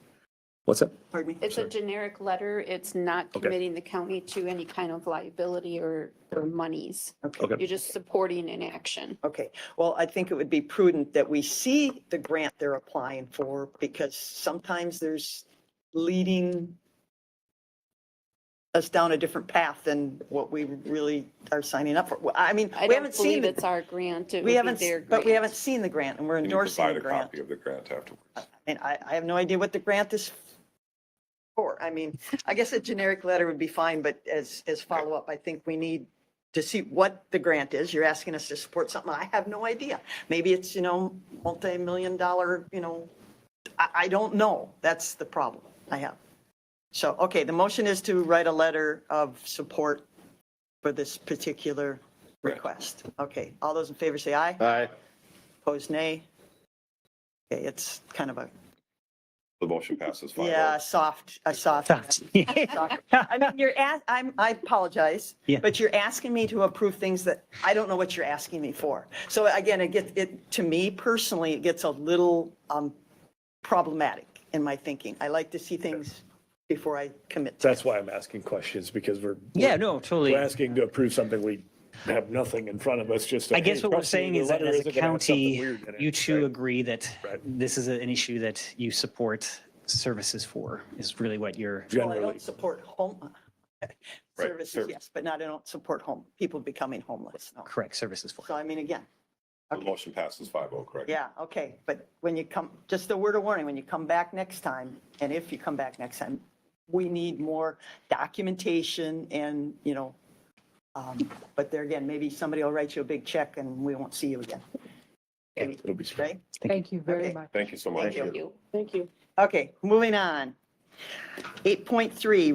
What's that? pardon me? It's a generic letter. It's not Okay. committing the county to any kind of liability or monies. Okay. You're just supporting an action. Okay, well, I think it would be prudent that we see the grant they're applying for, because sometimes there's leading us down a different path than what we really are signing up for. Well, I mean, I we don't haven't seen believe it. it's our grant. It We would haven't, be their but we grant. haven't seen the grant and we're Can you endorsing provide the a grant. copy of the grant afterwards? And I have no idea what the grant is for. I mean, I guess a generic letter would be fine, but as follow-up, I think we need to see what the grant is. You're asking us to support something. I have no idea. Maybe it's, multi-million dollar, I don't know. That's the problem I have. So, okay, the motion is to write a letter of support for this particular request. Okay, all those in favor say aye. Aye. Opposed, nay. Okay, it's kind of a, The motion passes 5-0. yeah, soft. I mean, I apologize, Yeah. but you're asking me to approve things that I don't know what you're asking me for. So again, to me personally, it gets a little problematic in my thinking. I like to see things before I commit. That's why I'm asking questions, because Yeah, no, totally. we're asking to approve something we have nothing in front of us, just. I guess what we're saying is that as a county, you two two agree that Right. this is an issue that you support services for, is really what you're, Well, I Generally, don't support home services, yes, but I don't support people becoming homeless, no. correct, services for. So I mean, again, The motion passes 5-0, correct? yeah, okay, but when you come, just a word of warning, when you come back next time, and if you come back next time, we need more documentation and, but there again, maybe somebody will write you a big check and we won't see you again. Maybe, it'll be. right? Thank you very Okay. much. Thank you so much. Thank you. Thank you. Okay, moving on. 8.3,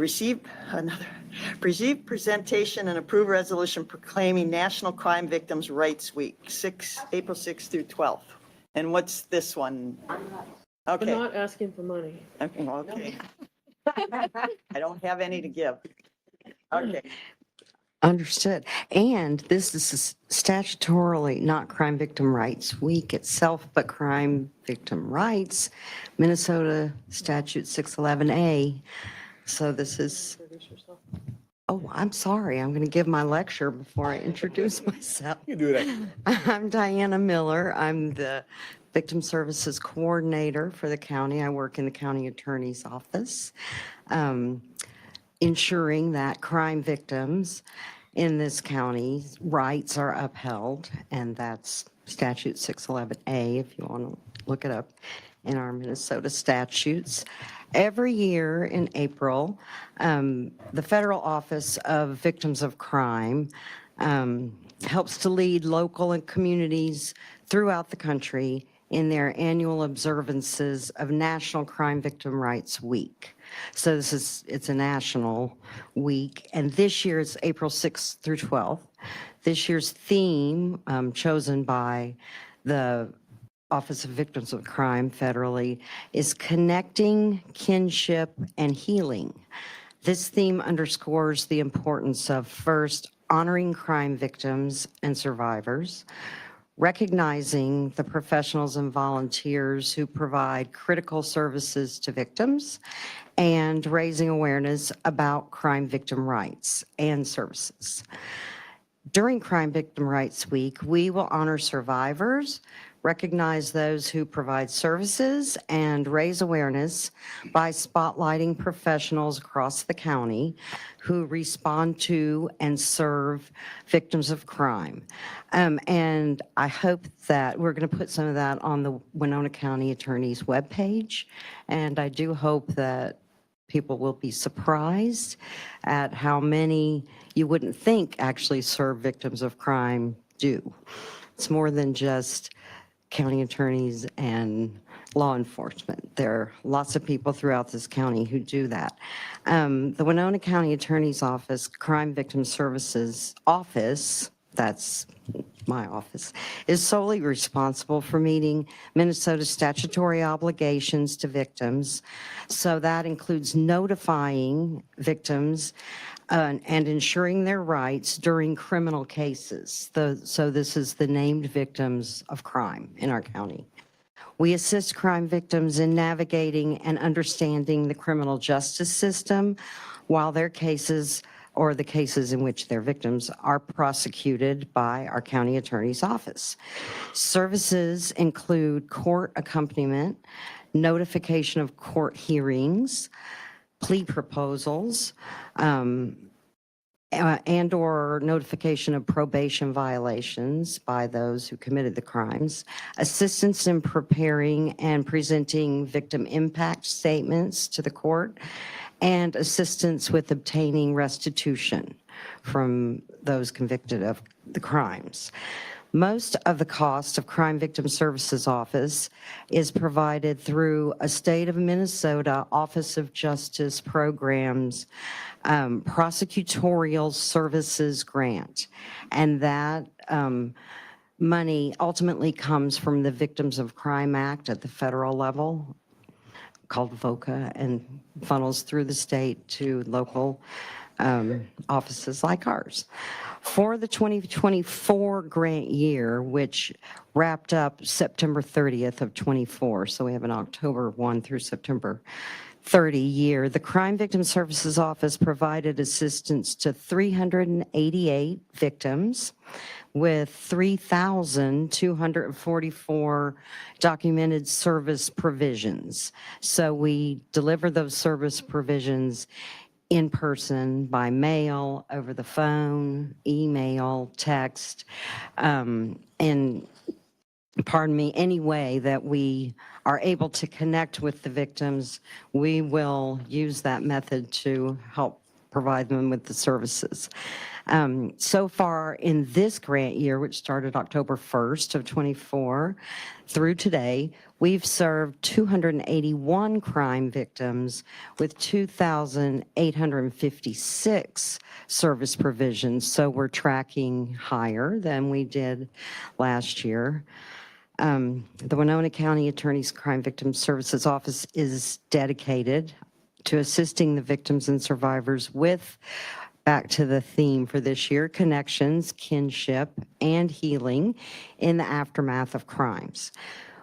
receive presentation and approve resolution proclaiming National Crime Victims' Rights Week, April 6th through 12th. And what's this one? We're Okay, not asking for money. okay. I don't have any to give. Okay, Understood. And this is statutorily not Crime Victim Rights Week itself, but Crime Victim Rights, Minnesota Statute 611A. So this is, oh, I'm sorry. I'm going to give my lecture before I introduce myself. You do that. I'm Diana Miller. I'm the Victim Services Coordinator for the county. I work in the county attorney's office, ensuring that crime victims in this county's rights are upheld, and that's statute 611A, if you want to look it up in our Minnesota statutes. Every year in April, the Federal Office of Victims of Crime helps to lead local and communities throughout the country in their annual observances of National Crime Victim Rights Week. So it's a national week, and this year it's April 6th through 12th. This year's theme, chosen by the Office of Victims of Crime federally, is Connecting Kinship and Healing. This theme underscores the importance of, first, honoring crime victims and survivors, recognizing the professionals and volunteers who provide critical services to victims, and raising awareness about crime victim rights and services. During Crime Victim Rights Week, we will honor survivors, recognize those who provide services, and raise awareness by spotlighting professionals across the county who respond to and serve victims of crime. And I hope that we're going to put some of that on the Winona County Attorney's webpage. And I do hope that people will be surprised at how many you wouldn't think actually serve victims of crime do. It's more than just county attorneys and law enforcement. There are lots of people throughout this county who do that. The Winona County Attorney's Office, Crime Victim Services Office, that's my office, is solely responsible for meeting Minnesota's statutory obligations to victims. So that includes notifying victims and ensuring their rights during criminal cases. So this is the named victims of crime in our county. We assist crime victims in navigating and understanding the criminal justice system while their cases or the cases in which their victims are prosecuted by our county attorney's office. Services include court accompaniment, notification of court hearings, plea proposals, and/or notification of probation violations by those who committed the crimes, assistance in preparing and presenting victim impact statements to the court, and assistance with obtaining restitution from those convicted of the crimes. Most of the cost of Crime Victim Services Office is provided through a state of Minnesota Office of Justice Programs prosecutorial services grant. And that money ultimately comes from the Victims of Crime Act at the federal level, called VOCA, and funnels through the state to local offices like ours. For the 2024 grant year, which wrapped up September 30th of 24, so we have an October 1 through September 30 year, the Crime Victim Services Office provided assistance to 388 victims with 3,244 documented service provisions. So we deliver those service provisions in person, by mail, over the phone, email, text, and pardon me, any way that we are able to connect with the victims, we will use that method to help provide them with the services. So far in this grant year, which started October 1st of 24 through today, we've served 281 crime victims with 2,856 service provisions. So we're tracking higher than we did last year. The Winona County Attorney's Crime Victim Services Office is dedicated to assisting the victims and survivors with, back to the theme for this year, connections, kinship, and healing in the aftermath of crimes.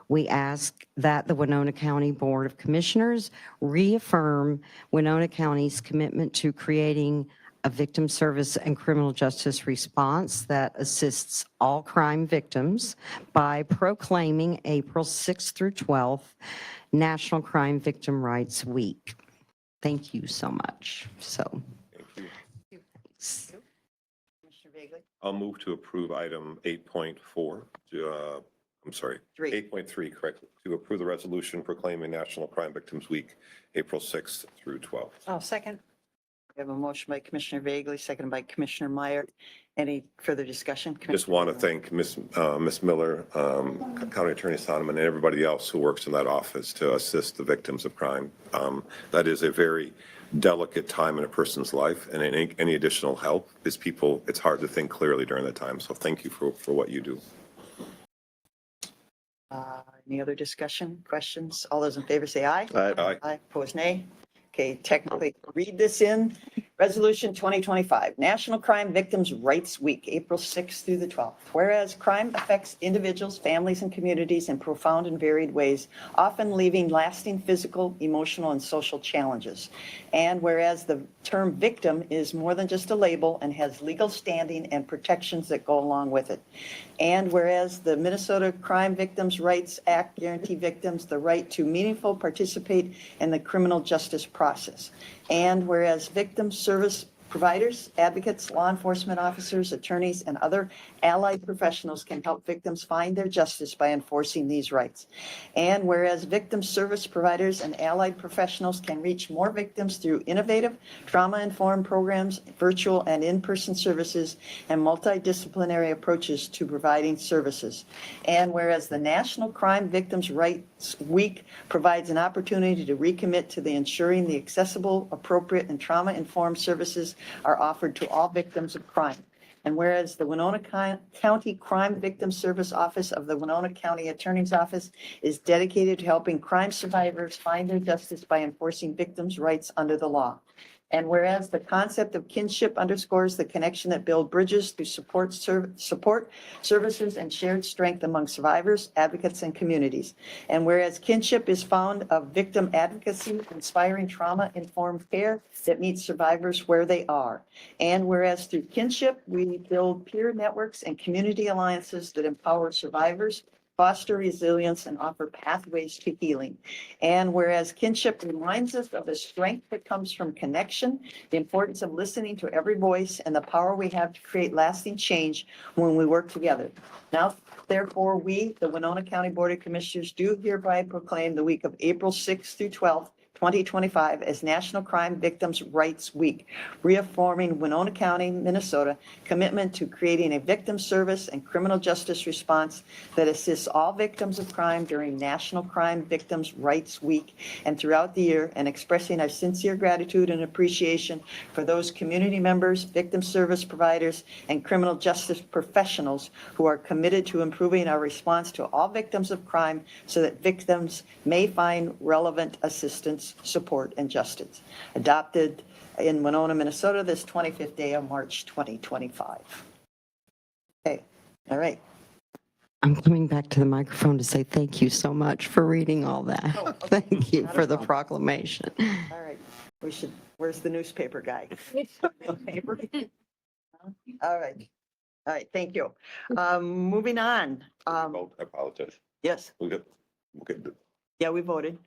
We ask that the Winona County Board of Commissioners reaffirm Winona County's commitment to creating a victim service and criminal justice response that assists all crime victims by proclaiming April 6th through 12th National Crime Victim Rights Week. Thank you so much. Thank you. Commissioner Vagley? I'll move to approve item 8.4, I'm sorry, 8.3, correctly, to approve the resolution proclaiming National Crime Victims Week, April 6th through 12th. Oh, second. We have a motion by Commissioner Vagley, seconded by Commissioner Meyer. Any further discussion? Just want to thank Miss Miller, County Attorney Sonneman, and everybody else who works in that office to assist the victims of crime. That is a very delicate time in a person's life, and any additional help is people, it's hard to think clearly during that time. So thank you for what you do. Any other discussion, questions? All those in favor say aye. Aye. Aye, opposed nay. Okay, technically read this in Resolution 2025, National Crime Victims' Rights Week, April 6th through the 12th. Whereas crime affects individuals, families, and communities in profound and varied ways, often leaving lasting physical, emotional, and social challenges. And whereas the term victim is more than just a label and has legal standing and protections that go along with it. And whereas the Minnesota Crime Victims' Rights Act guarantee victims the right to meaningful participate in the criminal justice process. And whereas victim service providers, advocates, law enforcement officers, attorneys, and other allied professionals can help victims find their justice by enforcing these rights. And whereas victim service providers and allied professionals can reach more victims through innovative, trauma-informed programs, virtual and in-person services, and multidisciplinary approaches to providing services. And whereas the National Crime Victims' Rights Week provides an opportunity to recommit to the ensuring the accessible, appropriate, and trauma-informed services are offered to all victims of crime. And whereas the Winona County Crime Victim Service Office of the Winona County Attorney's Office is dedicated to helping crime survivors find their justice by enforcing victims' rights under the law. And whereas the concept of kinship underscores the connection that builds bridges through support services and shared strength among survivors, advocates, and communities. And whereas kinship is found of victim advocacy, inspiring trauma-informed care that meets survivors where they are. And whereas through kinship, we build peer networks and community alliances that empower survivors, foster resilience, and offer pathways to healing. And whereas kinship reminds us of the strength that comes from connection, the importance of listening to every voice, and the power we have to create lasting change when we work together. Now, therefore, we, the Winona County Board of Commissioners, do hereby proclaim the week of April 6th through 12th, 2025 as National Crime Victims' Rights Week, reaffirming Winona County, Minnesota commitment to creating a victim service and criminal justice response that assists all victims of crime during National Crime Victims' Rights Week and throughout the year, and expressing our sincere gratitude and appreciation for those community members, victim service providers, and criminal justice professionals who are committed to improving our response to all victims of crime so that victims may find relevant assistance, support, and justice. Adopted in Winona, Minnesota, this 25th day of March, 2025. Okay, all right. I'm coming back to the microphone to say thank you so much for reading all that. Oh, okay. Thank you Not a for the problem. proclamation. All right, where's the newspaper guy? Paper? All right, thank you. Moving on. I apologize. Yes, We got, yeah, we voted.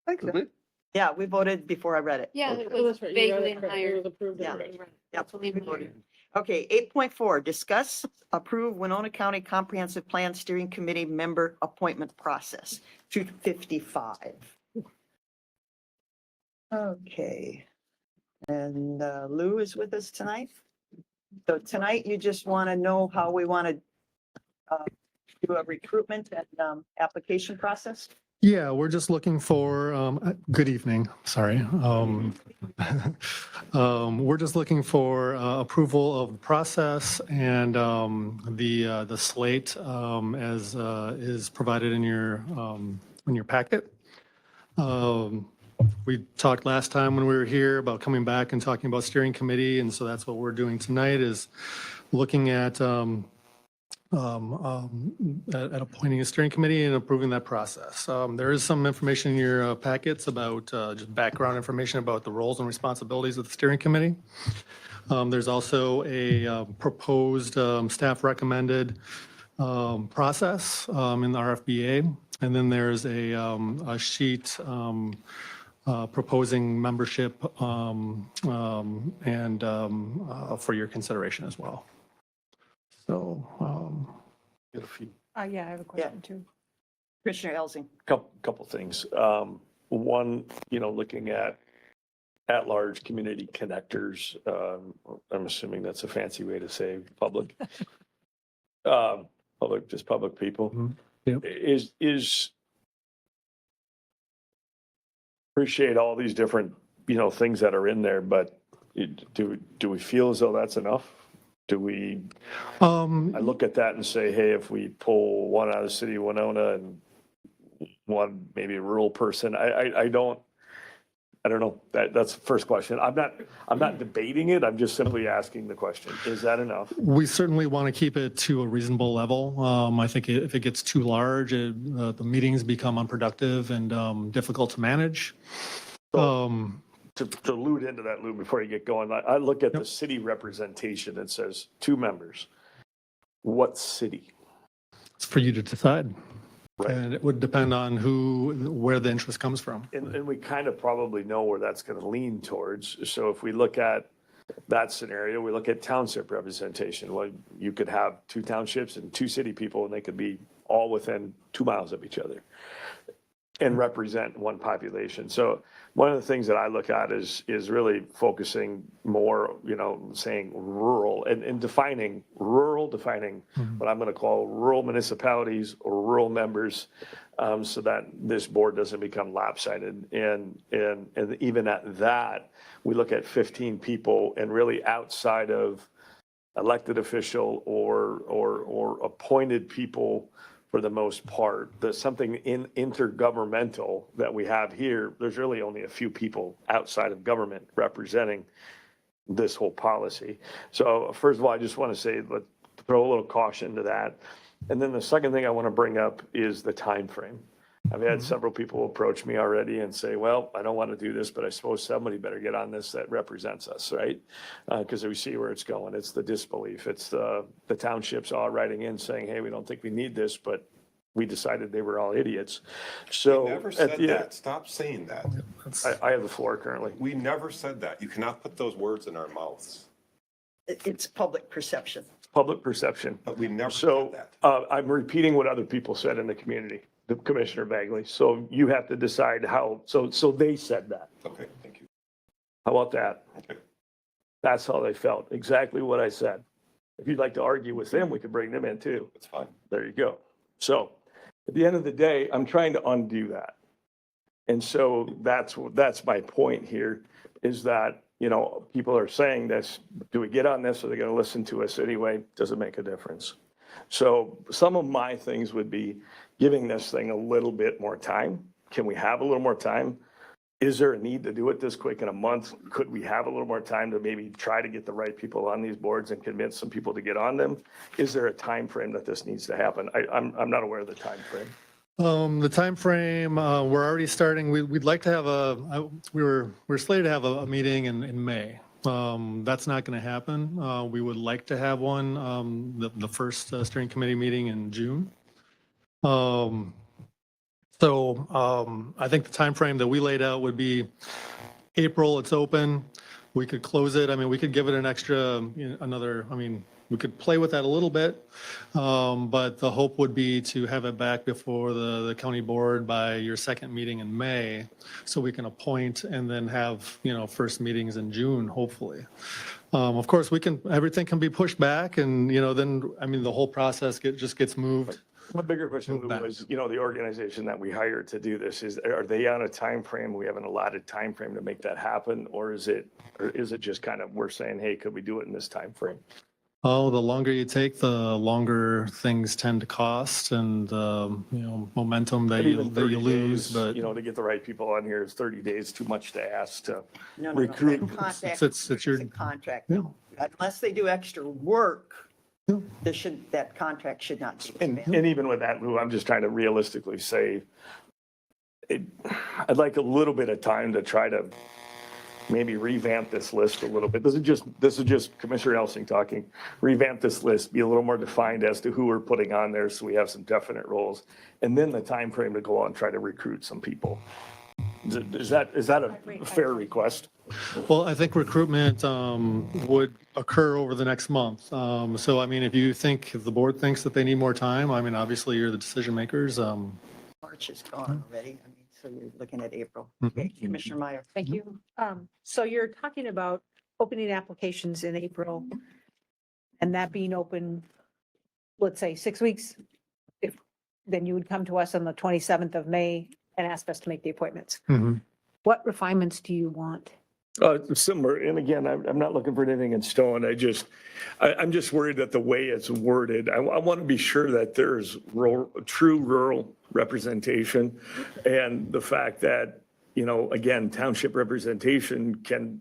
Did we? Yeah, we voted before I read it. Yeah, Okay. it was That's right, you read vaguely it correct. It higher. was approved. Yeah. already. Yep, we voted. Okay, 8.4, discuss, approve Winona County Comprehensive Plan Steering Committee member appointment process, 255. Okay, and Lou is with us tonight. So tonight you just want to know how we want to do a recruitment and application process? Yeah, we're just looking for, good evening, sorry. We're just looking for approval of the process and the slate as is provided in your packet. We talked last time when we were here about coming back and talking about steering committee, and so that's what we're doing tonight is looking at appointing a steering committee and approving that process. There is some information in your packets about just background information about the roles and responsibilities of the steering committee. There's also a proposed staff recommended process in the RFBA. And then there's a sheet proposing membership and for your consideration as well. So, Get a few, Yeah, I have a question too. Commissioner Elsing. couple things. One, looking at-large community connectors, I'm assuming that's a fancy way to say public. Just public people. Mhm. Yep. Is appreciate all these different, things that are in there, but do we feel as though that's enough? Do we, I look at that and say, hey, if we pull one out of the city of Winona and one maybe a rural person, I don't, I don't know. That's the first question. I'm not debating it. I'm just simply asking the question. Is that enough? We certainly want to keep it to a reasonable level. I think if it gets too large, the meetings become unproductive and difficult to manage. To allude into that, Lou, before you get going, I look at the city representation. It says 2 members. What city? It's for you to decide. Right. And it would depend on where the interest comes from. And we kind of probably know where that's going to lean towards. So if we look at that scenario, we look at township representation. Well, you could have 2 townships and 2 city people, and they could be all within 2 miles of each other and represent one population. So one of the things that I look at is really focusing more, saying rural and defining what I'm going to call rural municipalities or rural members, so that this board doesn't become lopsided. And even at that, we look at 15 people, and really outside of elected official or appointed people, for the most part, there's something intergovernmental that we have here. There's really only a few people outside of government representing this whole policy. So first of all, I just want to say, let's throw a little caution to that. And then the second thing I want to bring up is the time frame. I've had several people approach me already and say, well, I don't want to do this, but I suppose somebody better get on this that represents us, right? Because we see where it's going. It's the disbelief. It's the townships all writing in saying, hey, we don't think we need this, but we decided they were all idiots. So We never said that. Stop saying that. I have the floor currently. We never said that. You cannot put those words in our mouths. It's public perception. Public perception. But we never So said that. I'm repeating what other people said in the community, the Commissioner Bagley. So you have to decide how, so they said that. Okay, thank you. How about that? Okay. That's how they felt, exactly what I said. If you'd like to argue with them, we could bring them in too. That's fine. There you go. So at the end of the day, I'm trying to undo that. And so that's my point here, is that, people are saying this, do we get on this? Are they going to listen to us anyway? Does it make a difference? So some of my things would be giving this thing a little bit more time. Can we have a little more time? Is there a need to do it this quick in a month? Could we have a little more time to maybe try to get the right people on these boards and convince some people to get on them? Is there a time frame that this needs to happen? I'm not aware of the time frame. The time frame, we're already starting. We'd like to have we're slated to have a meeting in May. That's not going to happen. We would like to have one, the first steering committee meeting in June. So I think the time frame that we laid out would be April. It's open. We could close it. I mean, we could give it an extra, we could play with that a little bit. But the hope would be to have it back before the county board by your second meeting in May, so we can appoint and then have, first meetings in June, hopefully. Of course, everything can be pushed back and, then, the whole process just gets moved. My bigger question, Lou, was, the organization that we hired to do this, are they on a time frame? We have an allotted time frame to make that happen? Or is it just kind of, we're saying, hey, could we do it in this time frame? Oh, the longer you take, the longer things tend to cost and, momentum that you lose. But To get the right people on here, is 30 days too much to ask to No, recruit? It's your contract. No. Unless they do extra work, that contract should not be expanded. And even with that, Lou, I'm just trying to realistically say, I'd like a little bit of time to try to maybe revamp this list a little bit. This is just Commissioner Elsing talking. Revamp this list, be a little more defined as to who we're putting on there, so we have some definite roles, and then the time frame to go on and try to recruit some people. Is that a fair request? Well, I think recruitment would occur over the next month. So, if the board thinks that they need more time, obviously you're the decision makers. March is gone already. So you're looking at April. Okay, Commissioner Meyer. Thank you. So you're talking about opening applications in April and that being open, let's say 6 weeks. Then you would come to us on the 27th of May and ask us to make the appointments. What refinements do you want? Similar, and again, I'm not looking for anything in stone. I'm just worried that the way it's worded, I want to be sure that there's true rural representation, and the fact that you know, again, township representation can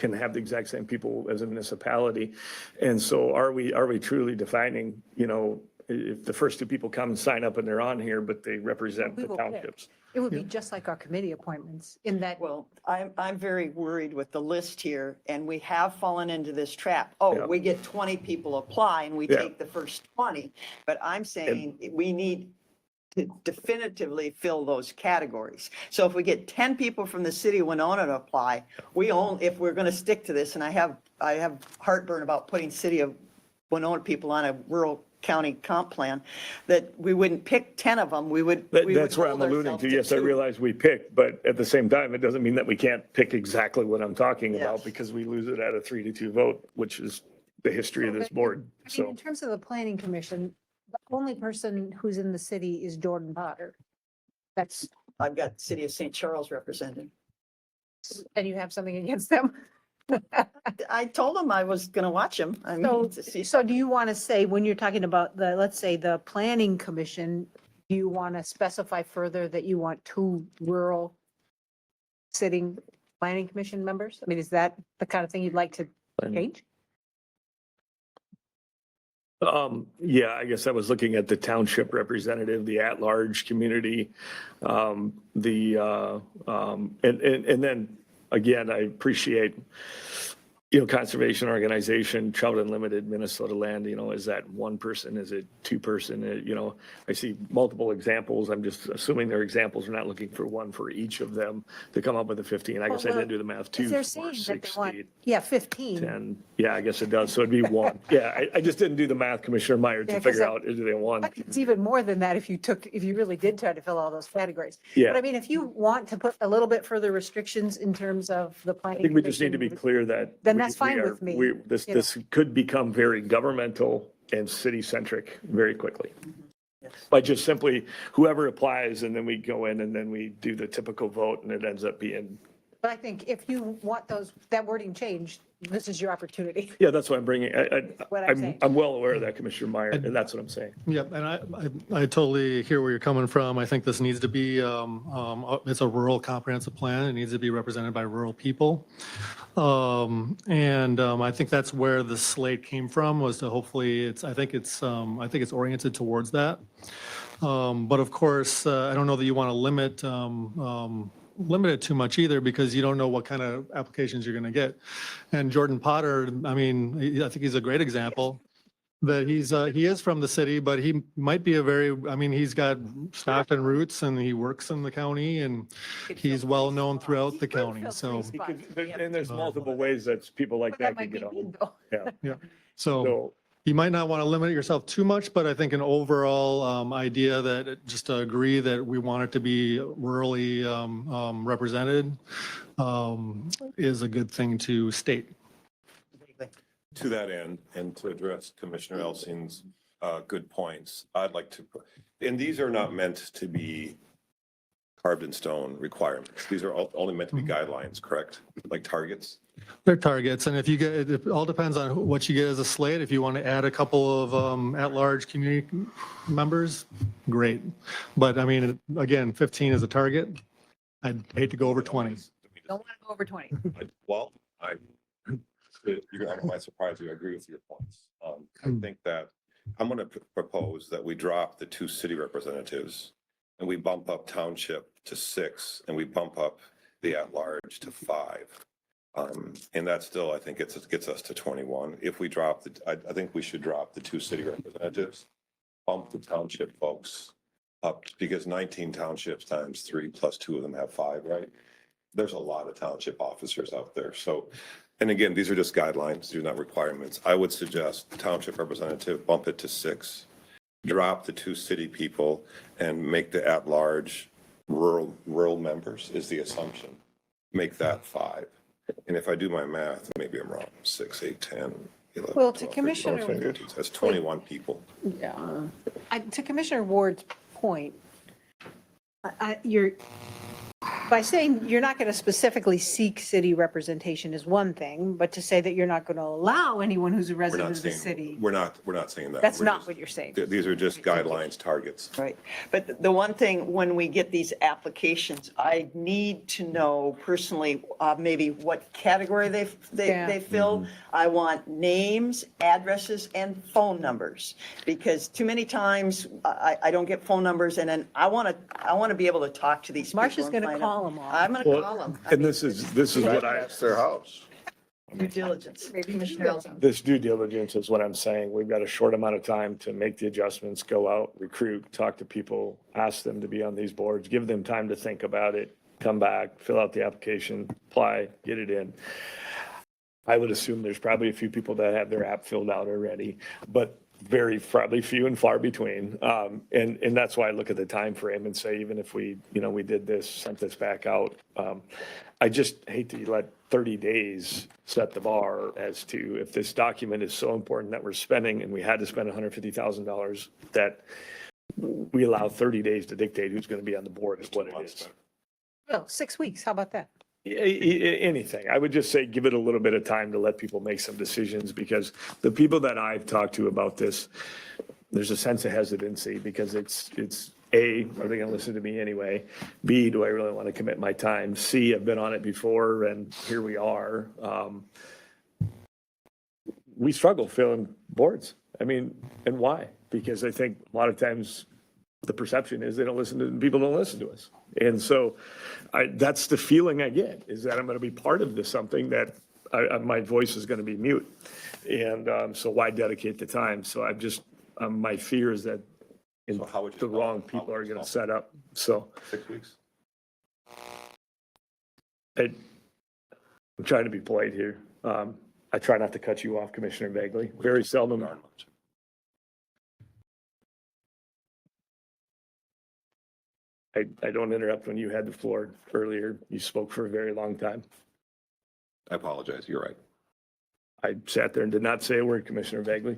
have the exact same people as a municipality. And so are we truly defining, you know, if the first two people come and sign up and they're on here, but they represent We the will pick. townships? It would be just like our committee appointments in that, Well, I'm very worried with the list here, and we have fallen into this trap. Yeah. Oh, we get 20 people apply and we Yeah. take the first 20. But I'm saying we need to definitively fill those categories. So if we get 10 people from the city of Winona to apply, if we're going to stick to this, and I have heartburn about putting city of Winona people on a rural county comp plan, that we wouldn't pick 10 of them, we would. That's where I'm alluding to. Yes, I realize. realize we pick, but at the same time, it doesn't mean that we can't pick exactly what I'm talking about Yes. because we lose it at a 3-2 vote, which is the history of this board. I mean, So, in terms of the planning commission, the only person who's in the city is Jordan Potter. That's, I've got city of St. Charles represented. and you have something against them? I told him I was going to watch him. I mean, to see. So do you want to say, when you're talking about the, let's say, the planning commission, do you want to specify further that you want 2 rural sitting planning commission members? I mean, is that the kind of thing you'd like to change? yeah, I guess I was looking at the township representative, the at-large community, and then again, I appreciate, you know, conservation organization, Trout Unlimited, Minnesota Land, you know, is that one person? Is it 2 person? You know, I see multiple examples. I'm just assuming they're examples. We're not looking for one for each of them to come up with a 15. I guess I Well, didn't do the math. 2, They're 4, saying that they 6, want, 8, yeah, 15. 10. Yeah, I guess it does. So it'd be 1. Yeah, I just didn't do the math, Commissioner Meyer, Yeah, to 'cause figure that- out, is they 1? But it's even more than that if you really did try to fill all those categories. Yeah. But I mean, if you want to put a little bit further restrictions in terms of the I planning. think we just need to be commission, clear that. Then we- that's fine we are- with me, we- you know. This could become very governmental and city-centric very quickly. Yes. By just simply whoever applies and then we go in and then we do the typical vote and it ends up being, But I think if you want that wording changed, this is your opportunity. yeah, that's what I'm bringing. What I'm saying. I'm well aware of that, Commissioner Meyer, and that's what I'm saying. Yep, and I totally hear where you're coming from. I think this needs to be, it's a rural comprehensive plan. It needs to be represented by rural people. I think that's where the slate came from, was to hopefully, I think it's oriented towards that. But of course, I don't know that you want to limit it too much either, because you don't know what kind of applications you're going to get. And Jordan Potter, I mean, I think he's a great example that he is from the city, but he might be he's got Stockton roots and he works in the county and he's well known throughout the county. So, And there's multiple ways that people like that can get on. Yeah. yeah. So you might not want to limit yourself too much, but I think an overall idea that just to agree that we want it to be rurally represented is a good thing to state. To that end, and to address Commissioner Elsing's good points, I'd like to, and these are not meant to be carved in stone requirements. These are only meant to be guidelines, correct? Like targets? They're targets, and it all depends on what you get as a slate. If you want to add a couple of at-large community members, great. But I mean, again, 15 is a target. I'd hate to go over 20. Don't want to go over 20. Well, I might surprise you. I agree with your points. I think that I'm going to propose that we drop the 2 city representatives and we bump up township to 6 and we bump up the at-large to 5. And that still, I think, gets us to 21. If we drop I think we should drop the 2 city representatives, bump the township folks up, because 19 townships times 3 plus 2 of them have 5, right? There's a lot of township officers out there. So, and again, these are just guidelines, these are not requirements. I would suggest township representative, bump it to 6, drop the 2 city people and make the at-large rural members is the assumption. Make that 5. And if I do my math, maybe I'm wrong, 6, 8, 10, 11, Well, to 12, 13, Commissioner- 14, 15, that's 21 people. Yeah. To Commissioner Ward's point, by saying you're not going to specifically seek city representation is one thing, but to say that you're not going to allow anyone who's a We're resident not of the saying, city, we're not saying that. that's We're not just- what you're saying. These are just guidelines, targets. Right. But the one thing, when we get these applications, I need to know personally, maybe what category Yeah. they fill. I want names, addresses, and phone numbers. Because too many times, I don't get phone numbers, and then I want to be able to talk to these people. Marcia's and going to find call out. them all. I'm going to call them. And this is what I, That's their house. Due diligence. this due diligence is what I'm saying. We've got a short amount of time to make the adjustments, go out, recruit, talk to people, ask them to be on these boards, give them time to think about it, come back, fill out the application, apply, get it in. I would assume there's probably a few people that have their app filled out already, but probably few and far between. And that's why I look at the time frame and say, even if we did this, sent this back out, I just hate to let 30 days set the bar as to if this document is so important that we're spending, and we had to spend $150,000, that we allow 30 days to dictate who's going to be on the board is what it is. Well, 6 weeks, how about that? Anything. I would just say, give it a little bit of time to let people make some decisions, because the people that I've talked to about this, there's a sense of hesitancy because it's A, are they gonna listen to me anyway? B, do I really want to commit my time? C, I've been on it before and here we are. We struggle filling boards. I mean, and why? Because I think a lot of times the perception is people don't listen to us. And so that's the feeling I get, is that I'm going to be part of this, something that my voice is going to be mute. And so why dedicate the time? So I've just, my fear is that So how would you the spell wrong it? How people would are you going to spell set up. So it? 6 weeks? I'm trying to be polite here. I try not to cut you off, Commissioner Bagley. Very seldom. Darn much. I don't interrupt when you had the floor earlier. You spoke for a very long time. I apologize. You're right. I sat there and did not say a word, Commissioner Bagley.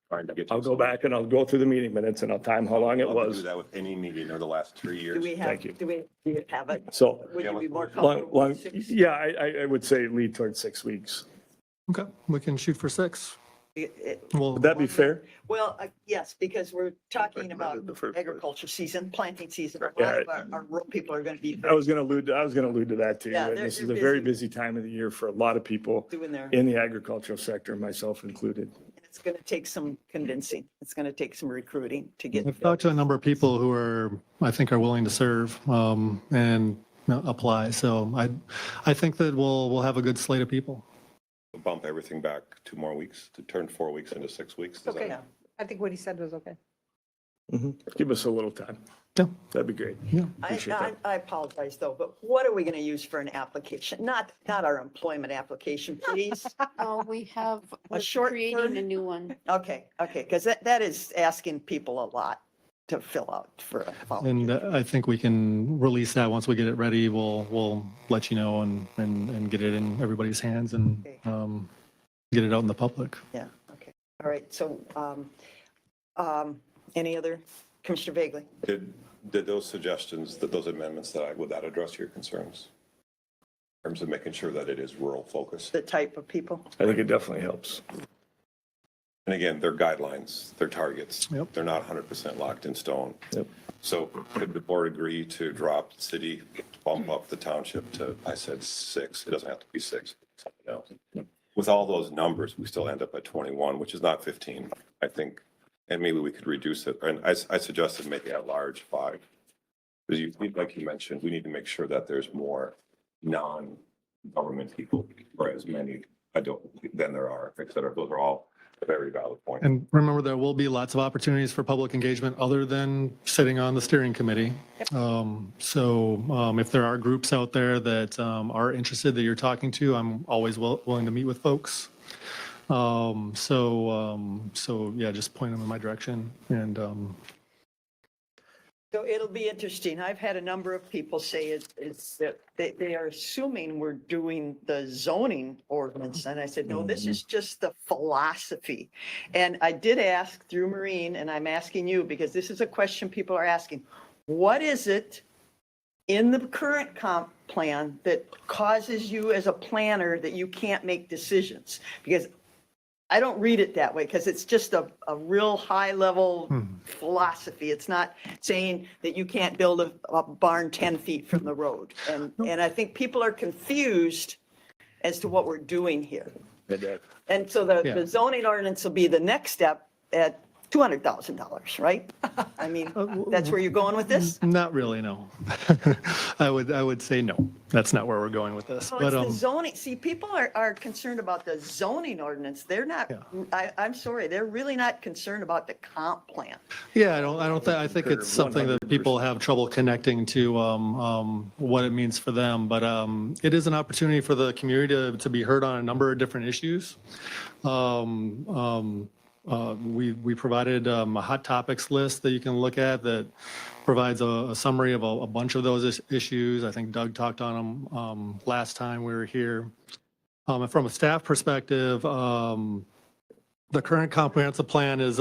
Trying to get you I'll go somewhere. back and I'll go through the meeting minutes and I'll time how long it I'll do was. that with any meeting over the last 3 years. Do we have, Thank you. do you have it? So, Would you be more long, comfortable with 6? yeah, I would say lead towards 6 weeks. Okay, we can shoot for 6. Well, Would that be fair? Well, yes, because we're talking Recommended about the first place. agriculture season, planting season. A lot Yeah. of our rural people are going to be I was gonna allude to that too. Yeah, And they're- this is they're a very busy. busy time of the year for a lot of people doing their, in the agricultural sector, myself included. it's going to take some convincing. It's going to take some recruiting to get. I've talked to a number of people who I think are willing to serve and apply. So I think that we'll have a good slate of people. Bump everything back 2 more weeks to turn 4 weeks into 6 weeks. Is that- Okay, I think what he said was okay. Give us a little time. Yeah. That'd be great. Appreciate that. I apologize though, but what are we going to use for an application? Not our employment application, please. Oh, we're short creating version? a new one. Okay, because that is asking people a lot to fill out for a volunteer. And I think we can release that once we get it ready. We'll let you know and get it in everybody's hands and get it out in the public. Yeah, okay. All right, so any other, Commissioner Bagley? Did those suggestions, those amendments would that address your concerns? In terms of making sure that it is rural focused? The type of people? I think it definitely helps. And again, they're guidelines, they're targets. Yep. They're not 100% locked in stone. Yep. So could the board agree to drop the city, bump up the township to, I said 6, it doesn't have to be 6, something else. With all those numbers, we still end up at 21, which is not 15, I think. And maybe we could reduce it. And I suggested making it at large 5. Because like you mentioned, we need to make sure that there's more non-government people, or as many than there are, et cetera. Those are all very valid points. And remember, there will be lots of opportunities for public engagement other than sitting on the steering committee. So if there are groups out there that are interested that you're talking to, I'm always willing to meet with folks. So yeah, just point them in my direction. And So it'll be interesting. I've had a number of people say it's that they are assuming we're doing the zoning ordinance. And I said, no, this is just the philosophy. And I did ask through Maureen, and I'm asking you because this is a question people are asking. what is it in the current comp plan that causes you as a planner that you can't make decisions? Because I don't read it that way, because it's just a real high-level philosophy. It's not saying that you can't build a barn 10 feet from the road. And I think people are confused as to what we're doing here. And so the zoning ordinance will be the next step at $200,000, right? I mean, that's where you're going with this? Not really, no. I would say no. That's not where we're going with this. Well, But it's the zoning. See, people are concerned about the zoning ordinance. They're not, I'm sorry, they're really not concerned about the comp plan. yeah, I think it's something that people have trouble connecting to what it means for them. But it is an opportunity for the community to be heard on a number of different issues. We provided a hot topics list that you can look at that provides a summary of a bunch of those issues. I think Doug talked on them last time we were here. And from a staff perspective, the current comprehensive plan is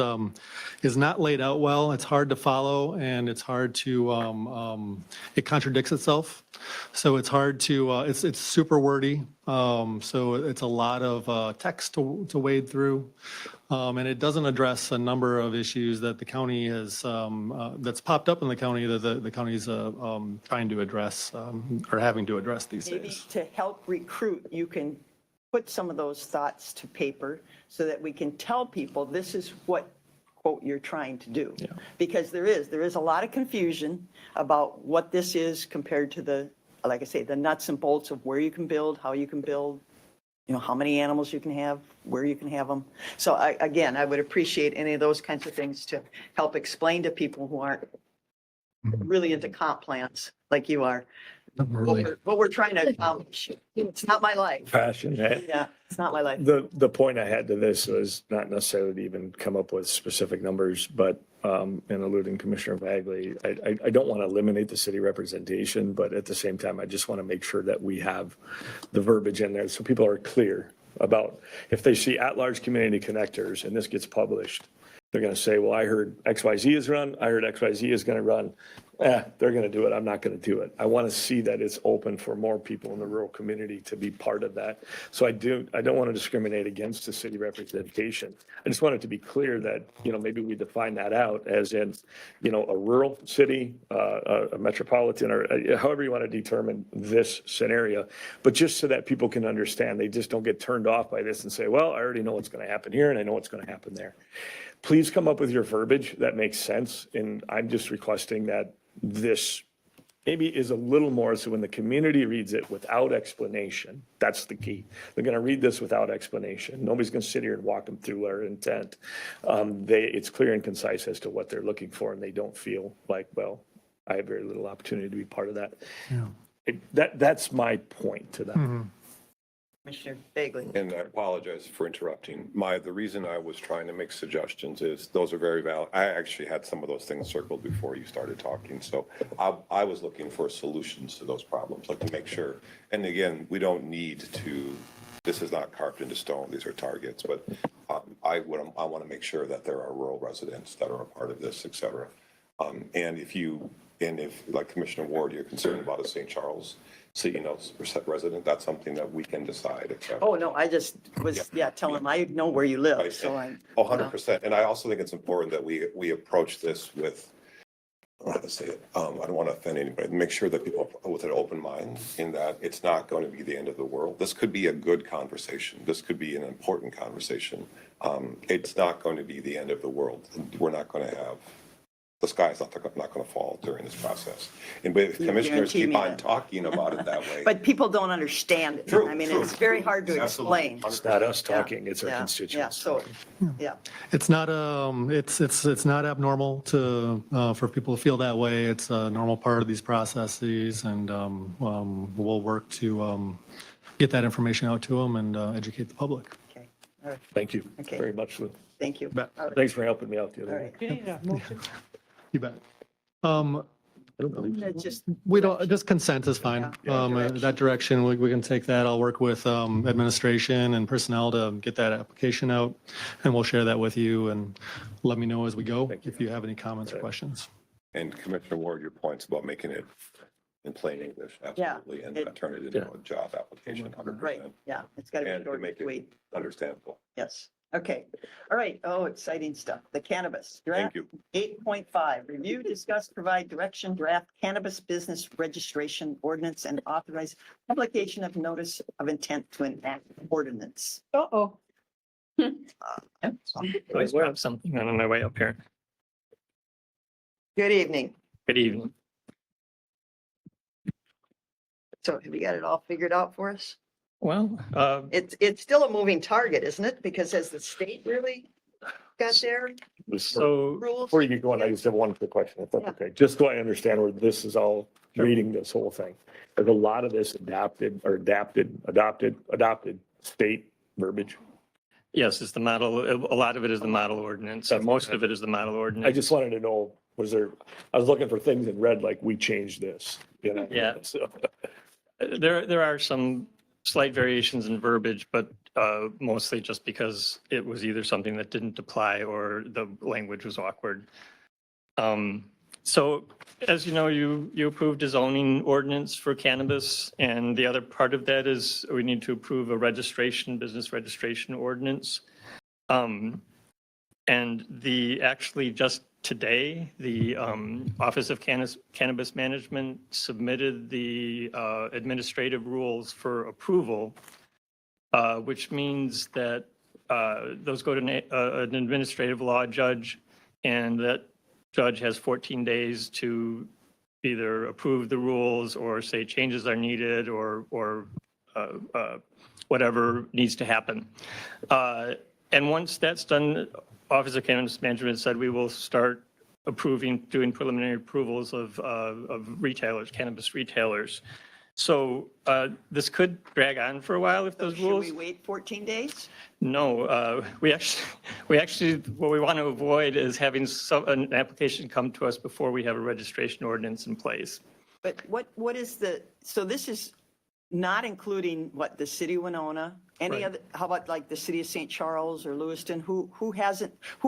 not laid out well. It's hard to follow, and it's hard to, it contradicts itself. So it's hard to, it's super wordy. So it's a lot of text to wade through. And it doesn't address a number of issues that the county has, that's popped up in the county that the county's trying to address or having to address these Maybe days. to help recruit, you can put some of those thoughts to paper so that we can tell people this is what, quote, you're trying to do. Because there is a lot of confusion about what this is compared to the, like I say, the nuts and bolts of where you can build, how you can build, you know, how many animals you can have, where you can have them. So I would appreciate any of those kinds of things to help explain to people who aren't really into comp plans like you are. What we're trying to accomplish. It's not my life. Passion, right? Yeah, it's not my life. The point I had to this was not necessarily to even come up with specific numbers, but in alluding Commissioner Bagley, I don't want to eliminate the city representation, but at the same time, I just want to make sure that we have the verbiage in there so people are clear about if they see at-large community connectors and this gets published, they're going to say, well, I heard XYZ is run. I heard XYZ is going to run. They're going to do it. I'm not going to do it. I want to see that it's open for more people in the rural community to be part of that. So I don't want to discriminate against the city representation. I just want it to be clear that, you know, maybe we define that out as in, you know, a rural city, a metropolitan, or however you want to determine this scenario. But just so that people can understand, they just don't get turned off by this and say, well, I already know what's going to happen here and I know what's going to happen there. Please come up with your verbiage that makes sense. And I'm just requesting that this maybe is a little more so when the community reads it without explanation, that's the key. They're going to read this without explanation. Nobody's going to sit here and walk them through our intent. It's clear and concise as to what they're looking for, and they don't feel like, well, I have very little opportunity to be part of that. That's my point to that. Commissioner Bagley. And I apologize for interrupting. The reason I was trying to make suggestions is those are very valid. I actually had some of those things circled before you started talking. So I was looking for solutions to those problems, like to make sure. And again, we don't need to, this is not carved into stone. These are targets, but I want to make sure that there are rural residents that are a part of this, et cetera. And if like Commissioner Ward, you're concerned about a St. Charles City resident, that's something that we can decide. Etc. Oh, no, I just was, telling them I know where you live, Right. so I'm. 100%. And I also think it's important that we approach this with, I don't know how to say it, I don't want to offend anybody, make sure that people with an open mind in that it's not going to be the end of the world. This could be a good conversation. This could be an important conversation. It's not going to be the end of the world. We're not going to have, the sky is not going to fall during this process. And if commissioners keep on talking about it that way. But people don't understand it. True, I mean, true. it's very hard to Absolutely. explain. It's not us talking, it's our Yeah, constituents. so, yeah. It's not it's not abnormal to for people to feel that way. It's a normal part of these processes, and we'll work to get that information out to them and educate the public. Okay, all right, Thank you Okay. very much, Lou. thank you. Bet. All right, Thanks for helping me out the all other day. right. You bet. That's just, We don't, just consent is fine. That direction, we can take that. I'll work with administration and personnel to get that application out, and we'll share that with you and let me know as we go if you have any comments or questions. And Commissioner Ward, your points about making it in plain English, absolutely, and not turn it into a job application, 100%. Right, yeah, it's got to be And to short and make it sweet. understandable. Yes, okay. All right, oh, exciting stuff. The cannabis. Thank you. 8.5, review, discuss, provide direction, draft cannabis business registration ordinance and authorize publication of notice of intent to enact ordinance. Uh-oh. I always grab something on my way up here. Good evening. Good evening. So have you got it all figured out for us? Well, It's still a moving target, isn't it? Because has the state really got their so rules? Before you get going, I just have one quick question, if that's Yeah. okay. Just so I understand where this is all reading this whole thing. Is a lot of this adopted state verbiage? yes, it's the model, a lot of it is the model ordinance. That's- Most of it is the model ordinance. I just wanted to know, I was looking for things in red, like we changed this, you know? Yeah. So, There are some slight variations in verbiage, but mostly just because it was either something that didn't apply or the language was awkward. So as you know, you approved a zoning ordinance for cannabis, and the other part of that is we need to approve a business registration ordinance. And actually just today, the Office of Cannabis Management submitted the administrative rules for approval, which means that those go to an administrative law judge, and that judge has 14 days to either approve the rules or say changes are needed or whatever needs to happen. And once that's done, Office of Cannabis Management said we will start doing preliminary approvals of retailers, cannabis retailers. So this could drag on for a while if those Should rules. we wait 14 days? No, we actually, what we want to avoid is having an application come to us before we have a registration ordinance in place. But what is so this is not including what, the city of Winona, any Right. other, how about like the city of St. Charles or Lewiston, who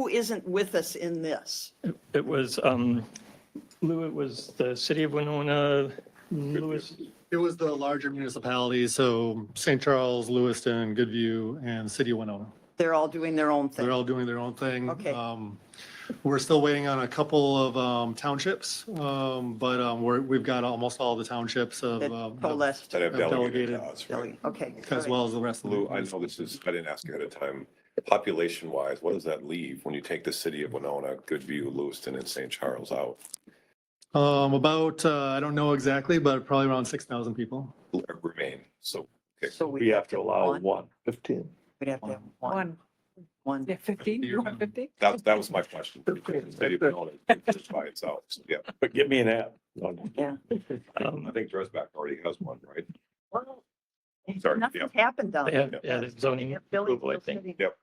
isn't with us in this? It was, Lou, it was the city of Winona, Lewis. It was the larger municipalities, so St. Charles, Lewiston, Goodview, and City of Winona. They're all doing their own thing. They're all doing their own thing. Okay. We're still waiting on a couple of townships, but we've got almost all the townships That told us. That have Have delegated delegated. laws, right? Okay. as well as the rest of Lou, the. I know I didn't ask you ahead of time. Population wise, what does that leave when you take the city of Winona, Goodview, Lewiston, and St. Charles out? About, I don't know exactly, but probably around 6,000 people. Remain, so, okay. So we have to allow one. 15. We'd have to have one. Yeah, 15, you want 15? That was my question. The city of Winona just by itself, so, yeah. But get me an app. Yeah. I think Dresbach already has one, right? Well, Sorry, nothing's yeah. happened down They there. have, yeah, the zoning approval, I think. Yep.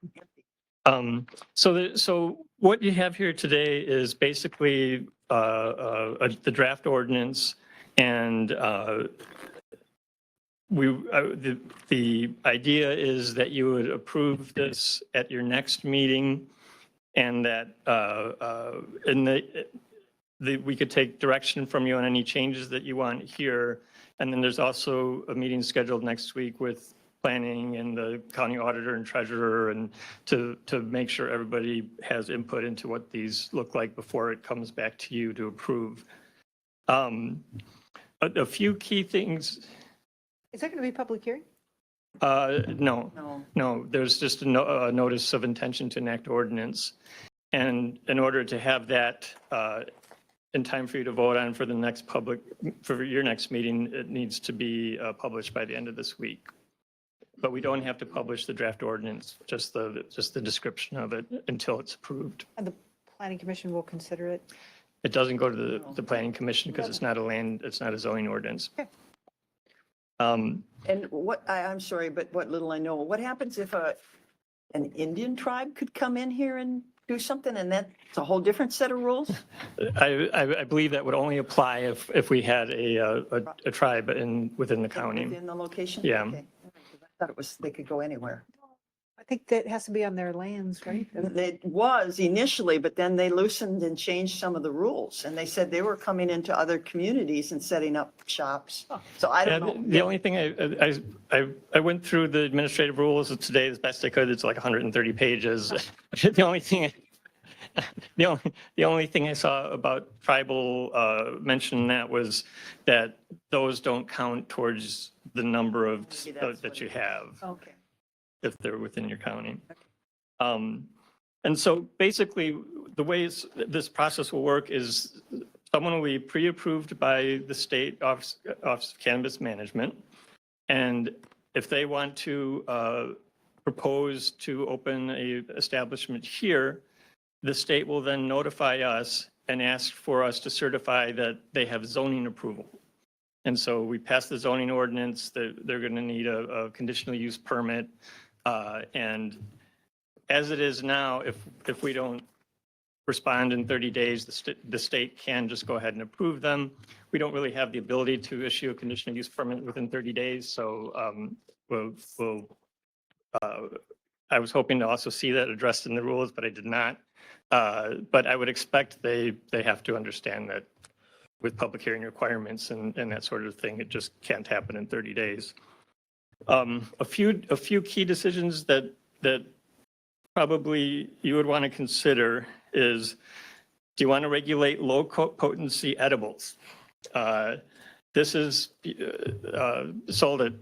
So what you have here today is basically the draft ordinance, and the idea is that you would approve this at your next meeting, and that we could take direction from you on any changes that you want here. And then there's also a meeting scheduled next week with planning and the county auditor and treasurer, and to make sure everybody has input into what these look like before it comes back to you to approve. A few key things. Is that going to be public hearing? No, No. no, there's just a notice of intention to enact ordinance. And in order to have that in time for you to vote on for your next meeting, it needs to be published by the end of this week. But we don't have to publish the draft ordinance, just the description of it until it's approved. And the planning commission will consider it? It doesn't go to the planning commission because it's not a zoning ordinance. Okay. Um, And I'm sorry, but what little I know, what happens if an Indian tribe could come in here and do something, and that's a whole different set of rules? I believe that would only apply if we had a tribe within the county. Within the location? Yeah. Okay. I thought they could go anywhere. think that has to be on their lands, right? It was initially, but then they loosened and changed some of the rules. And they said they were coming into other communities and setting up shops. So I Yeah, don't know. the only thing I went through the administrative rules today as best I could. It's like 130 pages. The only thing, the only thing I saw about tribal mention that was that those don't count towards the number of Maybe that's that what you it is. have Okay. if they're within your county. And so basically, the ways this process will work is someone will be pre-approved by the state Office of Cannabis Management. And if they want to propose to open a establishment here, the state will then notify us and ask for us to certify that they have zoning approval. And so we pass the zoning ordinance, that they're going to need a conditional use permit. And as it is now, if we don't respond in 30 days, the state can just go ahead and approve them. We don't really have the ability to issue a conditional use permit within 30 days. So I was hoping to also see that addressed in the rules, but I did not. But I would expect they have to understand that with public hearing requirements and that sort of thing, it just can't happen in 30 days. A few key decisions that probably you would want to consider is, do you want to regulate low potency edibles? This is sold at,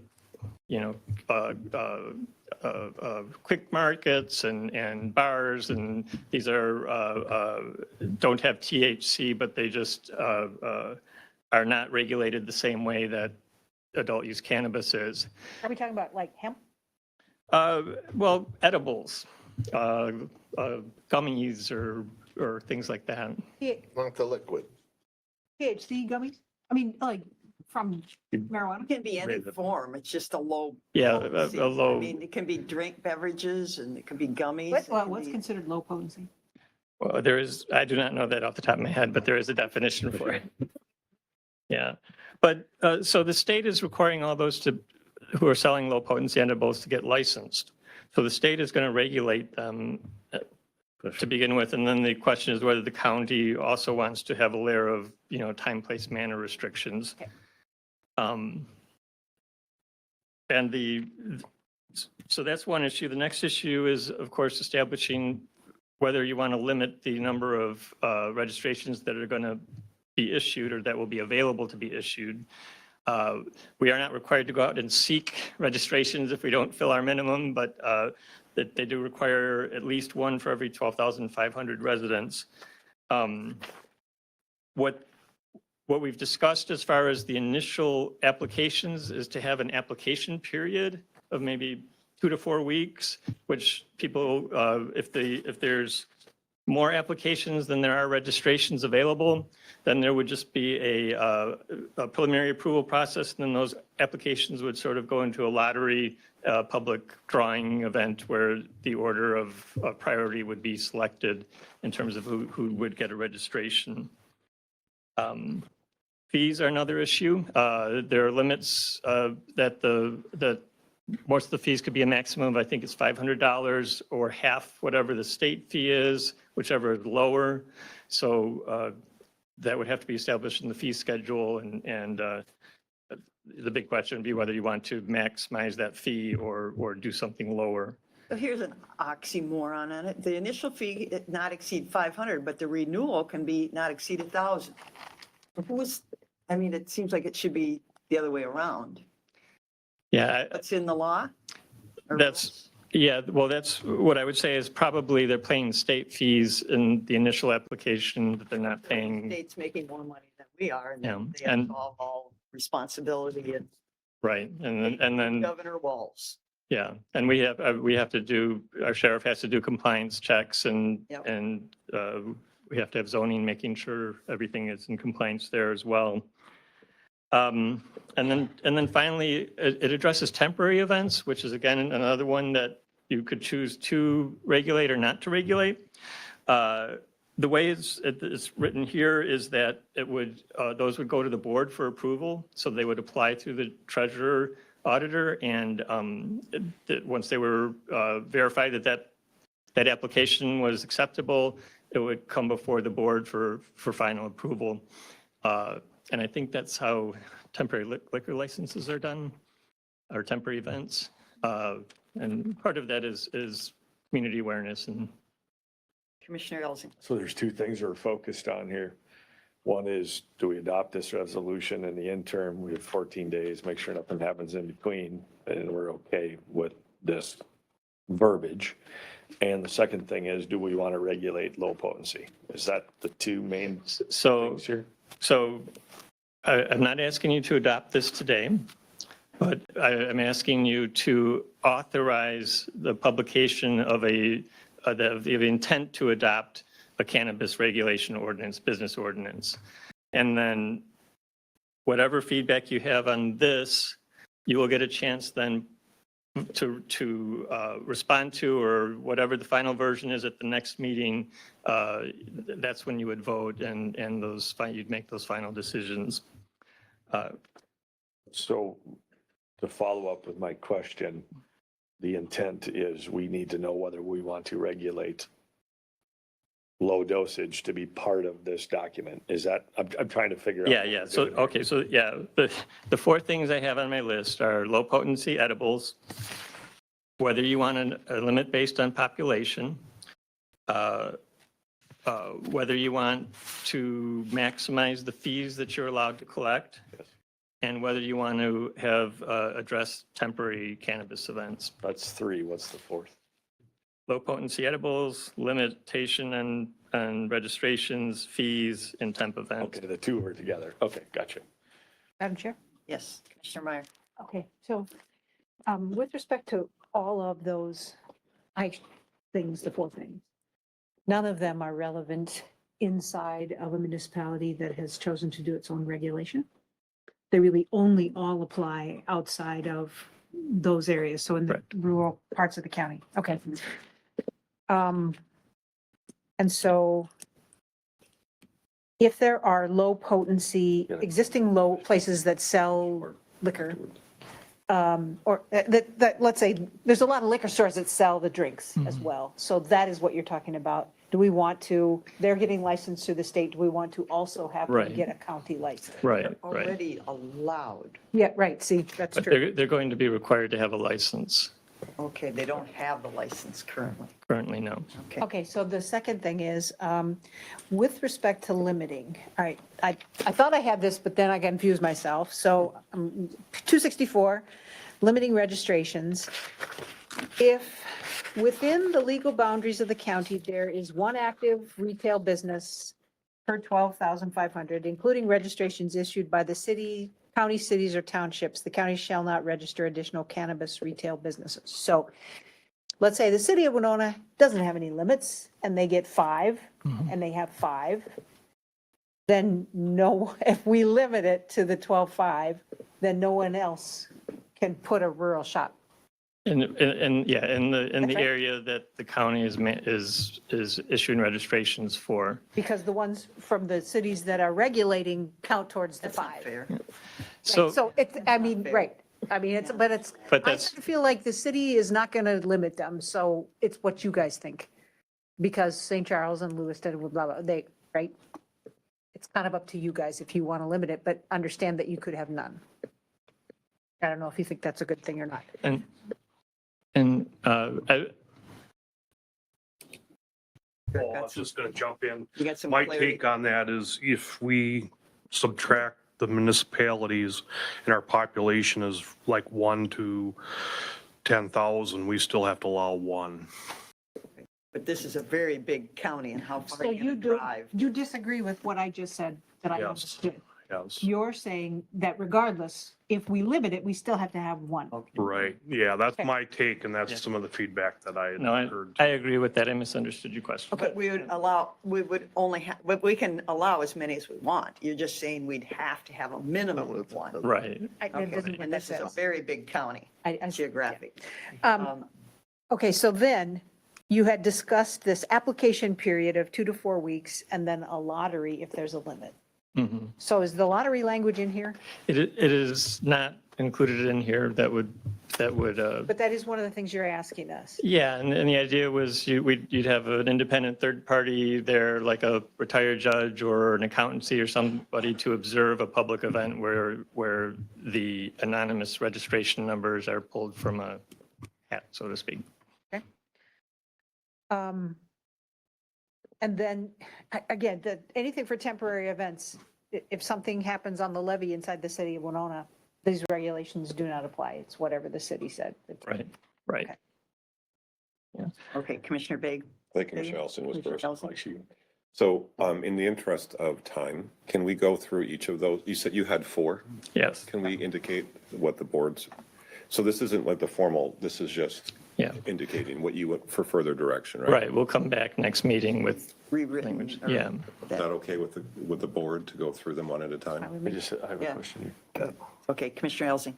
quick markets and bars, and these are don't have THC, but they just are not regulated the same way that adult use cannabis is. Are we talking about like hemp? Well, edibles, gummies or things like that. Not the liquid. THC gummies? I mean, like from marijuana? It can be any form. It's just a low. Yeah, potency. a low. I mean, it can be drink beverages and it can be gummies. What, it well, can what's be- considered low potency? Well, I do not know that off the top of my head, but there is a definition for it. Yeah, but so the state is requiring all those who are selling low potency edibles to get licensed. So the state is going to regulate them to begin with, and then the question is whether the county also wants to have a layer of, time, place, manner restrictions. Okay. So that's one issue. The next issue is, of course, establishing whether you want to limit the number of registrations that are going to be issued or that will be available to be issued. We are not required to go out and seek registrations if we don't fill our minimum, but that they do require at least one for every 12,500 residents. What we've discussed as far as the initial applications is to have an application period of maybe 2 to 4 weeks, which people, if there's more applications than there are registrations available, then there would just be a preliminary approval process, and then those applications would sort of go into a lottery public drawing event where the order of priority would be selected in terms of who would get a registration. Fees are another issue. There are limits that most of the fees could be a maximum of, I think it's $500 or half whatever the state fee is, whichever is lower. So that would have to be established in the fee schedule, and the big question would be whether you want to maximize that fee or do something lower. So here's an oxymoron on it. The initial fee not exceed 500, but the renewal can be not exceed 1,000. It seems like it should be the other way around. Yeah. That's in the law? Well, that's what I would say is probably they're paying state fees in the initial application that they're not paying. The state's making more money than we are, and Yeah, they have all responsibility and Right, and then. Governor Walz. Yeah, and we have to do, our sheriff has to do compliance checks and we have to have zoning, making sure everything is in compliance there as well. And then finally, it addresses temporary events, which is again, another one that you could choose to regulate or not to regulate. The way it's written here is that those would go to the board for approval. So they would apply through the treasurer auditor, and once they were verified that application was acceptable, it would come before the board for final approval. And I think that's how temporary liquor licenses are done, or temporary events. And part of that is community awareness. And Commissioner Elsing. So there's two things we're focused on here. One is, do we adopt this resolution in the interim? We have 14 days, make sure nothing happens in between, and we're okay with this verbiage. And the second thing is, do we want to regulate low potency? Is that the two main things here? So I'm not asking you to adopt this today, but I'm asking you to authorize the publication of the intent to adopt a cannabis regulation ordinance, business ordinance. And then whatever feedback you have on this, you will get a chance then to respond to, or whatever the final version is at the next meeting. That's when you would vote, and you'd make those final decisions. So to follow up with my question, the intent is we need to know whether we want to regulate low dosage to be part of this document. Is that, I'm trying to figure out. Yeah. So, okay. So yeah, the four things I have on my list are low potency edibles, whether you want a limit based on population, whether you want to maximize the fees that you're allowed to collect, and whether you want to have address temporary cannabis events. That's three. What's the fourth? Low potency edibles, limitation and registrations, fees, and temp events. Okay, the two are together. Okay, gotcha. Madam Chair? Yes, Commissioner Meyer. Okay, so with respect to all of those things, the four things, none of them are relevant inside of a municipality that has chosen to do its own regulation. They really only all apply outside of those areas, so in the rural parts of the county. Okay. And so if there are low potency, existing low places that sell liquor, or that, let's say, there's a lot of liquor stores that sell the drinks as well. So that is what you're talking about. Do we want to, they're getting licensed through the state, do we want to also have them Right. get a county license? Right. Already allowed. Yeah, right, see, that's But true. they're going to be required to have a license. Okay, they don't have the license currently. Currently, no. Okay. Okay, so the second thing is, with respect to limiting, all right, I thought I had this, but then I confused myself. So 264, limiting registrations. If within the legal boundaries of the county, there is one active retail business per 12,500, including registrations issued by the city, county, cities, or townships, the county shall not register additional cannabis retail businesses. So let's say the city of Winona doesn't have any limits and they get 5, and they have 5. Then no, if we limit it to the 12.5, then no one else can put a rural shop. And yeah, in the That's right. area that the county is issuing registrations for. Because the ones from the cities that are regulating count towards the That's not 5. fair. So, It's, I mean, right, I mean, it's, but it's, But I that's- feel like the city is not going to limit them, so it's what you guys think. Because St. Charles and Lewiston, blah, blah, they, right? It's kind of up to you guys if you want to limit it, but understand that you could have none. I don't know if you think that's a good thing or not. Well, I was just gonna jump in. You got some My clarity? take on that is if we subtract the municipalities and our population is like 1 to 10,000, we still have to allow 1. But this is a very big county, and how far So are you you gonna do, drive? you disagree with what I just said, that I Yes. understood? Yes. You're saying that regardless, if we limit it, we still have to have 1. Right. Yeah, that's Okay. my take, and that's some of the feedback that I had no, heard. I agree with that. I misunderstood your question. But we would only have, but we can allow as many as we want. You're just saying we'd have to have a minimum of 1. Right. Okay, and this is a very big county geographic. Okay, so then you had discussed this application period of 2 to 4 weeks and then a lottery if there's a limit. Mhm. So is the lottery language in here? It is not included in here that would, But that is one of the things you're asking us. yeah, and the idea was you'd have an independent third party there, like a retired judge or an accountancy or somebody to observe a public event where the anonymous registration numbers are pulled from a hat, so to speak. And then, again, anything for temporary events, if something happens on the levee inside the city of Winona, these regulations do not apply. It's whatever the city said. Right, right. Okay. Okay, Commissioner Baig. I think Commissioner Ellison was Commissioner first. Ellison. Like she- So in the interest of time, can we go through each of those? You said you had 4. Yes. Can we indicate what the boards, so this isn't like the formal, this is just Yeah. indicating what you want for further direction, right? Right, we'll come back next meeting with Rewritten. language. or Yeah. Is that okay with the board to go through them one at a time? I have a Yeah. question. Okay, Commissioner Elsing.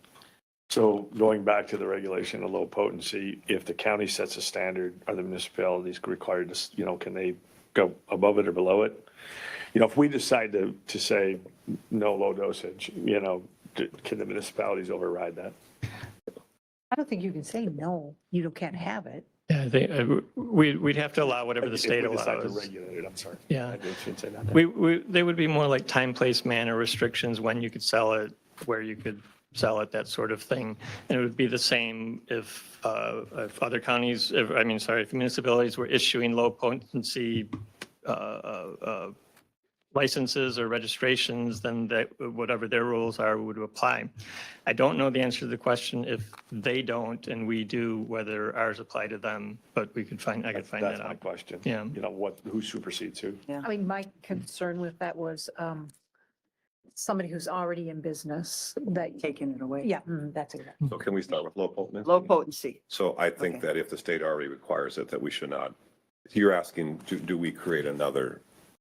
So going back to the regulation of low potency, if the county sets a standard, are the municipalities required to, can they go above it or below it? If we decide to say no low dosage, can the municipalities override that? I don't think you can say no, you can't have it. Yeah, I think we'd have to allow whatever the state If we decide to allows. regulate it, I'm sorry. Yeah. I shouldn't say that. They would be more like time, place, manner restrictions, when you could sell it, where you could sell it, that sort of thing. And it would be the same if other counties, if municipalities were issuing low potency licenses or registrations, then that, whatever their rules are would apply. I don't know the answer to the question if they don't and we do, whether ours apply to them, but I could find that That's my out. question. Yeah. Who supersedes who? I mean, my concern with that was somebody who's already in business that, Taking it away. yeah, that's it. So can we start with low potency? Low potency. So I think Okay. that if the state already requires it, that we should not. You're asking, do we create another?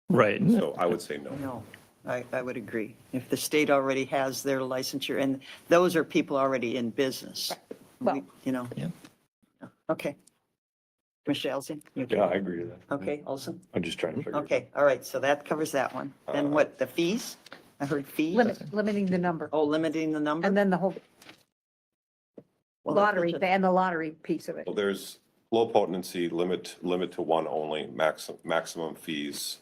Right. So I would say no. No, I would agree. If the state already has their licensure, and those are people already in business. Well- Yeah. Okay. Commissioner Elsing? you okay? Yeah, I agree with that. Okay, Olson? I'm just trying to figure it out. Okay, all right, so that covers that one. Then what, the fees? I heard fees. Limiting the number. Oh, limiting the number? And then the whole Well, lottery, that's a- and the lottery piece of it. Well, there's low potency, limit to one only, maximum fees,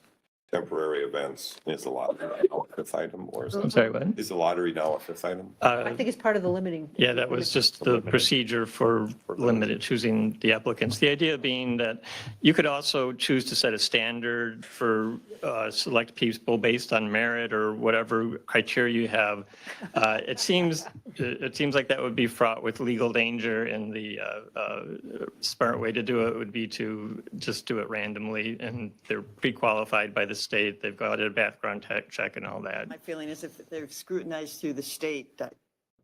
temporary events. Is the lottery now a 5th item or is I'm that, sorry, what? is the lottery now a 5th item? I think it's part of the limiting. Yeah, that was just the procedure for limited, choosing the applicants. The idea being that you could also choose to set a standard for select people based on merit or whatever criteria you have. It seems like that would be fraught with legal danger, and the smart way to do it would be to just do it randomly, and they're pre-qualified by the state. They've got a background check and all that. My feeling is if they're scrutinized through the state, that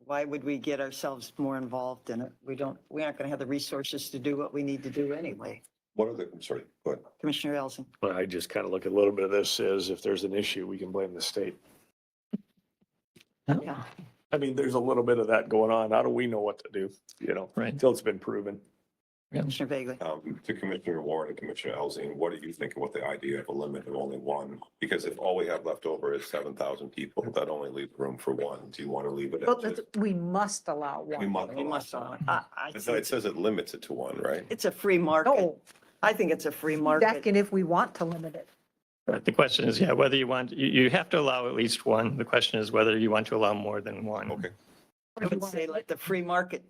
why would we get ourselves more involved in it? We aren't going to have the resources to do what we need to do anyway. What are the, I'm sorry, go ahead. Commissioner Elsing? But I just kind of look at a little bit of this as if there's an issue, we can blame the state. Yeah. I mean, there's a little bit of that going on. How do we know what to do, Right. until it's been proven? Commissioner Bagley? To Commissioner Warren and Commissioner Elsing, what do you think about the idea of a limit of only one? Because if all we have left over is 7,000 people, that only leaves room for one. Do you want to leave it Well, at just? we must allow We one. must We must allow allow one. it. So it says it limits it to one, right? It's a free market. No, I think it's a free he's market. asking if we want to limit it. But the question is, whether you want, you have to allow at least one. The question is whether you want to allow more than one. Okay. I would say let the free market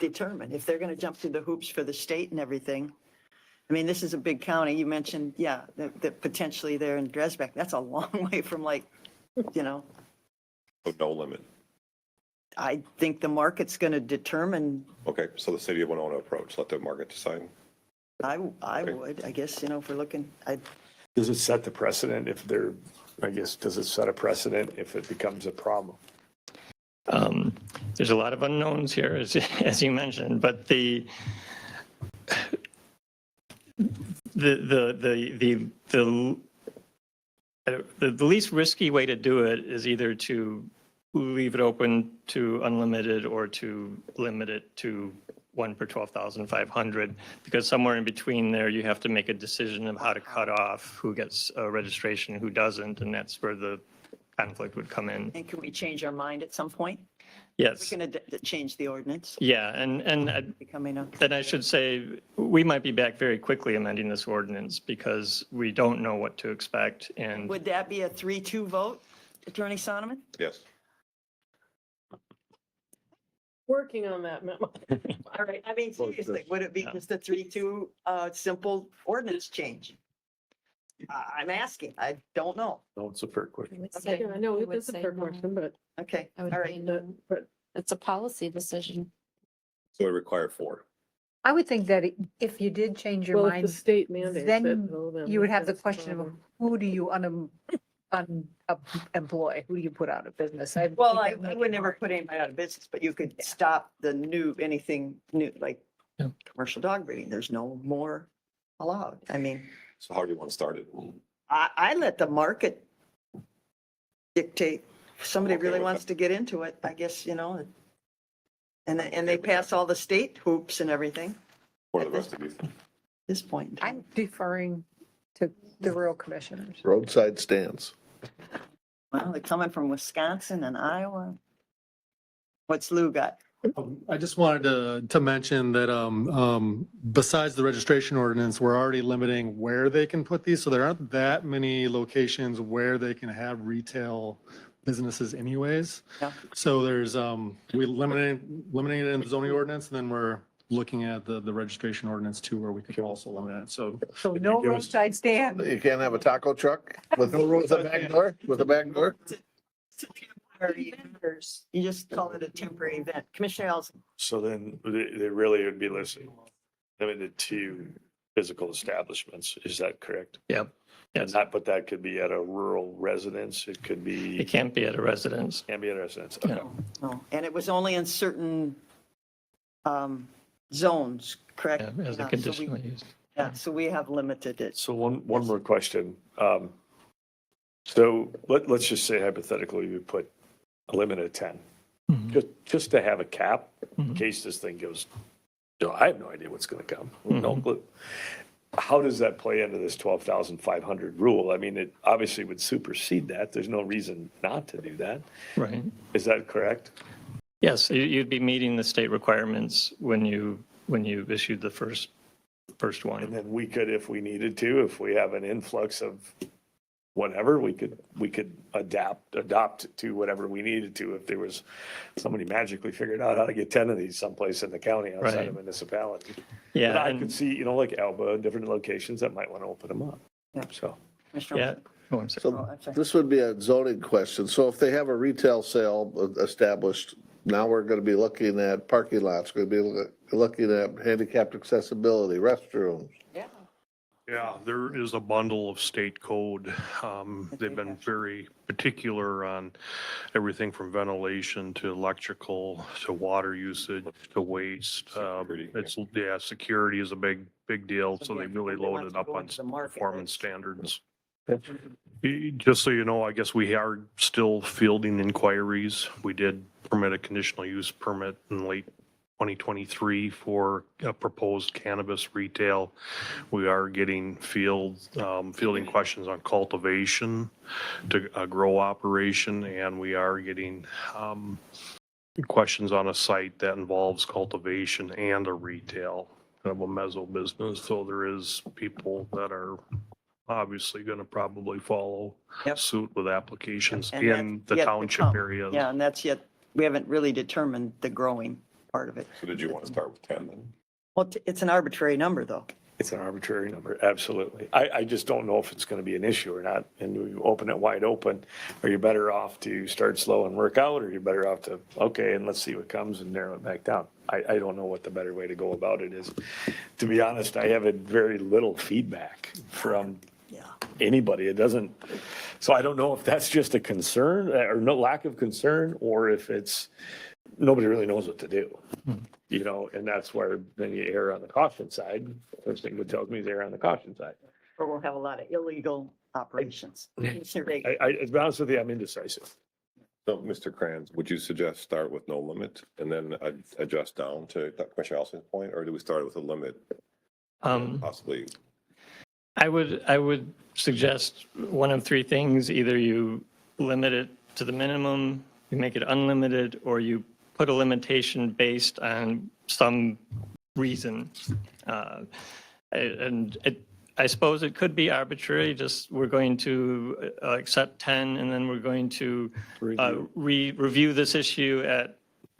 determine if they're going to jump through the hoops for the state and everything. I mean, this is a big county. You mentioned, that potentially they're in Dresbeck. That's a long way from So no limit. I think the market's going to determine, Okay, so the city of Winona approach, let the market decide. I would, I guess, if we're looking, Does it set the precedent if does it set a precedent if it becomes a problem? There's a lot of unknowns here, as you mentioned, but the least risky way to do it is either to leave it open to unlimited or to limit it to 1 per 12,500, because somewhere in between there, you have to make a decision of how to cut off who gets a registration, who doesn't, and that's where the conflict would come in. and can we change our mind at some point? Yes. We're going to change the ordinance. Yeah, and Becoming a, then I should say, we might be back very quickly amending this ordinance because we don't know what to expect. And would that be a 3-2 vote, Attorney Sonneman? Yes. Working on that memo. All right, I mean, seriously, would it be just a 3-2, simple ordinance change? I'm asking, I don't know. No, it's a fair question. Say- I know I would it's a say fair no. question, but Okay, I would all say right. no. but It's a policy decision. So we require 4. I would think that if you did change your well, if the mind, state mandates it, then well, then you would have the that's a question of problem. who do you employ? Who do you put out of business? Well, think I that would make would it never hard. put anybody out of business, but you could stop anything new, like Yeah. commercial dog breeding. There's no more allowed. I mean, So how do you want to start it? I let the market dictate. If somebody Okay really with wants to get into it, I guess, and they pass all the state hoops and everything What do the rest of you think? at this point. in time. I'm deferring to the rural commissioners. Roadside stands. Well, they're coming from Wisconsin and Iowa. What's Lou got? I just wanted to mention that besides the registration ordinance, we're already limiting where they can put these. So there aren't that many locations where they can have retail businesses anyways. Yeah. So there's, we limiting it in the zoning ordinance, and then we're looking at the registration ordinance too, where we could also limit it. So So no roadside stand. You can't have a taco truck with a back door, with a back door? Temporary vendors. You just call it a temporary event. Commissioner Elson. So then they really would be limited to physical establishments. Is that correct? Yep. And not, but that could be at a rural residence. It could be. it can't be at a residence. Can't be at a residence. Yeah. Okay. Oh, and it was only in certain zones, correct? Yeah, as a Yeah, so conditional we- use. Yeah, so we have limited it. So one more question. So let's just say hypothetically, we put a limit of 10, just to have a cap in case this thing goes, I have no idea what's going to come. No clue. How does that play into this 12,500 rule? I mean, it obviously would supersede that. There's no reason not to do that. Right. Is that correct? Yes, you'd be meeting the state requirements when you issued the first one. And then we could, if we needed to, if we have an influx of whatever, we could adopt to whatever we needed to. If there was somebody magically figured out how to get 10 of these someplace in the county outside Right. of municipality. Yeah, And I and- could see, like Alba and different locations that might want to open them up. Yeah. So. Commissioner Yeah. Olson? Oh, I'm sorry. So I'm sorry. this would be a zoning question. So if they have a retail sale established, now we're going to be looking at parking lots, we're going to be looking at handicapped accessibility, restrooms. Yeah. Yeah, there is a bundle of state code. They've been very particular on everything from ventilation to electrical to water usage to waste. Security is a big deal, so they really loaded up on performance standards. Just so you know, I guess we are still fielding inquiries. We did permit a conditional use permit in late 2023 for a proposed cannabis retail. We are getting fielding questions on cultivation to a grow operation, and we are getting questions on a site that involves cultivation and a retail, kind of a mezzo business. So there is people that are obviously going to probably follow suit with applications And in that's the yet to township come. areas. Yeah, and that's yet, we haven't really determined the growing part of it. So did you want to start with 10 then? Well, it's an arbitrary number, though. It's an arbitrary number, absolutely. I just don't know if it's going to be an issue or not. And you open it wide open, are you better off to start slow and work out, or are you better off to, okay, and let's see what comes and narrow it back down? I don't know what the better way to go about it is. To be honest, I have had very little feedback from anybody. It doesn't, so I don't know if that's just a concern or no lack of concern, or if it's, nobody really knows what to do. And that's where then you err on the caution side. First thing that tells me is err on the caution side. Or we'll have a lot of illegal operations. Commissioner Reagan. To be honest with you, I'm indecisive. So, Mr. Kranz, would you suggest start with no limit and then adjust down to Commissioner Elson's point, or do we start with a limit? Possibly. I would suggest one of three things. Either you limit it to the minimum, you make it unlimited, or you put a limitation based on some reason. And I suppose it could be arbitrary, just we're going to accept 10 and then we're going to review this issue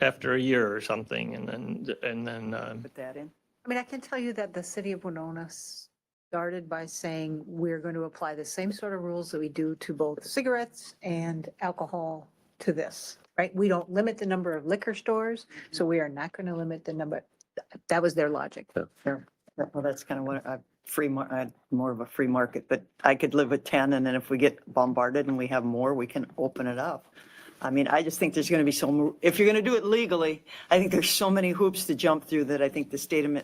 after a year or something and then. Put that in. I mean, I can tell you that the city of Winona started by saying we're going to apply the same sort of rules that we do to both cigarettes and alcohol to this, right? We don't limit the number of liquor stores, so we are not going to limit the number. That was their logic. Sure. Well, that's kind of what more of a free market, but I could live with 10, and then if we get bombarded and we have more, we can open it up. I mean, I just think there's going to be if you're going to do it legally, I think there's so many hoops to jump through that I think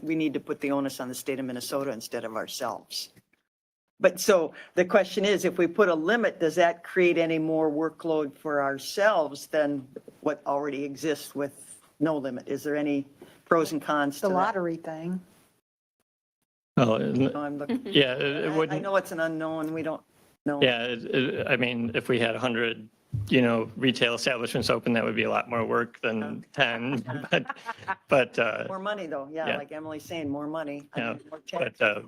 we need to put the onus on the state of Minnesota instead of ourselves. But so the question is, if we put a limit, does that create any more workload for ourselves than what already exists with no limit? Is there any pros and cons to The that? lottery thing. Well, No, I'm looking. yeah, it I wouldn't. know it's an unknown. We don't know. Yeah, I mean, if we had 100, retail establishments open, that would be a lot more work than 10. But More money though. Yeah, yeah. like Emily's saying, more money. I Yeah, mean, more tax. but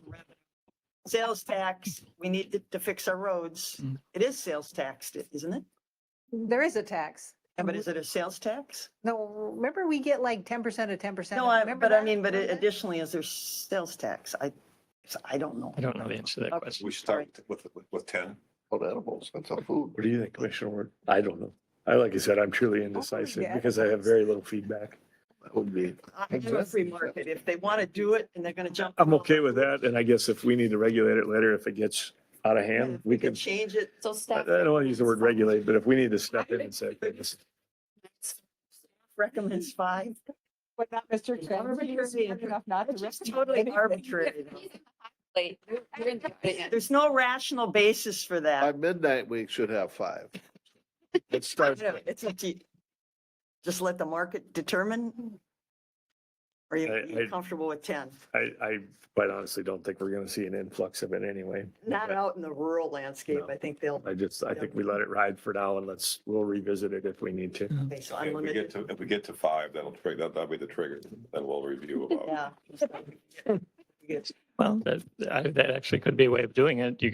Sales tax, we need to fix our roads. It is sales taxed, isn't it? There is a tax. Yeah, but is it a sales tax? No, remember we get like 10% of 10%. No, Remember but I that? mean, but Remember that? additionally, is there sales tax? I don't know. I don't know the answer to that Okay. question. We should start with 10. On edibles, that's all food. What do you think, Commissioner Ward? I don't know. Like I said, I'm truly indecisive yeah. because I have very little feedback. That would be. I'm in a free market. If they want to do it and they're going to jump. I'm okay with that, and I guess if we need to regulate it later, if it gets out of hand, we can can, change it. So I staff. don't want to use the word regulate, but if we need to step in and say, okay, this Recommends 5. But not Mr. Trevor. He was smart enough not to It's recommend totally anything. arbitrary. Wait, you're in the audience. There's no rational basis for By that. midnight, we should have 5. It starts. It's up to you. Just let the market determine? Or are you comfortable with 10? I quite honestly don't think we're gonna see an influx of it anyway. Not out in the rural landscape. No. I think they'll. I think we let it ride for now and we'll revisit it if we need to. Okay, so If we get to 5, that'll be the trigger, then we'll review about. Yeah. Well, that actually could be a way of doing it. You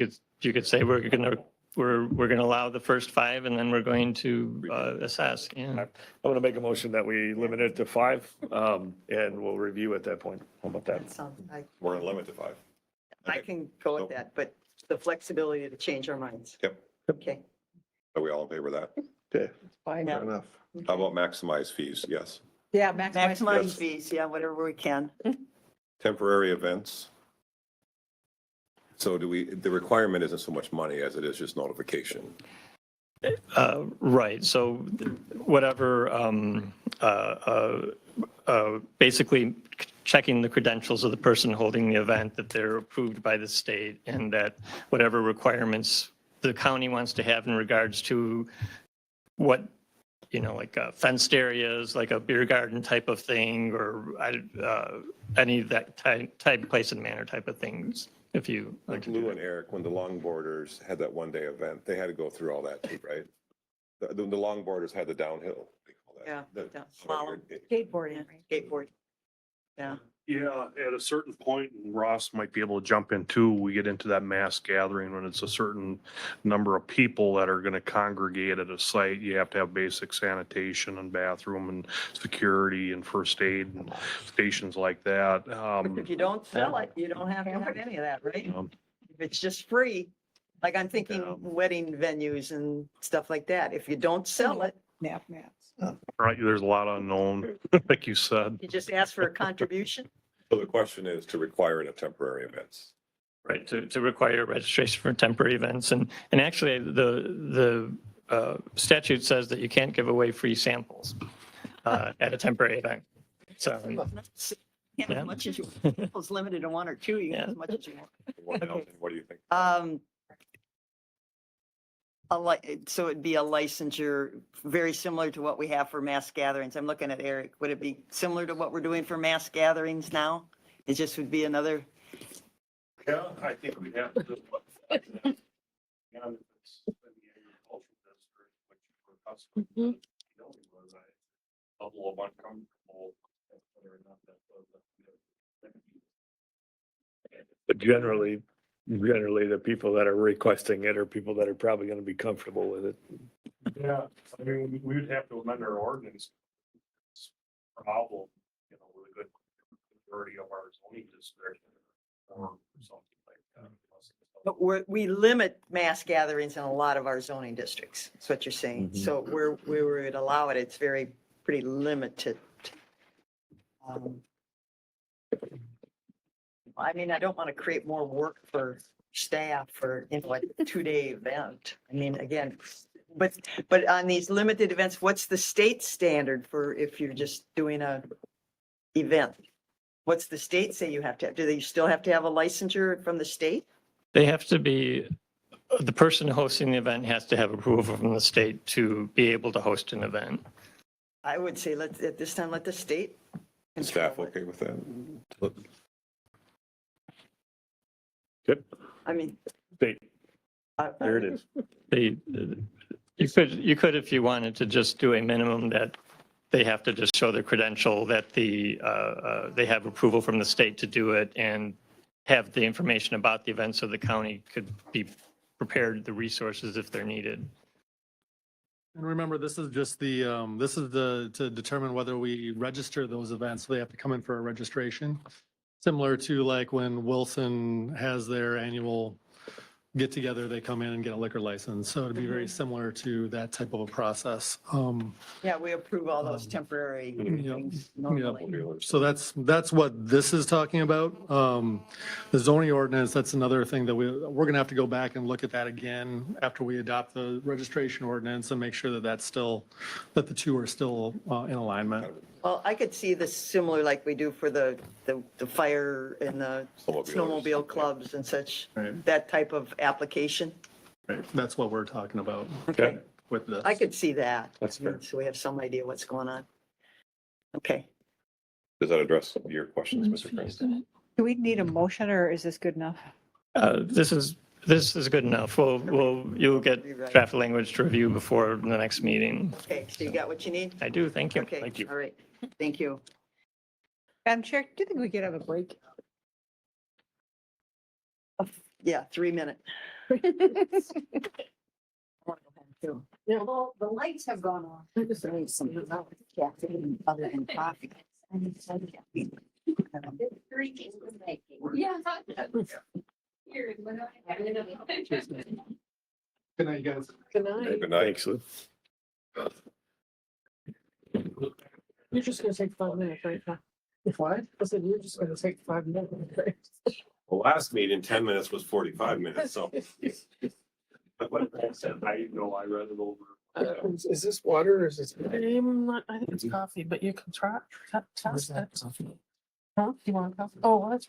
could say we're gonna allow the first 5 and then we're going to assess. Yeah. I'm gonna make a motion that we limit it to 5, and we'll review at that point. How about that? That sounds like, We're gonna limit to 5. I can go with that, but the flexibility to change our minds. Yep. Okay. Are we all in favor of that? Okay, Fine. fair enough. How about maximize fees? Yes. Yeah, maximize Maximize fees. fees, yeah, whatever we can. Temporary events. So the requirement isn't so much money as it is just notification. Right, so whatever, basically checking the credentials of the person holding the event, that they're approved by the state, and that whatever requirements the county wants to have in regards to what, like fenced areas, like a beer garden type of thing, or any of that type, place and manner type of things. If you Like Lou and Eric, when the longboarders had that one-day event, they had to go through all that too, right? The longboarders had the downhill. They call that. Yeah, The- slalom. Skateboarding. Skateboard. Yeah. Yeah, at a certain point, and Ross might be able to jump in too, we get into that mass gathering when it's a certain number of people that are gonna congregate at a site. You have to have basic sanitation and bathroom and security and first aid and stations like that. If you don't sell it, you don't have to have any of that, right? Um, If it's just free, like I'm thinking Yeah. wedding venues and stuff like that. If you don't sell it, Nap mats. Right, there's a lot unknown, like you said. you just ask for a contribution. So the question is to require it at temporary events. Right, to require registration for temporary events. And actually, the statute says that you can't give away free samples at a temporary event. So, Can't Yeah. as much as you, it's limited to 1 or 2, you can have as much as you want. What do you think? So it'd be a licensure, very similar to what we have for mass gatherings. I'm looking at Eric. Would it be similar to what we're doing for mass gatherings now? It just would be another, Yeah, I think we have to. level of uncomfortable. Whether or not that was But generally, the people that are requesting it are people that are probably going to be comfortable with it. Yeah, I mean, we would have to amend our ordinance. It's a problem, you know, with a good majority of our zoning district or something like that. But we limit mass gatherings in a lot of our zoning districts. That's what you're saying. So where we would allow it, it's pretty limited. I mean, I don't want to create more work for staff for, you know, a 2-day event. I mean, again, but on these limited events, what's the state standard for if you're just doing a event? What's the state say you have to have? Do they still have to have a licensure from the state? They have to be, the person hosting the event has to have approval from the state to be able to host an event. I would say at this time, let the state. Is staff okay with that? Good. I mean. There it is. You could, if you wanted to just do a minimum that they have to just show their credential that they have approval from the state to do it and have the information about the event so the county could be prepared the resources if they're needed. And remember, this is just to determine whether we register those events. They have to come in for a registration. Similar to like when Wilson has their annual get together, they come in and get a liquor license. So it'd be very similar to that type of a process. Yeah, we approve all those temporary things normally. So that's what this is talking about. The zoning ordinance, that's another thing that we're going to have to go back and look at that again after we adopt the registration ordinance and make sure that that the two are still in alignment. Well, I could see this similar like we do for the fire and the snowmobile clubs and such, that type of application. Right, that's what we're talking about. Okay. With this. I could see that. That's fair. So we have some idea what's going on. Okay. Does that address your questions, Mr. President? Do we need a motion or is this good enough? This is good enough. You'll get draft language to review before the next meeting. Okay, so you got what you need? I do, thank you. Okay, Thank you. all right. Thank you. Madam Chair, do you think we could have a break? Yeah, 3 minutes. Yeah, well, the lights have gone off. I just need some caffeine other than coffee. I need some caffeine. Yeah. Good night, guys. Good night. Good night. Excellent. You're just gonna take 5 minutes, right? If what? I said, you're just gonna take 5 minutes, right? The last meeting, 10 minutes was 45 minutes, so. What I said, I know I read it over. Is this water or is this? I think it's coffee, but you can try, test it. Huh? You want coffee? Oh, well, that's.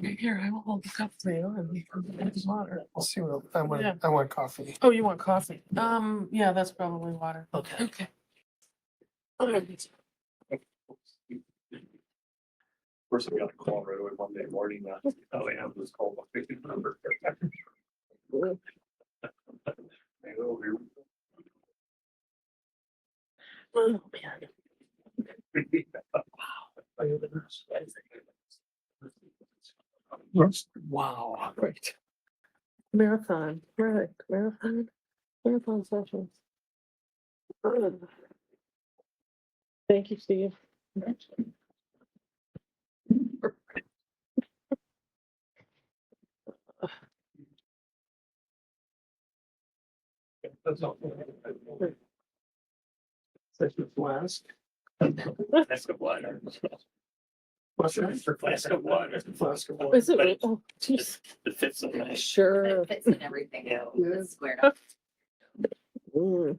Here, I will hold the cup for you and you can get the water. I'll see what, I want, Yeah. I want coffee. Oh, you want coffee? Yeah, that's probably water. Okay. Okay. All right. First, I got a call right away Monday morning, all they have was called a 50 number. Oh, man. Wow. Right. Marathon, right, marathon sessions. Good. Thank you, Steve. That's all. That's the flask. Flask of water. What's your flask of water? Flask of water. Is it? Really? Oh, jeez. It fits in there. Sure. It fits in everything. Yeah. It's squared up. Mm.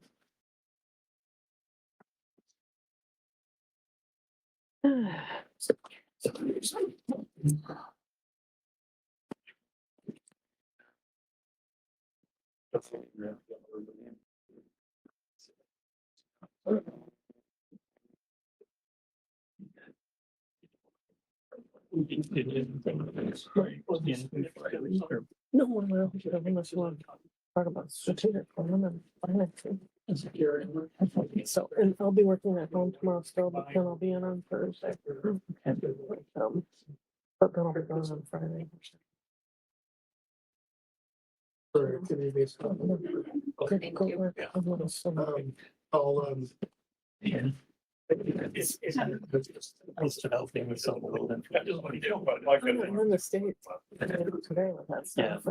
No one will, unless you want to talk about strategic plan and financing. So, and I'll be working at home tomorrow still, but then I'll be in on Thursday. But then I'll be gone on Friday. I'm in the States today with that stuff.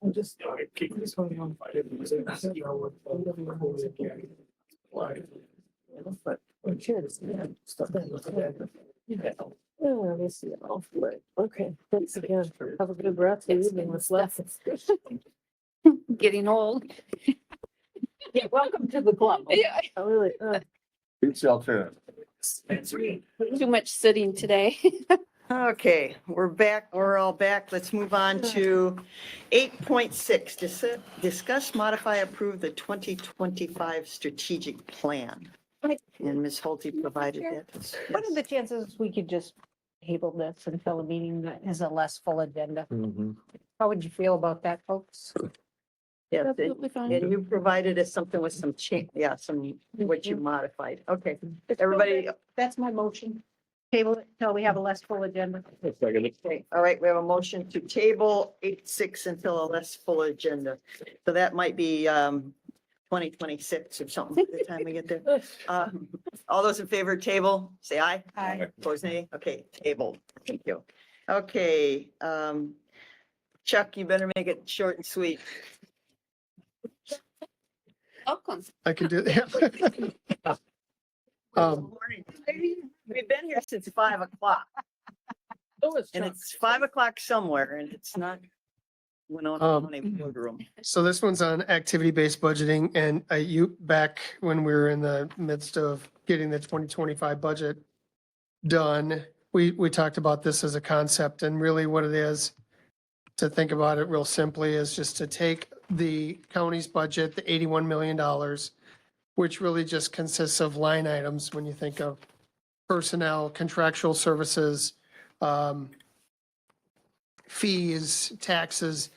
I'm just going on. But I'm curious. Stuff yeah, let's see it all. Okay, thanks again. Have a good rest of the evening. What's left? Getting old. Yeah, welcome to the club. Yeah. I really, It's out there. Too much sitting today. Okay, we're back. We're all back. Let's move on to 8.6. Discuss, modify, approve the 2025 strategic plan. And Ms. Holte provided that. What are the chances we could just table this until a meeting that is a less full agenda? How would you feel about that, folks? Yes, Absolutely fine. and you provided us something with some change, what you modified. Okay, everybody, That's my motion. Table it until we have a less full agenda. okay, all right, we have a motion to table 8.6 until a less full agenda. So that might be 2026 or something by the time we get there. All those in favor of table, say aye. Aye. Opposed, nay. Okay, table. Thank you. Okay, Chuck, you better make it short and sweet. Welcome. I can do that. Morning. We've been here since 5 o'clock. And it's 5 o'clock somewhere and it's not Winona County boardroom. So this one's on activity-based budgeting, and you, back when we were in the midst of getting the 2025 budget done, we talked about this as a concept, and really what it is, to think about it real simply, is just to take the county's budget, the $81 million, which really just consists of line items when you think of personnel, contractual services, fees, taxes,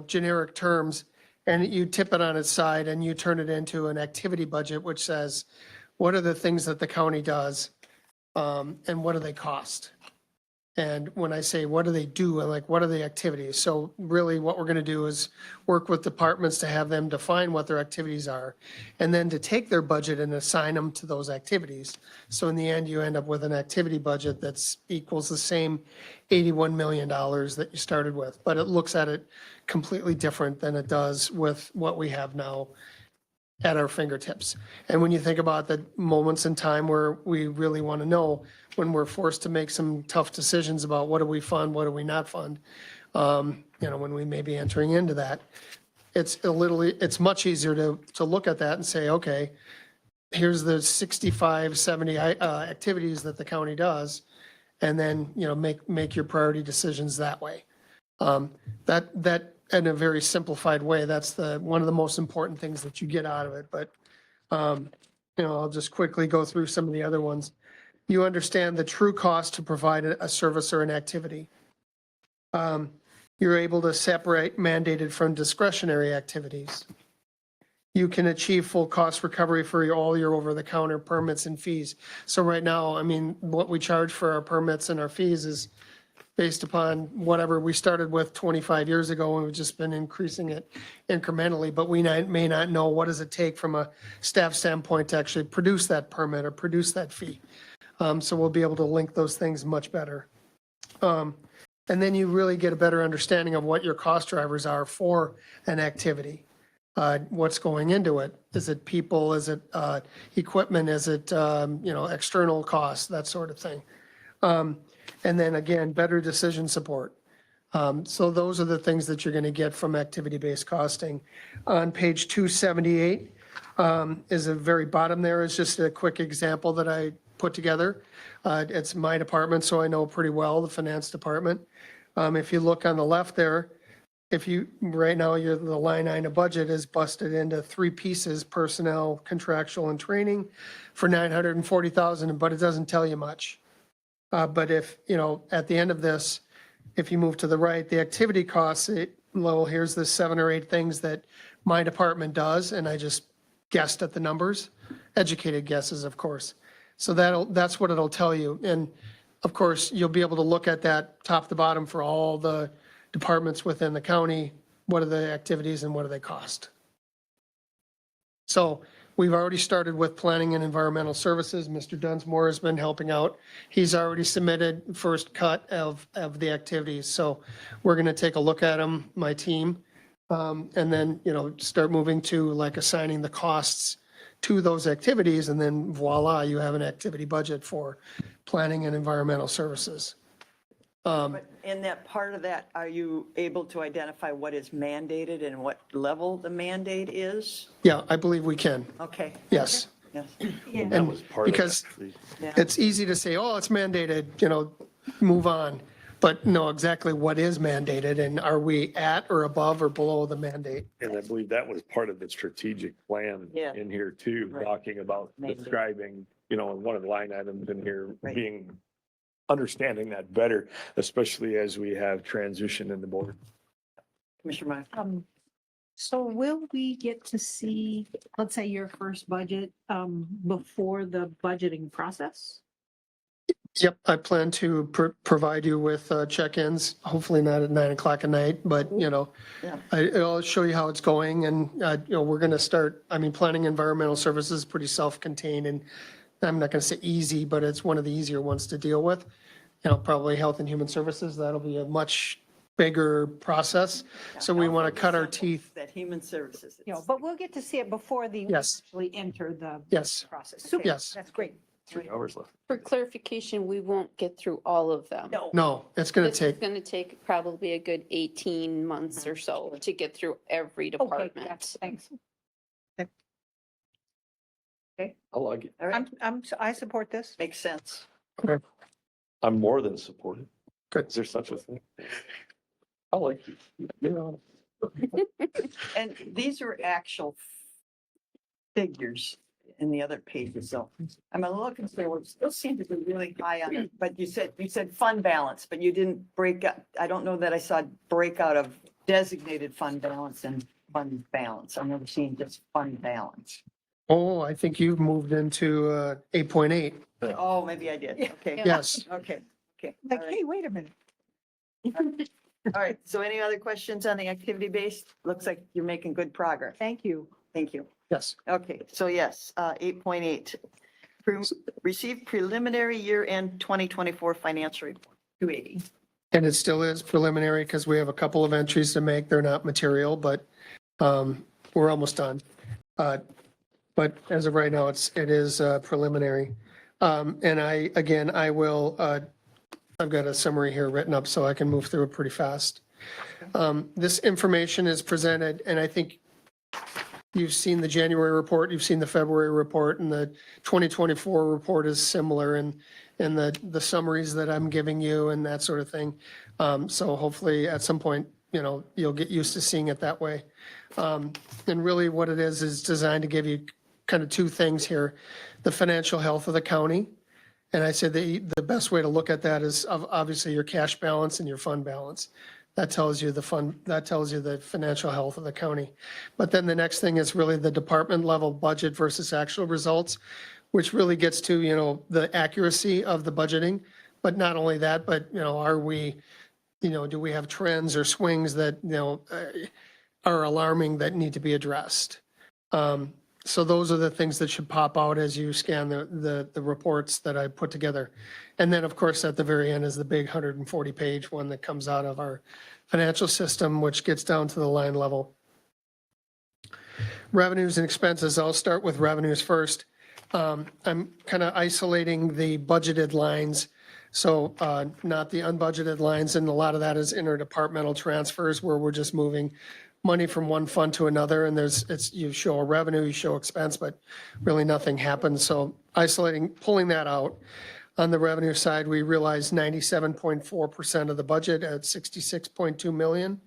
generic terms, and you tip it on its side and you turn it into an activity budget, which says, what are the things that the county does? And what do they cost? And when I say, what do they do? I'm like, what are the activities? So really what we're going to do is work with departments to have them define what their activities are, and then to take their budget and assign them to those activities. So in the end, you end up with an activity budget that's equals the same $81 million that you started with, but it looks at it completely different than it does with what we have now at our fingertips. And when you think about the moments in time where we really want to know, when we're forced to make some tough decisions about what do we fund, what do we not fund, when we may be entering into that, it's much easier to look at that and say, okay, here's the 65, 70 activities that the county does, and then, make your priority decisions that way. That in a very simplified way, that's one of the most important things that you get out of it. But, I'll just quickly go through some of the other ones. You understand the true cost to provide a service or an activity. You're able to separate mandated from discretionary activities. You can achieve full cost recovery for all your over-the-counter permits and fees. So right now, what we charge for our permits and our fees is based upon whatever we started with 25 years ago, and we've just been increasing it incrementally, but we may not know what does it take from a staff standpoint to actually produce that permit or produce that fee. So we'll be able to link those things much better. And then you really get a better understanding of what your cost drivers are for an activity. What's going into it? Is it people? Is it equipment? Is it, external costs, that sort of thing. And then again, better decision support. So those are the things that you're going to get from activity-based costing. On page 278 is a very bottom there is just a quick example that I put together. It's my department, so I know pretty well, the finance department. If you look on the left there, right now, the line item budget is busted into three pieces: personnel, contractual, and training for $940,000, but it doesn't tell you much. But if, at the end of this, if you move to the right, the activity costs, here's the 7 or 8 things that my department does, and I just guessed at the numbers, educated guesses, of course. So that's what it'll tell you. And of course, you'll be able to look at that top to bottom for all the departments within the county. What are the activities and what do they cost? So we've already started with planning and environmental services. Mr. Dunsmore has been helping out. He's already submitted first cut of the activities. So we're going to take a look at them, my team, and then, start moving to like assigning the costs to those activities. And then voila, you have an activity budget for planning and environmental services. But in that part of that, are you able to identify what is mandated and what level the mandate is? Yeah, I believe we can. Okay. Yes. Yes. And that was part of it. Because Yeah. it's easy to say, oh, it's mandated, move on. But know exactly what is mandated and are we at or above or below the mandate? And I believe that was part of the strategic plan Yeah. in here too, Right. talking about Mandate. describing, and one of the line items in here Right. being understanding that better, especially as we have transition in the board. Commissioner Meyer. So will we get to see, let's say, your first budget before the budgeting process? Yep, I plan to provide you with check-ins, hopefully not at 9 o'clock at night, but, Yeah. I'll show you how it's going and, we're going to start, planning environmental services is pretty self-contained and I'm not going to say easy, but it's one of the easier ones to deal with. Probably health and human services, that'll be a much bigger process. So we want to cut our teeth. That human services. But we'll get to see it before they Yes. actually enter the Yes. process. Super. Yes. That's great. 3 hours left. For clarification, we won't get through all of them. No, it's going to This is take, going to take probably a good 18 months or so to get through every Okay, department. yes, thanks. I like it. All right, I support this. makes sense. I'm more than supportive. Good. Is there such a thing? I like it. And these are actual figures in the other pages, so I'm a little concerned. We still seem to be really high on it, but you said fund balance, but you didn't break up. I don't know that I saw breakout of designated fund balance and fund balance. I've never seen just fund balance. oh, I think you've moved into 8.8. Oh, maybe I did. Okay. Yes. Okay, okay. All Like, right. hey, wait a minute. All right, so any other questions on the activity base? Looks like you're making good progress. Thank you. Thank you. Yes. Okay, so yes, 8.8. Receive preliminary year-end 2024 financial report, 280. And it still is preliminary because we have a couple of entries to make. They're not material, but we're almost done. But as of right now, it is preliminary. And I will, I've got a summary here written up so I can move through it pretty fast. This information is presented, and I think you've seen the January report, you've seen the February report, and the 2024 report is similar in the summaries that I'm giving you and that sort of thing. So hopefully at some point, you'll get used to seeing it that way. And really what it is designed to give you kind of two things here. The financial health of the county. And I said the best way to look at that is obviously your cash balance and your fund balance. That tells you the financial health of the county. But then the next thing is really the department level budget versus actual results, which really gets to, the accuracy of the budgeting. But not only that, but, are we, do we have trends or swings that, are alarming that need to be addressed? So those are the things that should pop out as you scan the reports that I put together. And then, of course, at the very end is the big 140-page one that comes out of our financial system, which gets down to the line level. Revenues and expenses, I'll start with revenues first. I'm kind of isolating the budgeted lines, so not the unbudgeted lines, and a lot of that is interdepartmental transfers where we're just moving money from one fund to another, and you show a revenue, you show expense, but really nothing happens. So pulling that out. On the revenue side, we realized 97.4% of the budget at 66.2 million.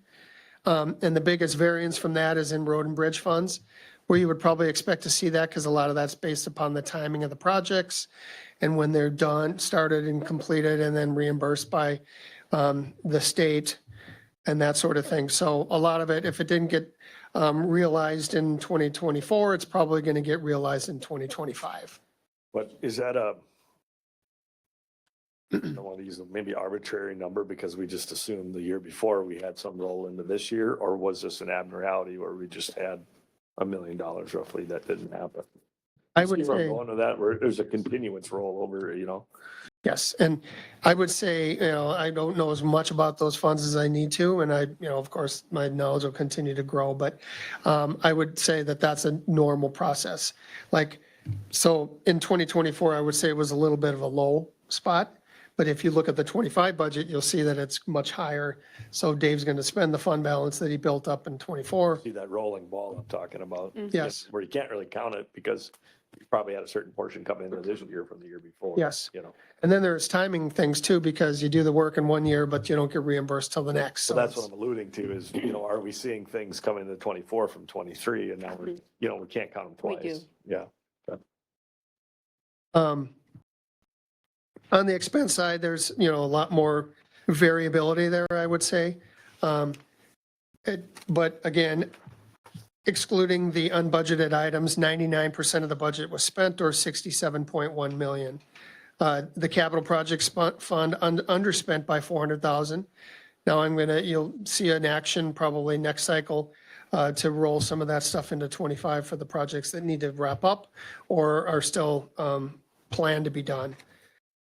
And the biggest variance from that is in road and bridge funds, where you would probably expect to see that because a lot of that's based upon the timing of the projects and when they're done, started and completed, and then reimbursed by the state and that sort of thing. So a lot of it, if it didn't get realized in 2024. It's probably going to get realized in 2025. But is that a, I don't want to use a maybe arbitrary number because we just assumed the year before we had some roll into this year, or was this an abnormality where we just had $1 million roughly that didn't happen? I would See where I'm say, going to that, where there's a continuance rollover, you know? yes, and I would say, I don't know as much about those funds as I need to, and of course, my knowledge will continue to grow, but I would say that that's a normal process. Like, so in 2024, I would say it was a little bit of a low spot, but if you look at the 25 budget, you'll see that it's much higher. So Dave's going to spend the fund balance that he built up in 24. See that rolling ball I'm talking about? Yes. Where you can't really count it because you probably had a certain portion come into this year from the year before. Yes. You know, And then there's timing things too, because you do the work in one year, but you don't get reimbursed till the next. so that's what I'm alluding to is, are we seeing things come into 24 from 23 and now we're, we can't count them We twice. do. Yeah. On the expense side, there's, a lot more variability there, I would say. But again, excluding the unbudgeted items, 99% of the budget was spent, or 67.1 million. The capital projects fund underspent by 400,000. Now you'll see an action probably next cycle to roll some of that stuff into 25 for the projects that need to wrap up or are still planned to be done.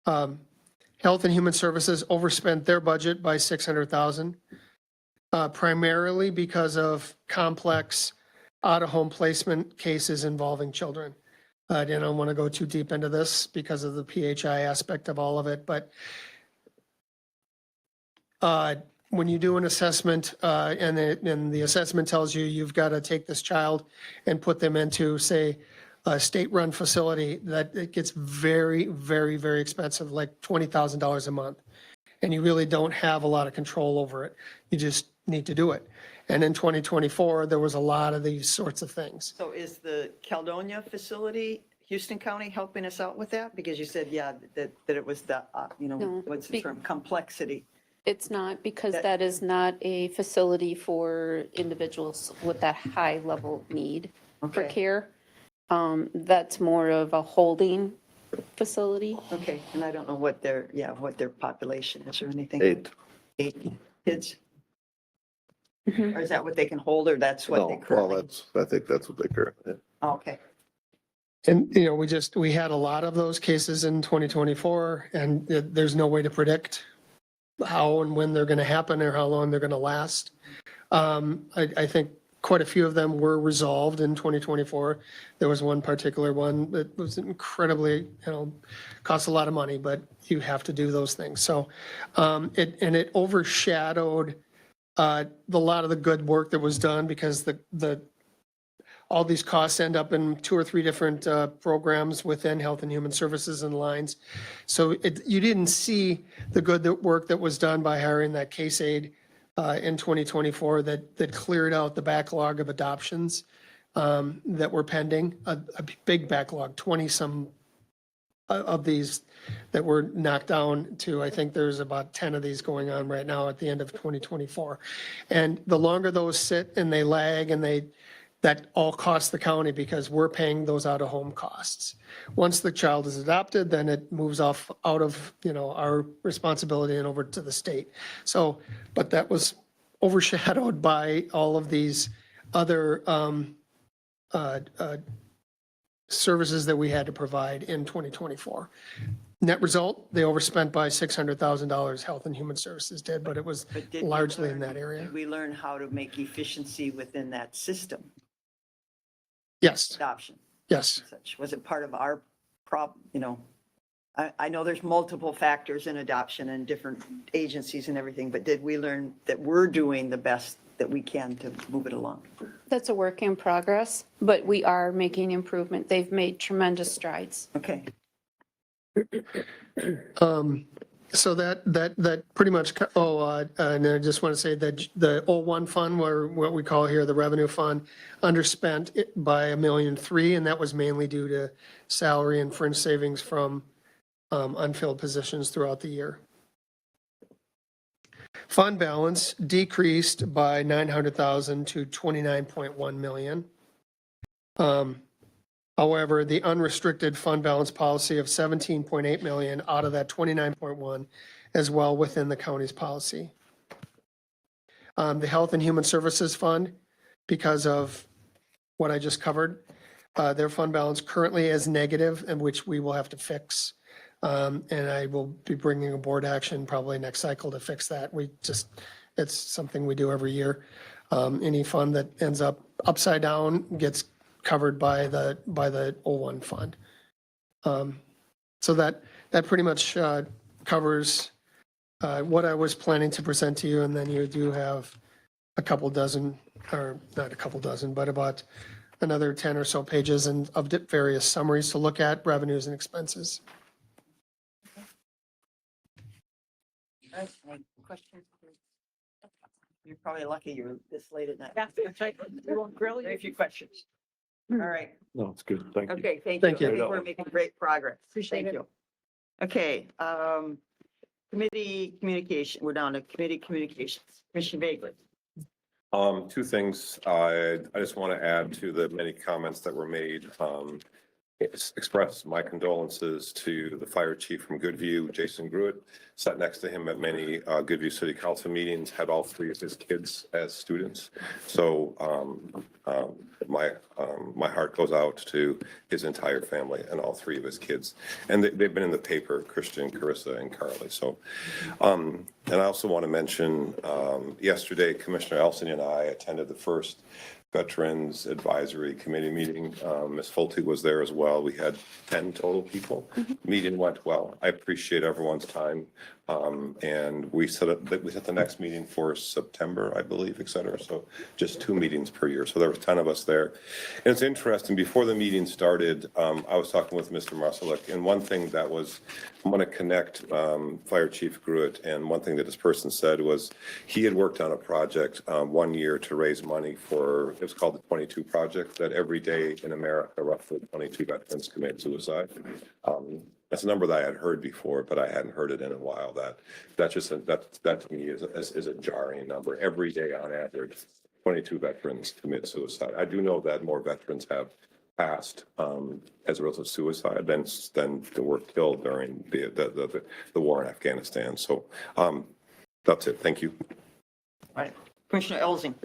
Health and Human Services overspent their budget by 600,000, primarily because of complex out-of-home placement cases involving children. I don't want to go too deep into this because of the PHI aspect of all of it, but when you do an assessment and the assessment tells you you've got to take this child and put them into, say, a state-run facility, that it gets very, very, very expensive, like $20,000 a month. And you really don't have a lot of control over it. You just need to do it. And in 2024, there was a lot of these sorts of things. So is the Caledonia facility, Houston County, helping us out with that? Because you said, that it was the, No, what's the term, complexity. It's not, because that is not a facility for individuals with that high level need for Okay. care. That's more of a holding facility. Okay, and I don't know what their population is or anything. 8. 8 kids? Mhm. Or is that what they can hold, or that's what they No, well, currently? I think that's what they currently. Okay. And, we had a lot of those cases in 2024, and there's no way to predict how and when they're going to happen or how long they're going to last. I think quite a few of them were resolved in 2024. There was one particular one that was incredibly, cost a lot of money, but you have to do those things. So it overshadowed a lot of the good work that was done, because all these costs end up in 2 or 3 different programs within Health and Human Services and lines. So you didn't see the good work that was done by hiring that case aide in 2024 that cleared out the backlog of adoptions that were pending, a big backlog, 20-some of these that were knocked down to, I think there's about 10 of these going on right now at the end of 2024. And the longer those sit and they lag and that all costs the county, because we're paying those out-of-home costs. Once the child is adopted, then it moves out of, our responsibility and over to the state. So, but that was overshadowed by all of these other services that we had to provide in 2024. Net result, they overspent by $600,000, Health and Human Services did, but it was But did we largely in learn- that area. Did we learn how to make efficiency within that system, Yes, adoption? yes. Such, was it part of our problem, I know there's multiple factors in adoption and different agencies and everything, but did we learn that we're doing the best that we can to move it along? That's a work in progress, but we are making improvement. They've made tremendous strides. Okay. So that pretty much, and I just want to say that the 01 fund, or what we call here the revenue fund, underspent it by $1.3 million, and that was mainly due to salary and fringe savings from unfilled positions throughout the year. Fund balance decreased by 900,000 to 29.1 million. However, the unrestricted fund balance policy of 17.8 million out of that 29.1 is well within the county's policy. The Health and Human Services Fund, because of what I just covered, their fund balance currently is negative, and which we will have to fix. And I will be bringing a board action probably next cycle to fix that. It's something we do every year. Any fund that ends up upside down gets covered by the 01 fund. So that pretty much covers what I was planning to present to you, and then you do have a couple dozen, or not a couple dozen, but about another 10 or so pages and of various summaries to look at, revenues and expenses. All right, any questions? You're probably lucky you're this late at night. Yeah, that's right. We won't grill you. Very few questions. All right, No, it's good. Thank you. okay, thank Thank you. you. I think we're making great progress. Appreciate Thank it. you. Okay, committee communication, we're down to committee communications. Commissioner Bagley. Two things. I just want to add to the many comments that were made. Express my condolences to the fire chief from Goodview, Jason Gruitt. Sat next to him at many Goodview City Council meetings, had all three of his kids as students. So my heart goes out to his entire family and all three of his kids. And they've been in the paper, Christian, Carissa, and Carly. So, and I also want to mention, yesterday, Commissioner Elson and I attended the first Veterans Advisory Committee meeting. Ms. Fulte was there as well. We had 10 total people. Meeting went well. I appreciate everyone's time. And we set the next meeting for September, I believe, et cetera. So just 2 meetings per year. So there were 10 of us there. And it's interesting, before the meeting started, I was talking with Mr. Marcelik, and one thing that was, I'm going to connect Fire Chief Gruitt, and one thing that this person said was he had worked on a project 1 year to raise money for, it was called the 22 Project, that every day in America, roughly 22 veterans commit suicide. That's a number that I had heard before, but I hadn't heard it in a while. That to me is a jarring number. Every day on average, 22 veterans commit suicide. I do know that more veterans have passed as a result of suicide than were killed during the war in Afghanistan. So that's it. Thank you. All right, Commissioner Elzing.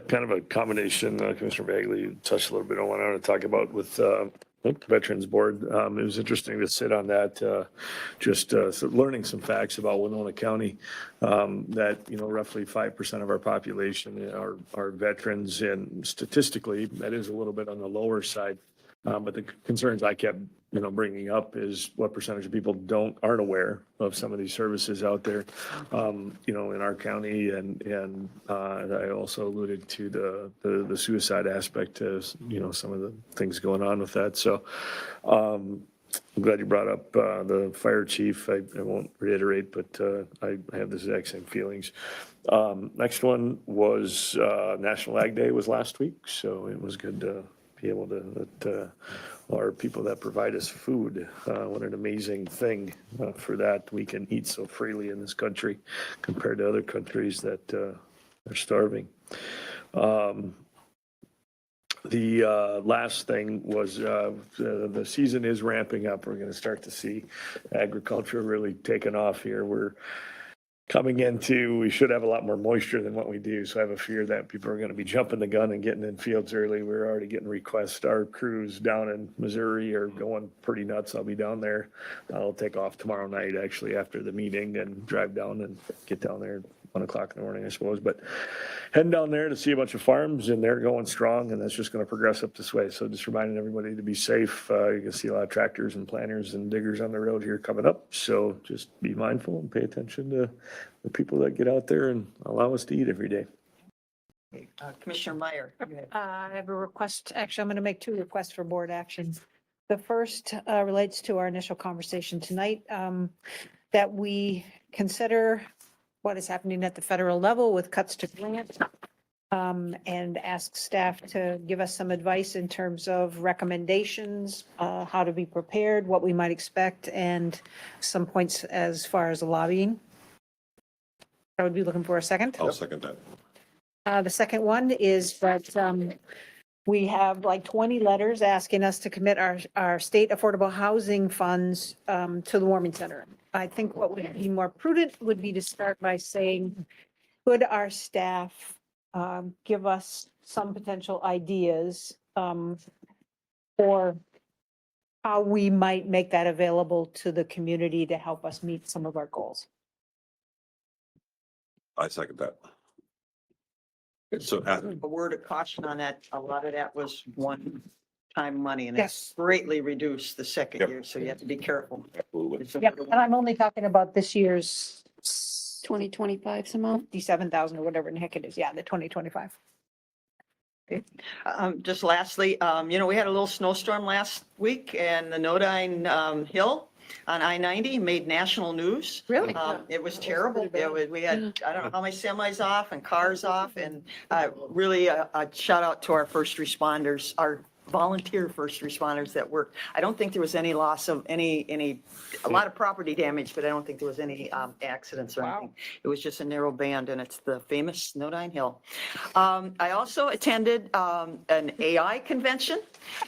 Kind of a combination, Commissioner Bagley touched a little bit on what I want to talk about with Veterans Board. It was interesting to sit on that, so learning some facts about Winona County, that, roughly 5% of our population are veterans, and statistically, that is a little bit on the lower side. But the concerns I kept, bringing up is what percentage of people aren't aware of some of these services out there, in our county. And I also alluded to the suicide aspect as, some of the things going on with that. So I'm glad you brought up the fire chief. I won't reiterate, but I have the exact same feelings. Next one was National Ag Day was last week, so it was good to be able to let our people that provide us food. What an amazing thing for that. We can eat so freely in this country compared to other countries that are starving. The last thing was the season is ramping up. We're going to start to see agriculture really taking off here. We're coming into, we should have a lot more moisture than what we do. So I have a fear that people are going to be jumping the gun and getting in fields early. We're already getting requests. Our crews down in Missouri are going pretty nuts. I'll be down there. I'll take off tomorrow night, actually, after the meeting, and drive down and get down there at 1 o'clock in the morning, I suppose. But heading down there to see a bunch of farms, and they're going strong, and that's just going to progress up this way. So just reminding everybody to be safe. You can see a lot of tractors and planters and diggers on the road here coming up. So just be mindful and pay attention to the people that get out there and allow us to eat every day. Commissioner Meyer. I have a request. Actually, I'm going to make 2 requests for board action. The first relates to our initial conversation tonight, that we consider what is happening at the federal level with cuts to grants, and ask staff to give us some advice in terms of recommendations, how to be prepared, what we might expect, and some points as far as lobbying. I would be looking for a second. I'll second that. The second one is that we have like 20 letters asking us to commit our state affordable housing funds to the warming center. I think what would be more prudent would be to start by saying, could our staff give us some potential ideas for how we might make that available to the community to help us meet some of our goals? I second that. So, A word of caution on that, a lot of that was one-time money and it's Yes. greatly reduced the second Yep. year, so you have to be careful. absolutely. It's a- Yep, and I'm only talking about this year's 2025 somehow. 57,000 or whatever the heck it is. Yeah, the 2025. Just lastly, we had a little snowstorm last week and the Nodine Hill on I-90 made national news. Really? It was terrible. We had, I don't know how many semis off and cars off, and really a shout out to our first responders, our volunteer first responders that worked. I don't think there was any loss of a lot of property damage, but I don't think there was any accidents or anything. It was just a narrow band, and it's the famous Nodine Hill. I also attended an AI convention,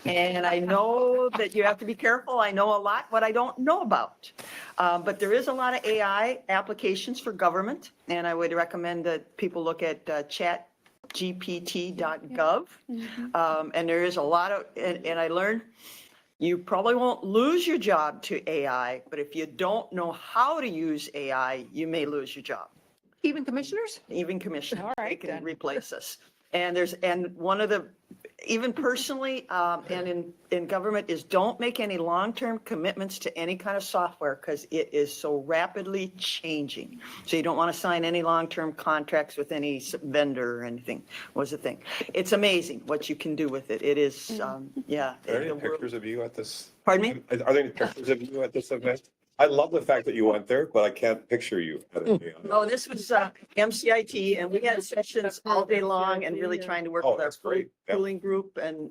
and I know that you have to be careful. I know a lot what I don't know about. But there is a lot of AI applications for government, and I would recommend that people look at chatgpt.gov. And there is a lot of, and I learned you probably won't lose your job to AI, but if you don't know how to use AI, you may lose your job. Even commissioners? Even commissioners, All they right, can then. replace us. And one of the, even personally, and in government is don't make any long-term commitments to any kind of software because it is so rapidly changing. So you don't want to sign any long-term contracts with any vendor or anything, was the thing. It's amazing what you can do with it. It is, yeah. Are there any pictures of you at this? Pardon me? Are there any pictures of you at this event? I love the fact that you went there, but I can't picture you. No, this was MCIT, and we had sessions all day long and really trying to work Oh, with our that's great. Yeah. cooling group and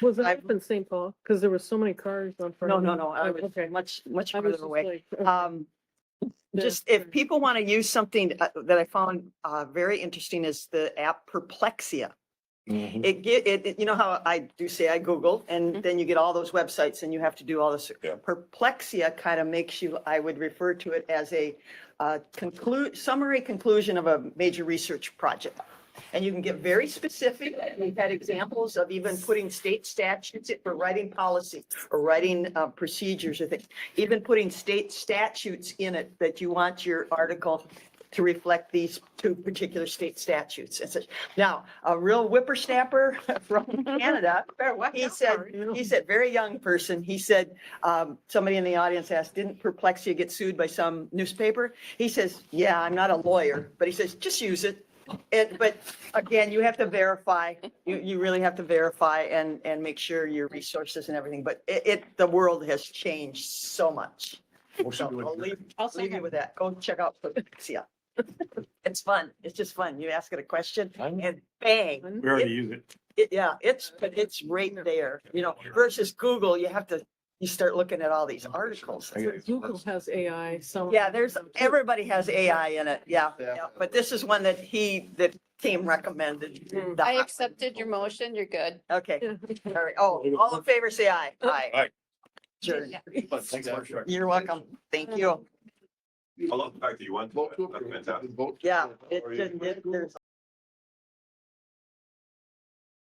Was it I've- up in St. Paul? Because there were so many cars on front no, of no, it. no, I Oh, was okay. much I was further just away. like, okay. Just if people want to use something that I found very interesting is the app Perplexia. You know how I do say I Google and then you get all those websites and you have to do all this. Yeah. Perplexia kind of makes you, I would refer to it as a summary conclusion of a major research project. And you can get very specific. We've had examples of even putting state statutes for writing policy or writing procedures or things, even putting state statutes in it that you want your article to reflect these two particular state statutes and such. Now, a real whippersnapper from Canada, he said, very young person, he said, somebody in the audience asked, didn't Perplexia get sued by some newspaper? He says, yeah, I'm not a lawyer, but he says, just use it. But again, you have to verify, you really have to verify and make sure your resources and everything, but the world has changed so much. So I'll leave you with that. Go check out Perplexia. It's fun. It's just fun. You ask it a question and bang. We already use it. But it's right there, versus Google, you start looking at all these articles. Google has AI. Yeah, everybody has AI in it. Yeah. But this is one that team recommended. I accepted your motion. You're good. Okay. All right. Oh, all in favor, say aye. Aye. Aye. Sure. Thanks, Marcia. You're welcome. Thank you. I love the fact that you went. That's fantastic. Yeah, there's